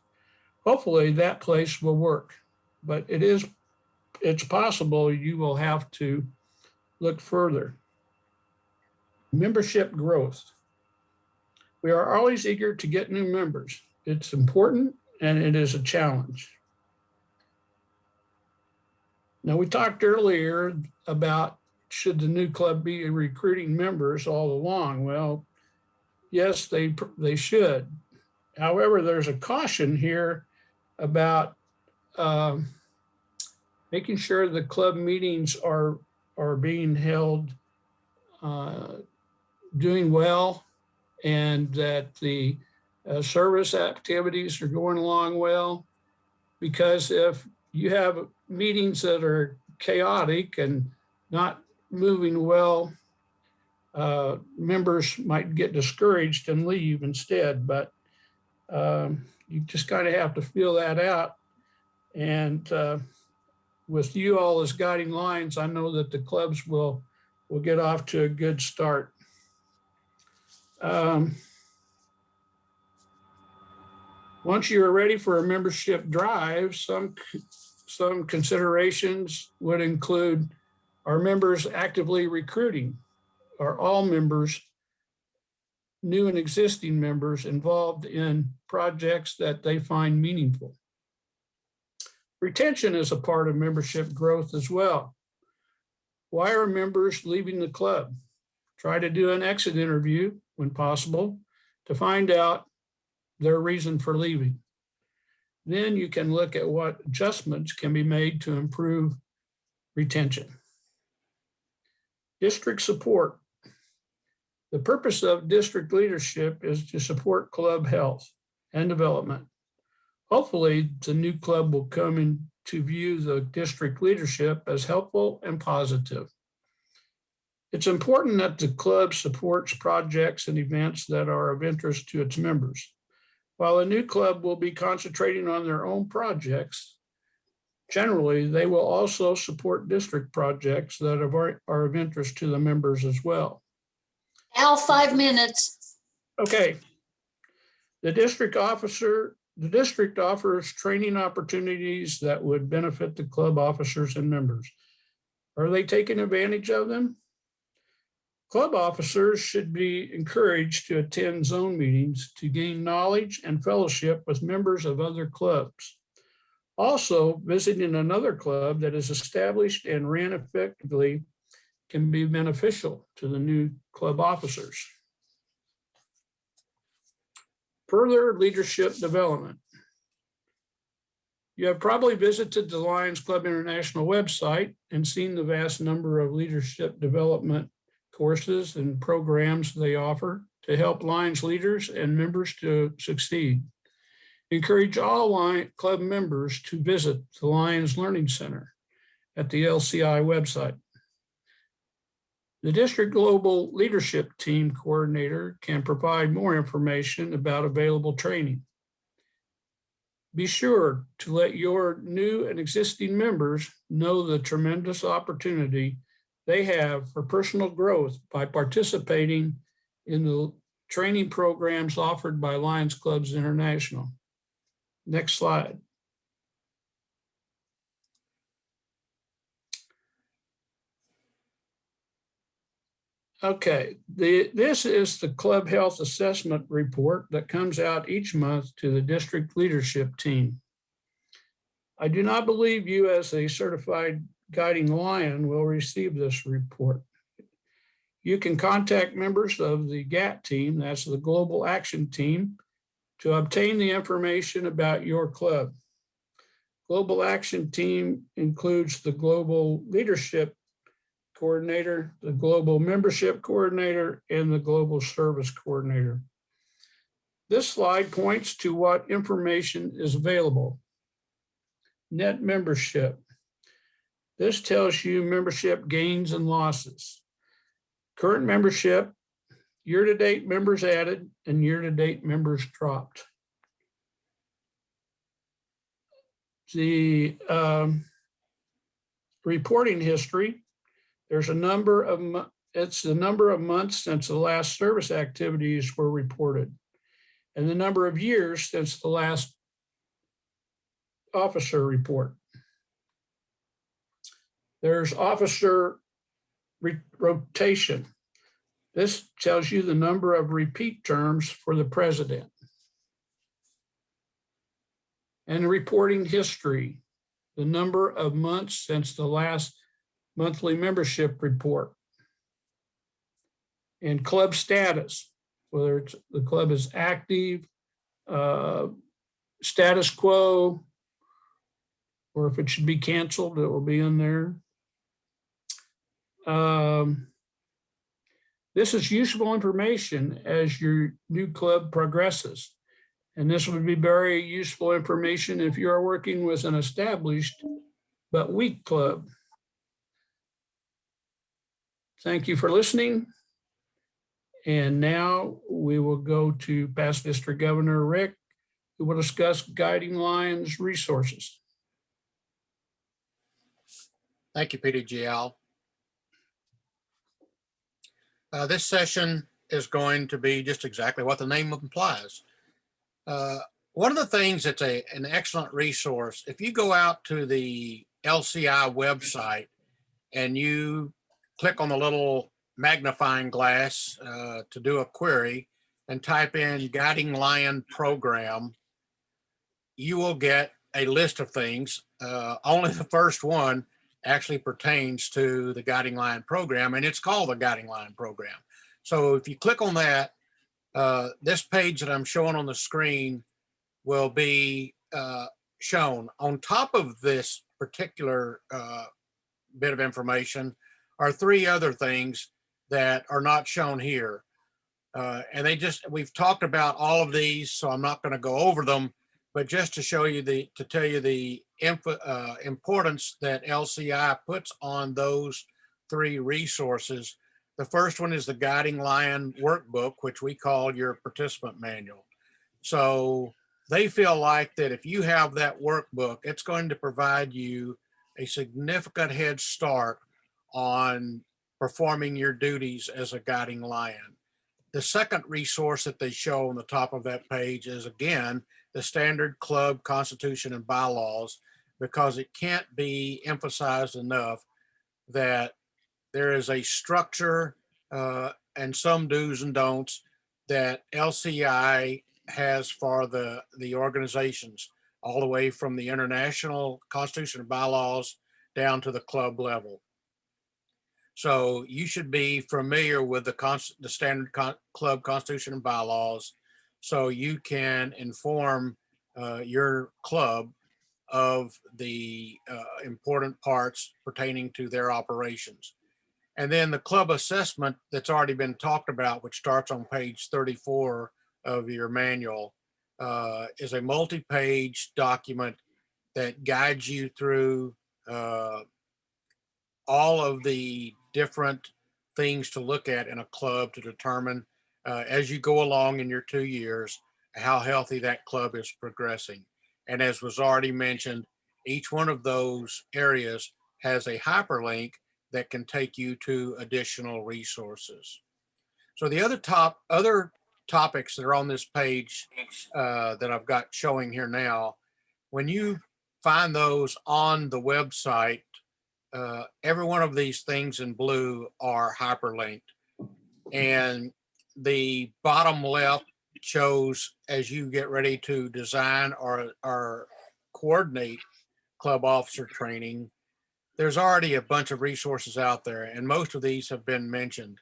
Hopefully that place will work, but it's possible you will have to look further. Membership growth. We are always eager to get new members. It's important and it is a challenge. Now, we talked earlier about should the new club be recruiting members all along? Well, yes, they should. However, there's a caution here about making sure the club meetings are being held doing well, and that the service activities are going along well. Because if you have meetings that are chaotic and not moving well, members might get discouraged and leave instead. But you just kind of have to feel that out. And with you all as guiding lines, I know that the clubs will get off to a good start. Once you're ready for a membership drive, some considerations would include, are members actively recruiting? Are all members, new and existing members, involved in projects that they find meaningful? Retention is a part of membership growth as well. Why are members leaving the club? Try to do an exit interview when possible to find out their reason for leaving. Then you can look at what adjustments can be made to improve retention. District support. The purpose of district leadership is to support club health and development. Hopefully, the new club will come into view the district leadership as helpful and positive. It's important that the club supports projects and events that are of interest to its members. While a new club will be concentrating on their own projects, generally, they will also support district projects that are of interest to the members as well. Al, 5 minutes. Okay. The district offers training opportunities that would benefit the club officers and members. Are they taking advantage of them? Club officers should be encouraged to attend zone meetings to gain knowledge and fellowship with members of other clubs. Also, visiting another club that is established and ran effectively can be beneficial to the new club officers. Further leadership development. You have probably visited the Lions Club International website and seen the vast number of leadership development courses and programs they offer to help Lions leaders and members to succeed. Encourage all club members to visit the Lions Learning Center at the LCI website. The District Global Leadership Team Coordinator can provide more information about available training. Be sure to let your new and existing members know the tremendous opportunity they have for personal growth by participating in the training programs offered by Lions Clubs International. Next slide. Okay, this is the Club Health Assessment Report that comes out each month to the district leadership team. I do not believe you as a certified guiding lion will receive this report. You can contact members of the GAT team, that's the Global Action Team, to obtain the information about your club. Global Action Team includes the Global Leadership Coordinator, the Global Membership Coordinator, and the Global Service Coordinator. This slide points to what information is available. Net membership. This tells you membership gains and losses. Current membership year-to-date members added and year-to-date members dropped. The reporting history, there's a number of, it's the number of months since the last service activities were reported and the number of years since the last officer report. There's officer rotation. This tells you the number of repeat terms for the president. And the reporting history, the number of months since the last monthly membership report. And club status, whether it's the club is active, status quo, or if it should be canceled, it will be in there. This is useful information as your new club progresses. And this would be very useful information if you are working with an established but weak club. Thank you for listening. And now we will go to past District Governor Rick, who will discuss Guiding Lions resources. Thank you, PDGL. This session is going to be just exactly what the name implies. One of the things that's an excellent resource, if you go out to the LCI website and you click on the little magnifying glass to do a query and type in Guiding Lion Program, you will get a list of things. Only the first one actually pertains to the Guiding Lion Program, and it's called the Guiding Lion Program. So if you click on that, this page that I'm showing on the screen will be shown. On top of this particular bit of information are three other things that are not shown here. And we've talked about all of these, so I'm not going to go over them, but just to show you to tell you the importance that LCI puts on those three resources. The first one is the Guiding Lion Workbook, which we call your participant manual. So they feel like that if you have that workbook, it's going to provide you a significant head start on performing your duties as a guiding lion. The second resource that they show on the top of that page is, again, the standard club constitution and bylaws, because it can't be emphasized enough that there is a structure and some do's and don'ts that LCI has for the organizations, all the way from the international constitution and bylaws down to the club level. So you should be familiar with the standard club constitution and bylaws, so you can inform your club of the important parts pertaining to their operations. And then the club assessment that's already been talked about, which starts on page 34 of your manual, is a multi-page document that guides you through all of the different things to look at in a club to determine as you go along in your 2 years how healthy that club is progressing. And as was already mentioned, each one of those areas has a hyperlink that can take you to additional resources. So the other topics that are on this page that I've got showing here now, when you find those on the website, every one of these things in blue are hyperlinked. And the bottom left shows, as you get ready to design or coordinate club officer training, there's already a bunch of resources out there, and most of these have been mentioned.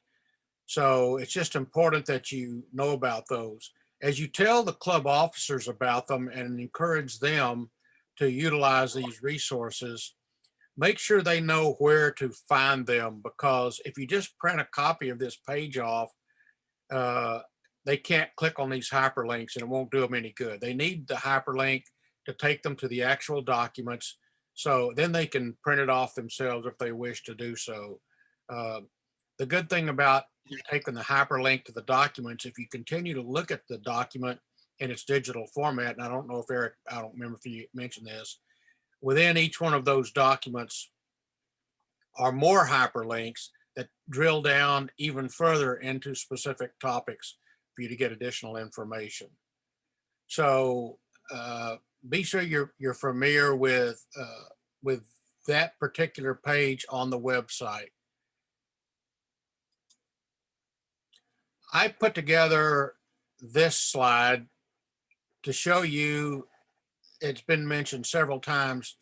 So it's just important that you know about those. As you tell the club officers about them and encourage them to utilize these resources, make sure they know where to find them, because if you just print a copy of this page off, they can't click on these hyperlinks and it won't do them any good. They need the hyperlink to take them to the actual documents, so then they can print it off themselves if they wish to do so. The good thing about taking the hyperlink to the documents, if you continue to look at the document in its digital format, and I don't know if Eric, I don't remember if you mentioned this, within each one of those documents are more hyperlinks that drill down even further into specific topics for you to get additional information. So be sure you're familiar with that particular page on the website. I put together this slide to show you, it's been mentioned several times,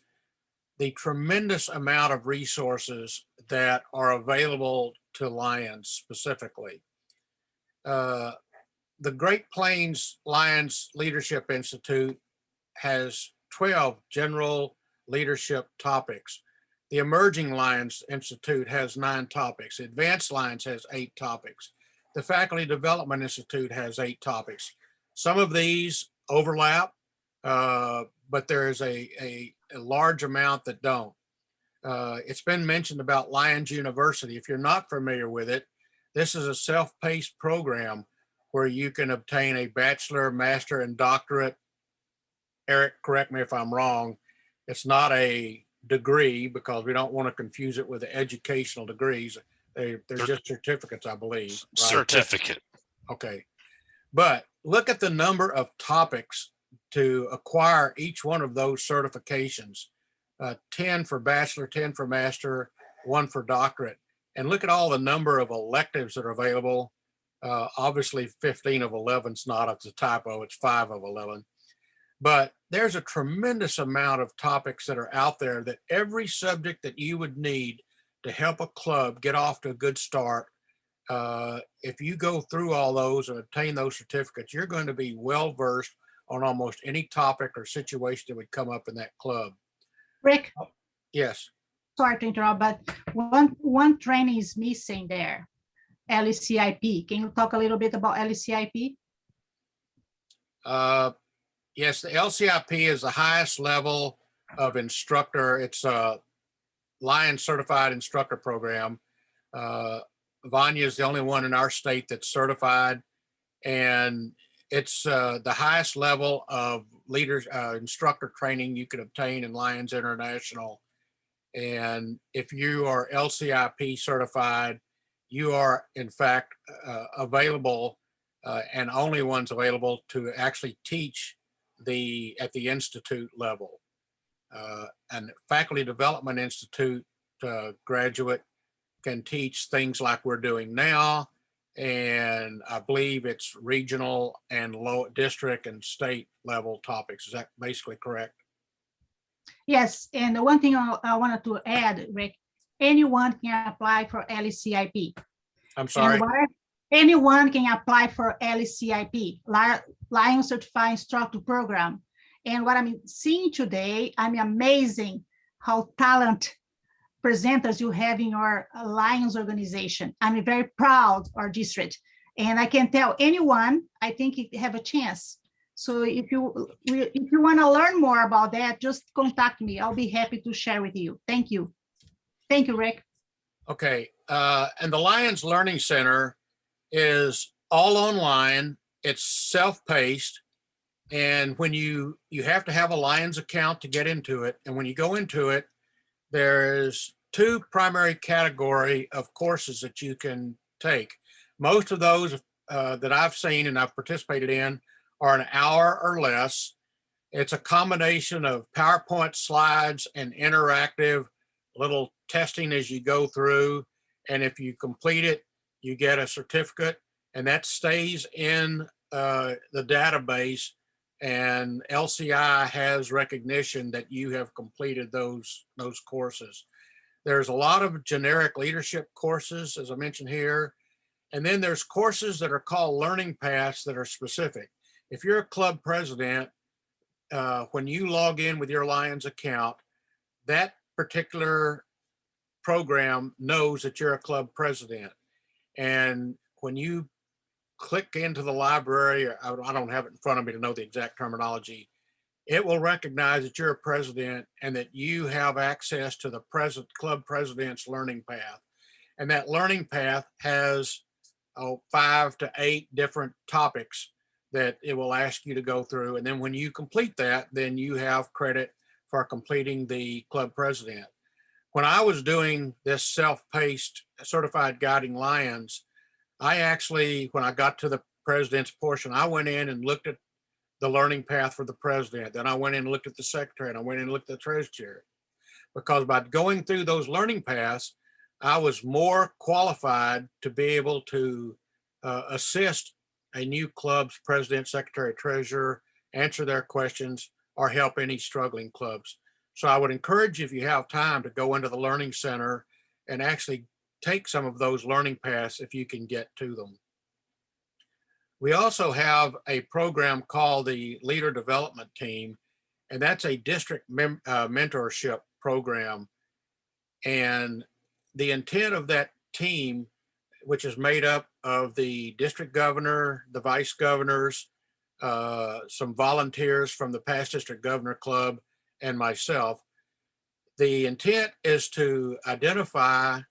the tremendous amount of resources that are available to Lions specifically. The Great Plains Lions Leadership Institute has 12 general leadership topics. The Emerging Lions Institute has 9 topics. Advanced Lions has 8 topics. The Faculty Development Institute has 8 topics. Some of these overlap, but there is a large amount that don't. It's been mentioned about Lions University. If you're not familiar with it, this is a self-paced program where you can obtain a bachelor, master, and doctorate. Eric, correct me if I'm wrong. It's not a degree because we don't want to confuse it with the educational degrees. They're just certificates, I believe. Right? Certificate. Okay. But look at the number of topics to acquire each one of those certifications. 10 for bachelor, 10 for master, 1 for doctorate. And look at all the number of electives that are available. Obviously 15 of 11 is not, it's a typo, it's 5 of 11. But there's a tremendous amount of topics that are out there that every subject that you would need to help a club get off to a good start, if you go through all those and obtain those certificates, you're going to be well versed on almost any topic or situation that would come up in that club. Rick, Yes. sorry to interrupt, but one training is missing there, LCIP. Can you talk a little bit about LCIP? Yes, the LCIP is the highest level of instructor. It's a Lions Certified Instructor Program. Vanya is the only one in our state that's certified, and it's the highest level of instructor training you can obtain in Lions International. And if you are LCIP certified, you are in fact available and only ones available to actually teach at the institute level. And Faculty Development Institute graduate can teach things like we're doing now, and I believe it's regional and low district and state level topics. Is that basically correct? Yes, and the one thing I wanted to add, Rick, anyone can apply for LCIP. I'm sorry. Anyone can apply for LCIP, Lions Certified Instructor Program. And what I'm seeing today, I'm amazing how talented presenters you have in your Lions organization. I'm very proud of our district. And I can tell anyone, I think you have a chance. So if you want to learn more about that, just contact me. I'll be happy to share with you. Thank you. Thank you, Rick. Okay, and the Lions Learning Center is all online. It's self-paced. And when you have to have a Lions account to get into it. And when you go into it, there's 2 primary category of courses that you can take. Most of those that I've seen and I've participated in are an hour or less. It's a combination of PowerPoint slides and interactive little testing as you go through. And if you complete it, you get a certificate, and that stays in the database, and LCI has recognition that you have completed those courses. There's a lot of generic leadership courses, as I mentioned here, and then there's courses that are called learning paths that are specific. If you're a club president, when you log in with your Lions account, that particular program knows that you're a club president. And when you click into the library, I don't have it in front of me to know the exact terminology, it will recognize that you're a president and that you have access to the club president's learning path. And that learning path has 5 to 8 different topics that it will ask you to go through. And then when you complete that, then you have credit for completing the club president. When I was doing this self-paced certified guiding lions, I actually, when I got to the president's portion, I went in and looked at the learning path for the president. Then I went in and looked at the secretary, and I went in and looked at the treasurer. Because by going through those learning paths, I was more qualified to be able to assist a new club's president, secretary, treasurer, answer their questions, or help any struggling clubs. So I would encourage you, if you have time, to go into the Learning Center and actually take some of those learning paths if you can get to them. We also have a program called the Leader Development Team, and that's a district mentorship program. And the intent of that team, which is made up of the district governor, the vice governors, some volunteers from the past district governor club, and myself. The intent is to identify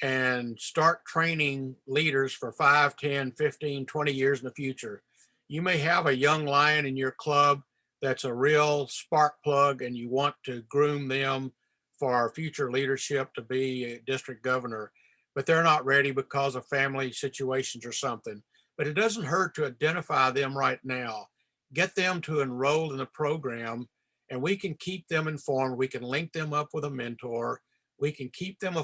and start training leaders for 5, 10, 15, 20 years in the future. You may have a young lion in your club that's a real spark plug, and you want to groom them for our future leadership to be a district governor, but they're not ready because of family situations or something. But it doesn't hurt to identify them right now, get them to enroll in the program, and we can keep them informed. We can link them up with a mentor. We can keep them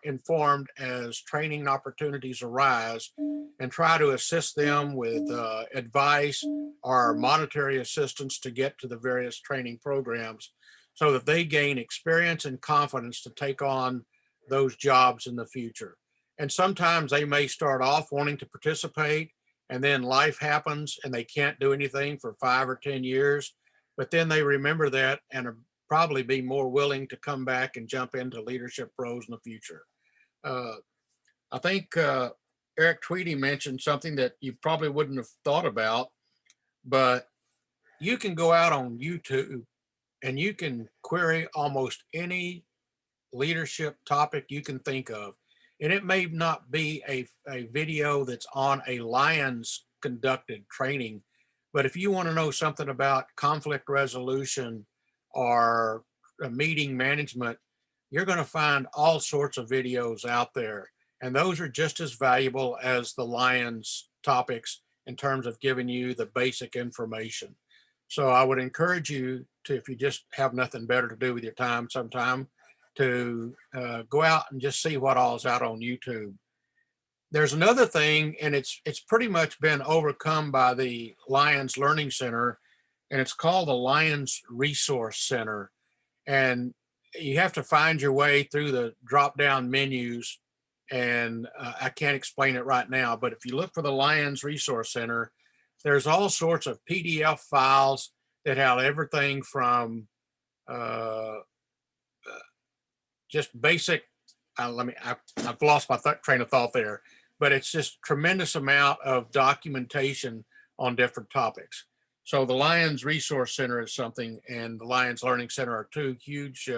informed as training opportunities arise, and try to assist them with advice or monetary assistance to get to the various training programs, so that they gain experience and confidence to take on those jobs in the future. And sometimes they may start off wanting to participate, and then life happens and they can't do anything for 5 or 10 years, but then they remember that and are probably be more willing to come back and jump into leadership roles in the future. I think Eric Tweedy mentioned something that you probably wouldn't have thought about, but you can go out on YouTube and you can query almost any leadership topic you can think of. And it may not be a video that's on a Lions conducted training, but if you want to know something about conflict resolution or meeting management, you're going to find all sorts of videos out there. And those are just as valuable as the Lions topics in terms of giving you the basic information. So I would encourage you to, if you just have nothing better to do with your time sometime, to go out and just see what all is out on YouTube. There's another thing, and it's pretty much been overcome by the Lions Learning Center, and it's called the Lions Resource Center. And you have to find your way through the drop-down menus, and I can't explain it right now, but if you look for the Lions Resource Center, there's all sorts of PDF files that have everything from just basic, I've lost my train of thought there, but it's just tremendous amount of documentation on different topics. So the Lions Resource Center is something, and the Lions Learning Center are two huge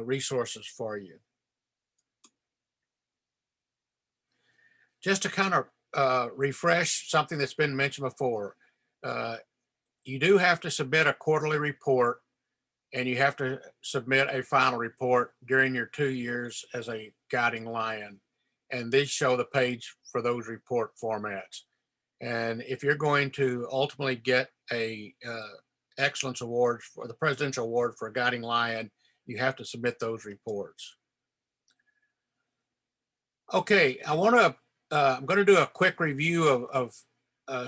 resources for you. Just to kind of refresh something that's been mentioned before, you do have to submit a quarterly report, and you have to submit a final report during your 2 years as a guiding lion. And these show the page for those report formats. And if you're going to ultimately get a excellence award for the presidential award for a guiding lion, you have to submit those reports. Okay, I'm going to do a quick review of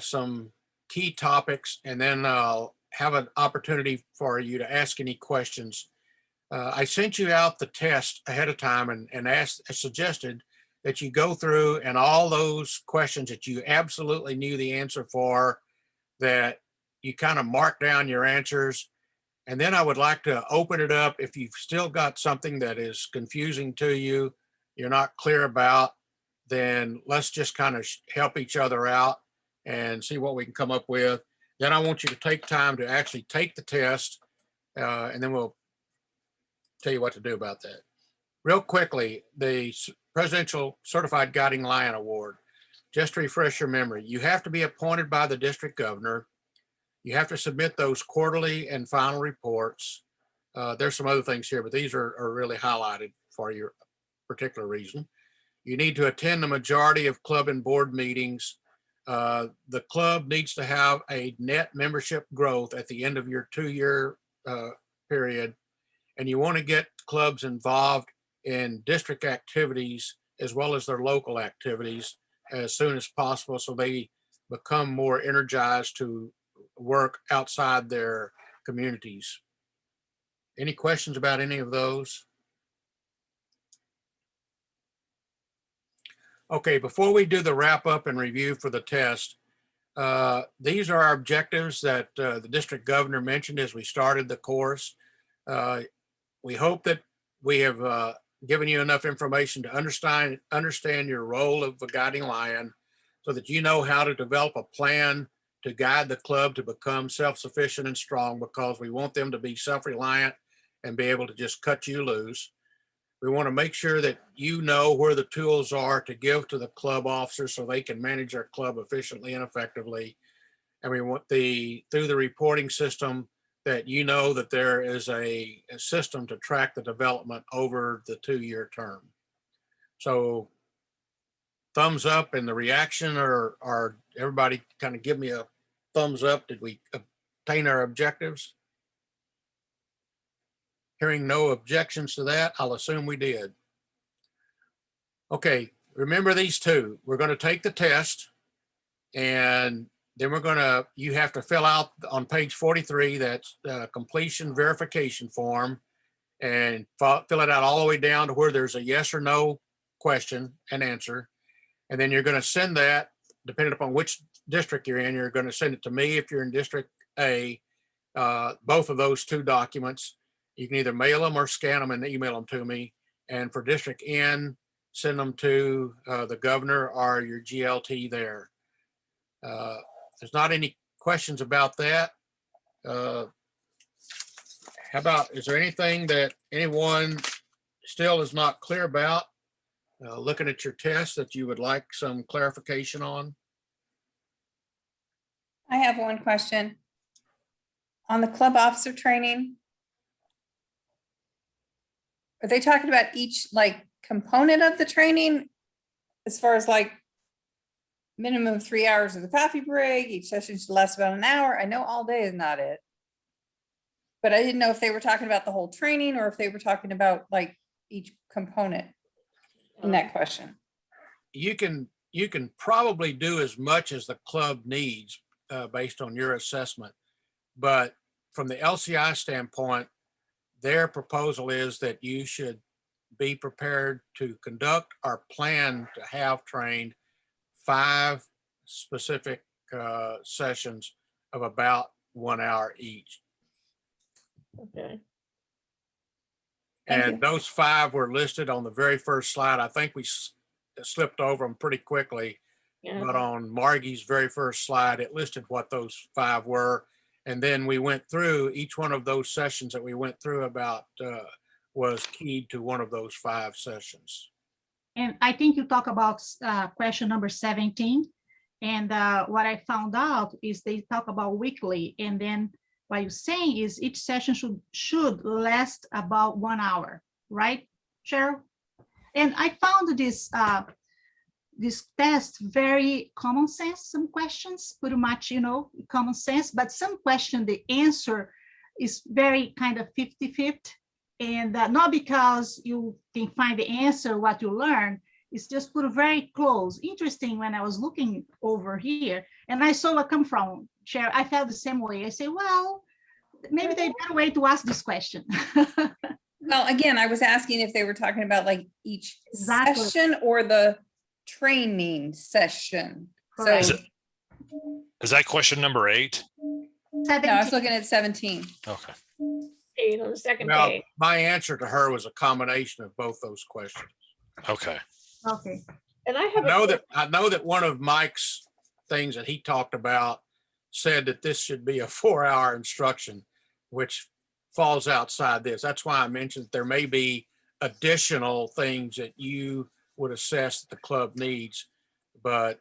some key topics, and then I'll have an opportunity for you to ask any questions. I sent you out the test ahead of time and suggested that you go through and all those questions that you absolutely knew the answer for, that you kind of mark down your answers. And then I would like to open it up. If you've still got something that is confusing to you, you're not clear about, then let's just kind of help each other out and see what we can come up with. Then I want you to take time to actually take the test, and then we'll tell you what to do about that. real quickly, the Presidential Certified Guiding Lion Award, just to refresh your memory, you have to be appointed by the district governor. You have to submit those quarterly and final reports. There's some other things here, but these are really highlighted for your particular reason. You need to attend the majority of club and board meetings. The club needs to have a net membership growth at the end of your 2-year period. And you want to get clubs involved in district activities as well as their local activities as soon as possible, so they become more energized to work outside their communities. Any questions about any of those? Okay, before we do the wrap up and review for the test, these are our objectives that the district governor mentioned as we started the course. We hope that we have given you enough information to understand your role of a guiding lion so that you know how to develop a plan to guide the club to become self-sufficient and strong, because we want them to be self-reliant and be able to just cut you loose. We want to make sure that you know where the tools are to give to the club officers so they can manage their club efficiently and effectively. And we want through the reporting system that you know that there is a system to track the development over the 2-year term. So thumbs up and the reaction, or everybody kind of give me a thumbs up. Did we obtain our objectives? Hearing no objections to that, I'll assume we did. Okay, remember these two. We're going to take the test, and then you have to fill out on page 43, that's the completion verification form, and fill it out all the way down to where there's a yes or no question and answer. And then you're going to send that, depending upon which district you're in, you're going to send it to me if you're in District A, both of those 2 documents. You can either mail them or scan them and email them to me. And for District N, send them to the governor or your GLT there. There's not any questions about that. How about, is there anything that anyone still is not clear about looking at your test that you would like some clarification on? I have one question. On the club officer training, are they talking about each like component of the training as far as like minimum 3 hours of the coffee break, each session should last about an hour? I know all day is not it, but I didn't know if they were talking about the whole training or if they were talking about like each component in that question. You can probably do as much as the club needs based on your assessment, but from the LCI standpoint, their proposal is that you should be prepared to conduct or plan to have trained 5 specific sessions of about 1 hour each. Okay. And those 5 were listed on the very first slide. I think we slipped over them pretty quickly, but on Margie's very first slide, it listed what those 5 were. And then we went through each one of those sessions that we went through about was keyed to one of those 5 sessions. And I think you talk about question number 17. And what I found out is they talk about weekly. And then what you're saying is each session should last about 1 hour, right, Cheryl? And I found this test very common sense. Some questions pretty much, common sense, but some question, the answer is very kind of 50-50. And not because you can find the answer, what you learn, it's just put very close. Interesting, when I was looking over here and I saw what come from, Cheryl, I felt the same way. I say, well, maybe there's a better way to ask this question. Well, again, I was asking if they were talking about like each Exactly. session or the training session. Correct. So Is that question number 8? no, I was looking at 17. Okay. 8 on the second Well, page. my answer to her was a combination of both those questions. Okay. Okay. And I know that one of Mike's things that he talked about said that this should be a 4-hour instruction, which falls outside this. That's why I mentioned there may be additional things that you would assess that the club needs. But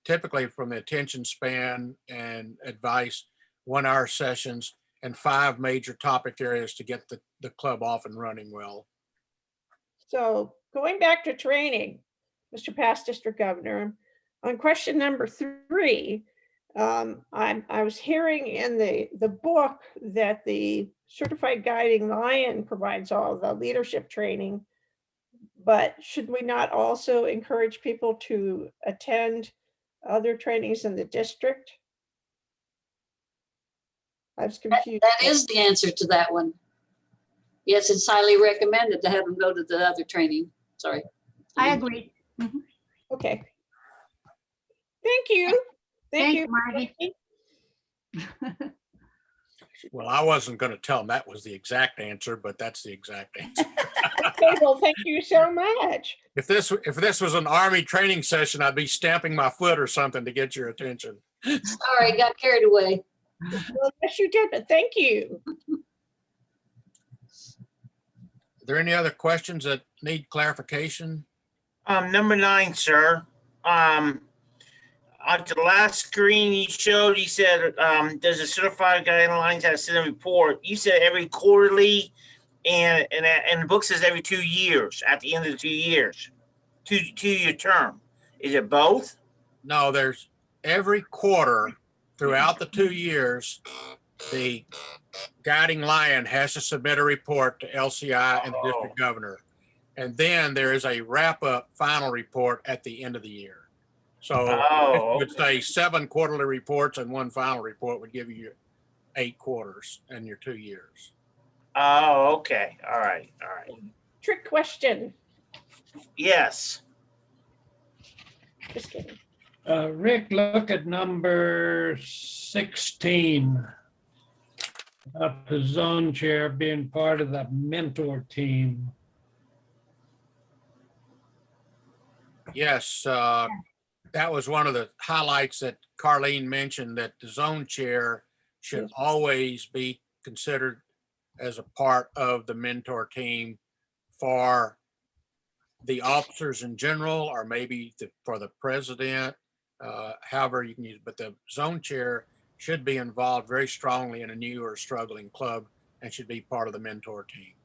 typically from the attention span and advice, 1 hour sessions and 5 major topic areas to get the club off and running well. So going back to training, Mr. Past District Governor, on question number 3, I was hearing in the book that the Certified Guiding Lion provides all the leadership training, but should we not also encourage people to attend other trainings in the district? I was confused. That is the answer to that one. Yes, it's highly recommended to have them go to the other training. Sorry. I agree. Okay. Thank you. Thank you, you, Margie. Well, I wasn't going to tell them that was the exact answer, but that's the exact answer. Okay, well, thank you so much. If this was an Army training session, I'd be stamping my foot or something to get your attention. Sorry, got carried away. Well, yes, you did, but thank you. Are there any other questions that need clarification? Number 9, sir. On the last screen you showed, you said, does the certified guidelines have to send a report? You said every quarterly, and the book says every 2 years, at the end of the 2 years, two-year term. Is it both? No, there's every quarter throughout the 2 years, the Guiding Lion has to submit a report to LCI and the district governor. And then there is a wrap-up final report at the end of the year. So it would say 7 quarterly reports and 1 final report would give you 8 quarters in your 2 years. Oh, okay. All right. Trick question. Yes. Just kidding. Rick, look at number 16. About the zone chair being part of the mentor team. Yes, that was one of the highlights that Carlene mentioned, that the zone chair should always be considered as a part of the mentor team for the officers in general, or maybe for the president, however you can use it. But the zone chair should be involved very strongly in a new or struggling club and should be part of the mentor team.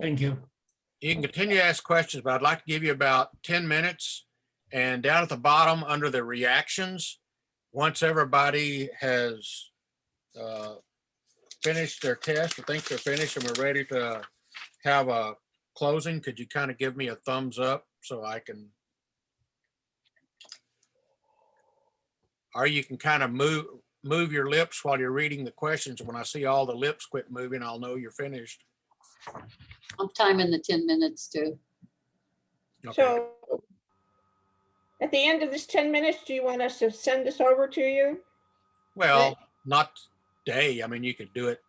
Thank you. You can continue to ask questions, but I'd like to give you about 10 minutes. And down at the bottom under the reactions, once everybody has finished their test or think they're finished and we're ready to have a closing, could you kind of give me a thumbs up so I can, or you can kind of move your lips while you're reading the questions. When I see all the lips quit moving, I'll know you're finished. I'm timing the 10 minutes too. Okay. So at the end of this 10 minutes, do you want us to send this over to you? Well, not today. I mean, you could do it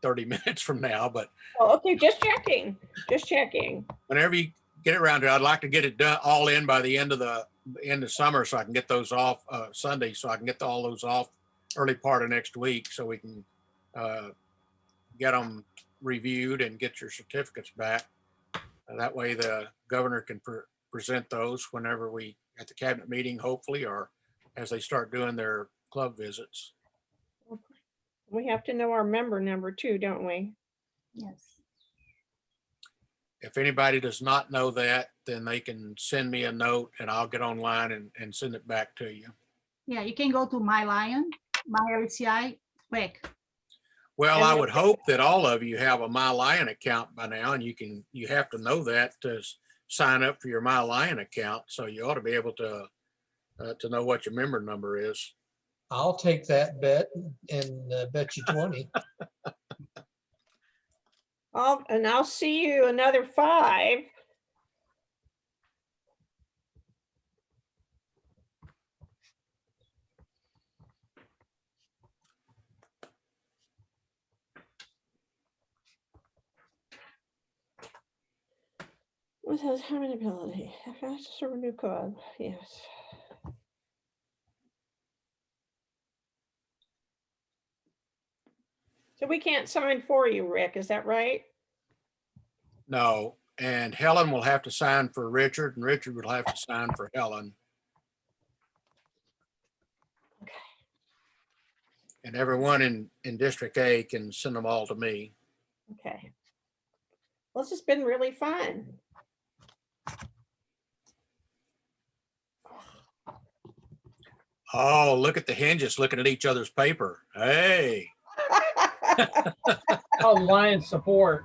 30 minutes from now, but Oh, okay, just checking. whenever you get it around to it, I'd like to get it done all in by the end of summer so I can get those off Sunday, so I can get all those off early part of next week so we can get them reviewed and get your certificates back. That way the governor can present those whenever we at the cabinet meeting, hopefully, or as they start doing their club visits. We have to know our member number too, don't we? Yes. If anybody does not know that, then they can send me a note and I'll get online and send it back to you. Yeah, you can go to My Lion, My LCI, quick. Well, I would hope that all of you have a My Lion account by now, and you have to know that to sign up for your My Lion account. So you ought to be able to know what your member number is. I'll take that bet and bet you 20. I'll see you another 5. What has harmony ability? Fast to serve a new club. Yes. So we can't sign for you, Rick, is that right? No, and Helen will have to sign for Richard, and Richard will have to sign for Helen. Okay. And everyone in District A can send them all to me. Okay. Well, this has been really fun. Oh, look at the hinges looking at each other's paper. Hey. Oh, Lion support.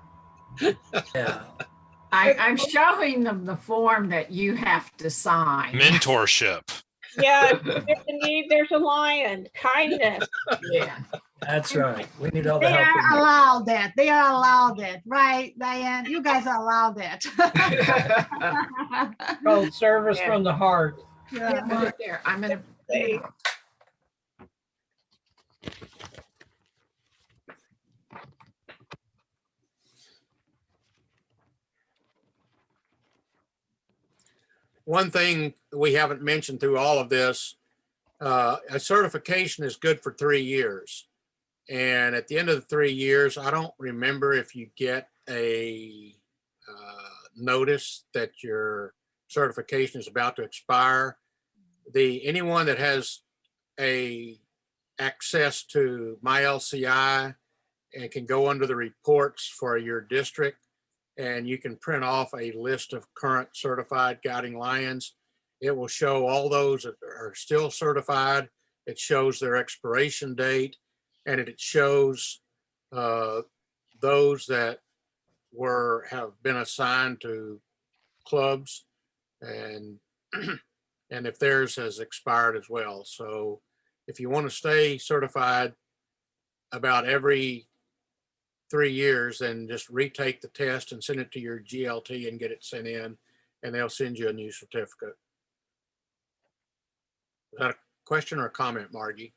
Yeah. I'm showing them the form that you have to sign. Mentorship. Yeah, there's a need, there's a lion, kindness. Yeah. That's right. We need all the They help. we are can allowed that. They are allowed that, right, Diane? You guys are allowed that. Called service Yeah. from the heart. Yeah. Right there. I'm gonna. Say, One thing we haven't mentioned through all of this, a certification is good for 3 years. And at the end of the 3 years, I don't remember if you get a notice that your certification is about to expire. Anyone that has access to MyLCI and can go under the reports for your district, and you can print off a list of current certified guiding lions. It will show all those that are still certified. It shows their expiration date, and it shows those that have been assigned to clubs, and and if theirs has expired as well. So if you want to stay certified about every 3 years, then just retake the test and send it to your GLT and get it sent in, and they'll send you a new certificate. Is that a question or a comment, Margie?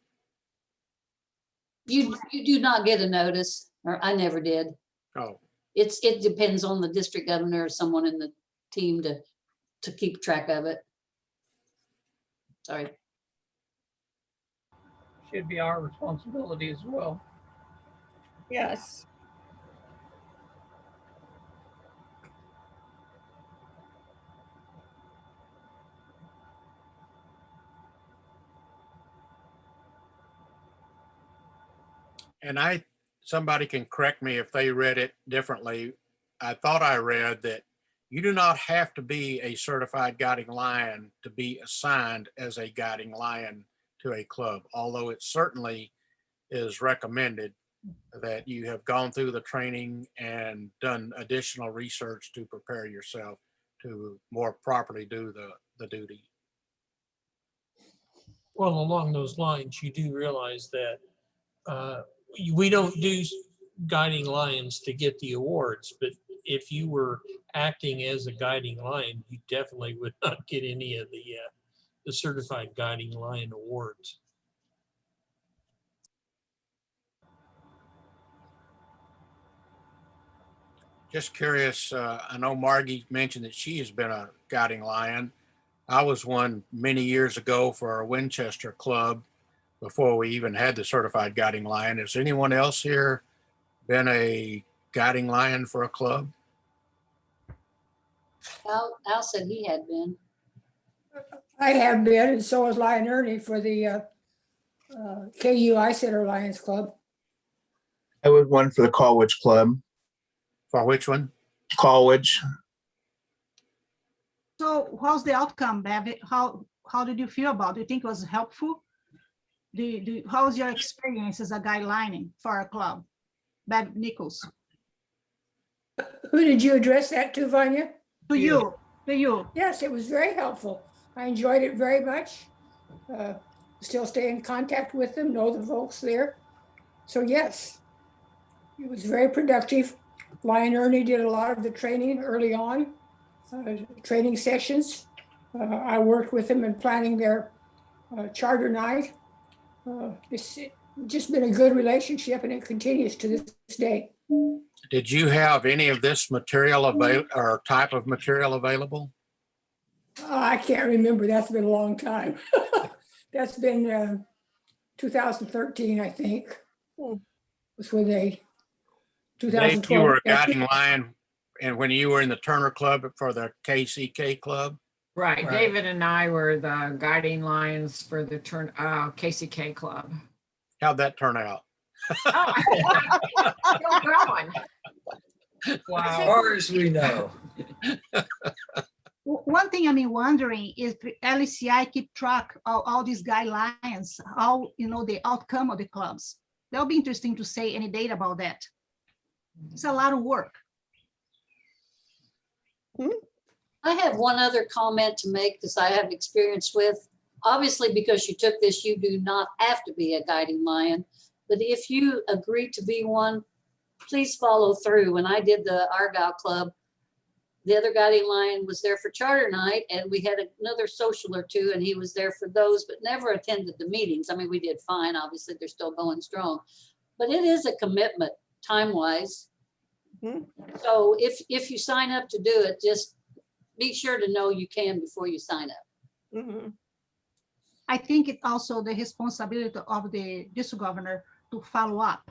You do not get a notice, or I never did. Oh, It depends on the district governor or someone in the team to keep track of it. Sorry. Should be our responsibility as well. yes. and somebody can correct me if they read it differently. I thought I read that you do not have to be a certified guiding lion to be assigned as a guiding lion to a club, although it certainly is recommended that you have gone through the training and done additional research to prepare yourself to more properly do the duty. Well, along those lines, you do realize that we don't do guiding lions to get the awards, but if you were acting as a guiding lion, you definitely would not get any of the certified guiding lion awards. Just curious, I know Margie mentioned that she has been a guiding lion. I was one many years ago for our Winchester club before we even had the certified guiding lion. Has anyone else here been a guiding lion for a club? Al said he had been. I have been, and so has Lion Ernie for the KU Center Lions Club. I was one for the Colwich Club. For which one? Colwich. So how's the outcome, Bev? How did you feel about it? Do you think it was helpful? How was your experience as a guidelining for a club? Bev Nichols. Who did you address that to, Vanya? To you. Yes, it was very helpful. I enjoyed it very much. Still stay in contact with them, know the folks there. So yes, it was very productive. Lion Ernie did a lot of the training early on, training sessions. I worked with them in planning their charter night. It's just been a good relationship, and it continues to this day. Did you have any of this material available or type of material available? I can't remember. That's been a long time. That's been 2013, I think. was when they, Dave, you 2012. were a guiding lion, and when you were in the Turner Club for the KCK Club. Right, Right. David and I were the guiding lions for the KCK club. How'd that turn out? Oh, still going. As far as we know. One thing I'm wondering is the LCI keep track of all these guidelines, how, the outcome of the clubs. That'll be interesting to say any data about that. It's a lot of work. I have one other comment to make because I have experience with. Obviously, because you took this, you do not have to be a guiding lion. But if you agree to be one, please follow through. When I did the Argyle Club, the other guiding lion was there for charter night, and we had another social or two, and he was there for those, but never attended the meetings. I mean, we did fine. Obviously, they're still going strong, but it is a commitment time-wise. So if you sign up to do it, just be sure to know you can before you sign up. I think it's also the responsibility of the district governor to follow up,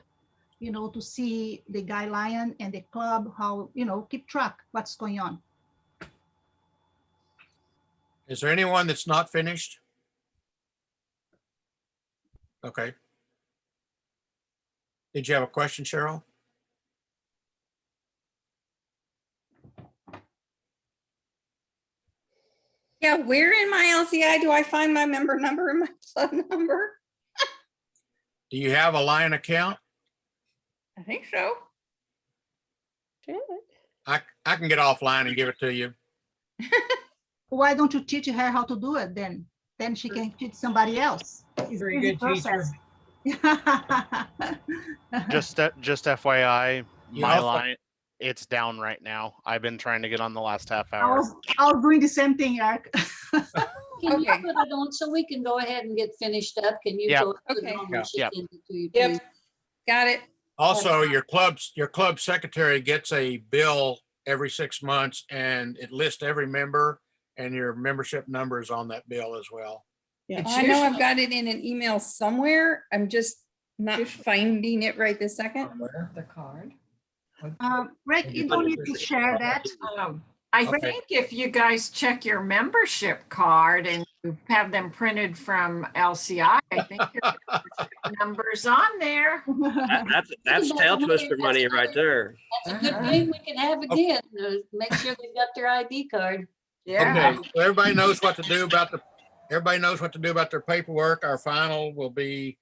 to see the guideline and the club, how, keep track what's going on. Is there anyone that's not finished? Okay. Did you have a question, Cheryl? Yeah, where in my LCI do I find my member number and my club number? Do you have a Lion account? I think so. I can get offline and give it to you. Why don't you teach her how to do it then? Then she can teach somebody else. It's Very easy good teacher. process. Just FYI, You my also- line, it's down right now. I've been trying to get on the last half I hour. was doing the same thing, Eric. Can you put it on so we can go ahead and get finished up? Can you Yeah. go? put it Okay. on when she Yeah. sends it to you, Yep. please? Got it. Also, your club secretary gets a bill every 6 months, and it lists every member, and your membership number is on that bill as well. I know I've got it in an email somewhere. I'm just not finding it right this second. The card. Rick, you don't need to share that. I Okay. think if you guys check your membership card and you have them printed from LCI, I think your membership number's on there. That's tail twister money right there. That's a good thing we can have again. Make sure they've got their ID card. Yeah. Okay, so everybody knows what to do about their paperwork. Our final will be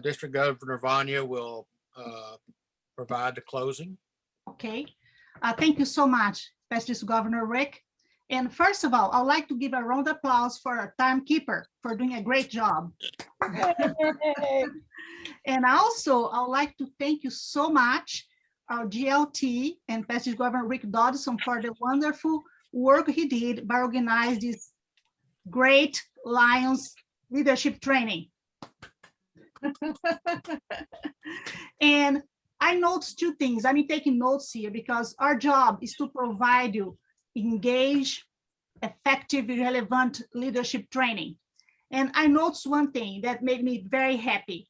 District Governor Vanya will provide the closing. Okay, thank you so much, Past Governor Rick. And first of all, I'd like to give a round of applause for our timekeeper for doing a great job. And also, I'd like to thank you so much, our GLT and Past Governor Rick Dodson for the wonderful work he did by organizing this great Lions leadership training. And I noticed two things. I'm taking notes here because our job is to provide you engaged, effective, relevant leadership training. And I noticed one thing that made me very happy.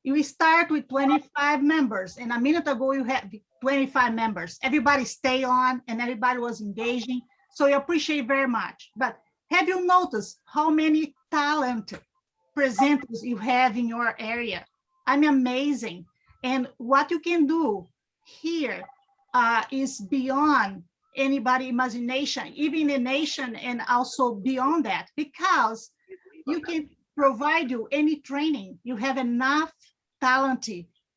You start with 25 members, and a minute ago you had 25 members. Everybody stay on and everybody was engaging. So I appreciate very much. But have you noticed how many talented presenters you have in your area? I'm amazing. And what you can do here is beyond anybody's imagination, even in the nation and also beyond that, because you can provide you any training. You have enough talent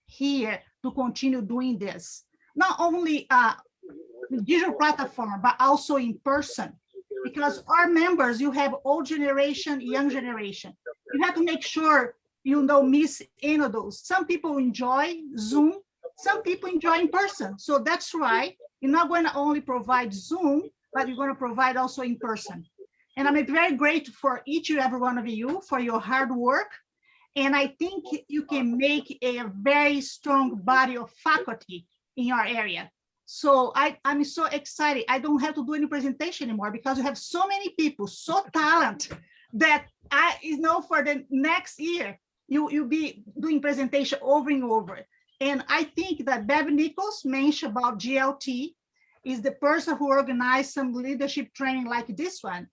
here to continue doing this. Not only the digital platform, but also in person. Because our members, you have old generation, young generation. You have to make sure you don't miss any of those. Some people enjoy Zoom, some people enjoy in person. So that's right. You're not going to only provide Zoom, but you're going to provide also in person. And I'm very grateful for each and every one of you for your hard work. And I think you can make a very strong body of faculty in your area. So I'm so excited. I don't have to do any presentation anymore because you have so many people, so talented that for the next year, you'll be doing presentation over and over. And I think that Bev Nichols mentioned about GLT is the person who organized some leadership training like this one.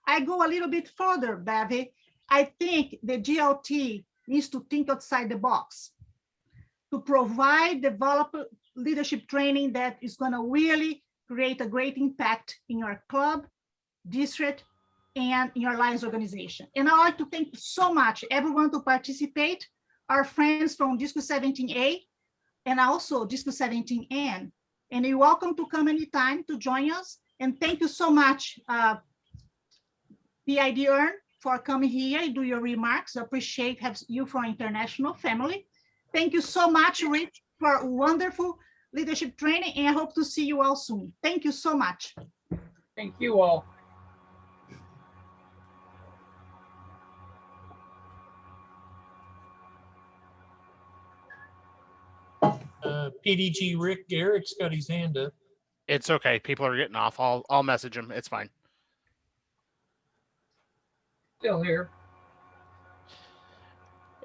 I go a little bit further, Bev. I think the GLT needs to think outside the box to provide, develop leadership training that is going to really create a great impact in your club, district, and in your Lions organization. And I'd like to thank so much everyone to participate, our friends from Disco 17A and also Disco 17N. And you're welcome to come anytime to join us. And thank you so much, PID Earn, for coming here and do your remarks. I appreciate you from international family. Thank you so much, Rich, for wonderful leadership training, and I hope to see you all soon. Thank you so much. Thank you all. PDG Rick Garrett's got his hand up. It's okay. People are getting off. I'll message him. It's fine. Still here.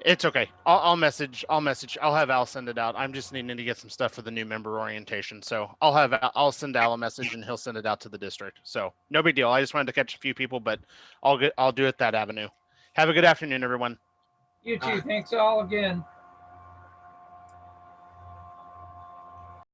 It's okay. I'll message. I'll have Al send it out. I'm just needing to get some stuff for the new member orientation. So I'll send Al a message and he'll send it out to the district. So no big deal. I just wanted to catch a few people, but I'll do it that avenue. Have a good afternoon, everyone. You too. Thanks all again.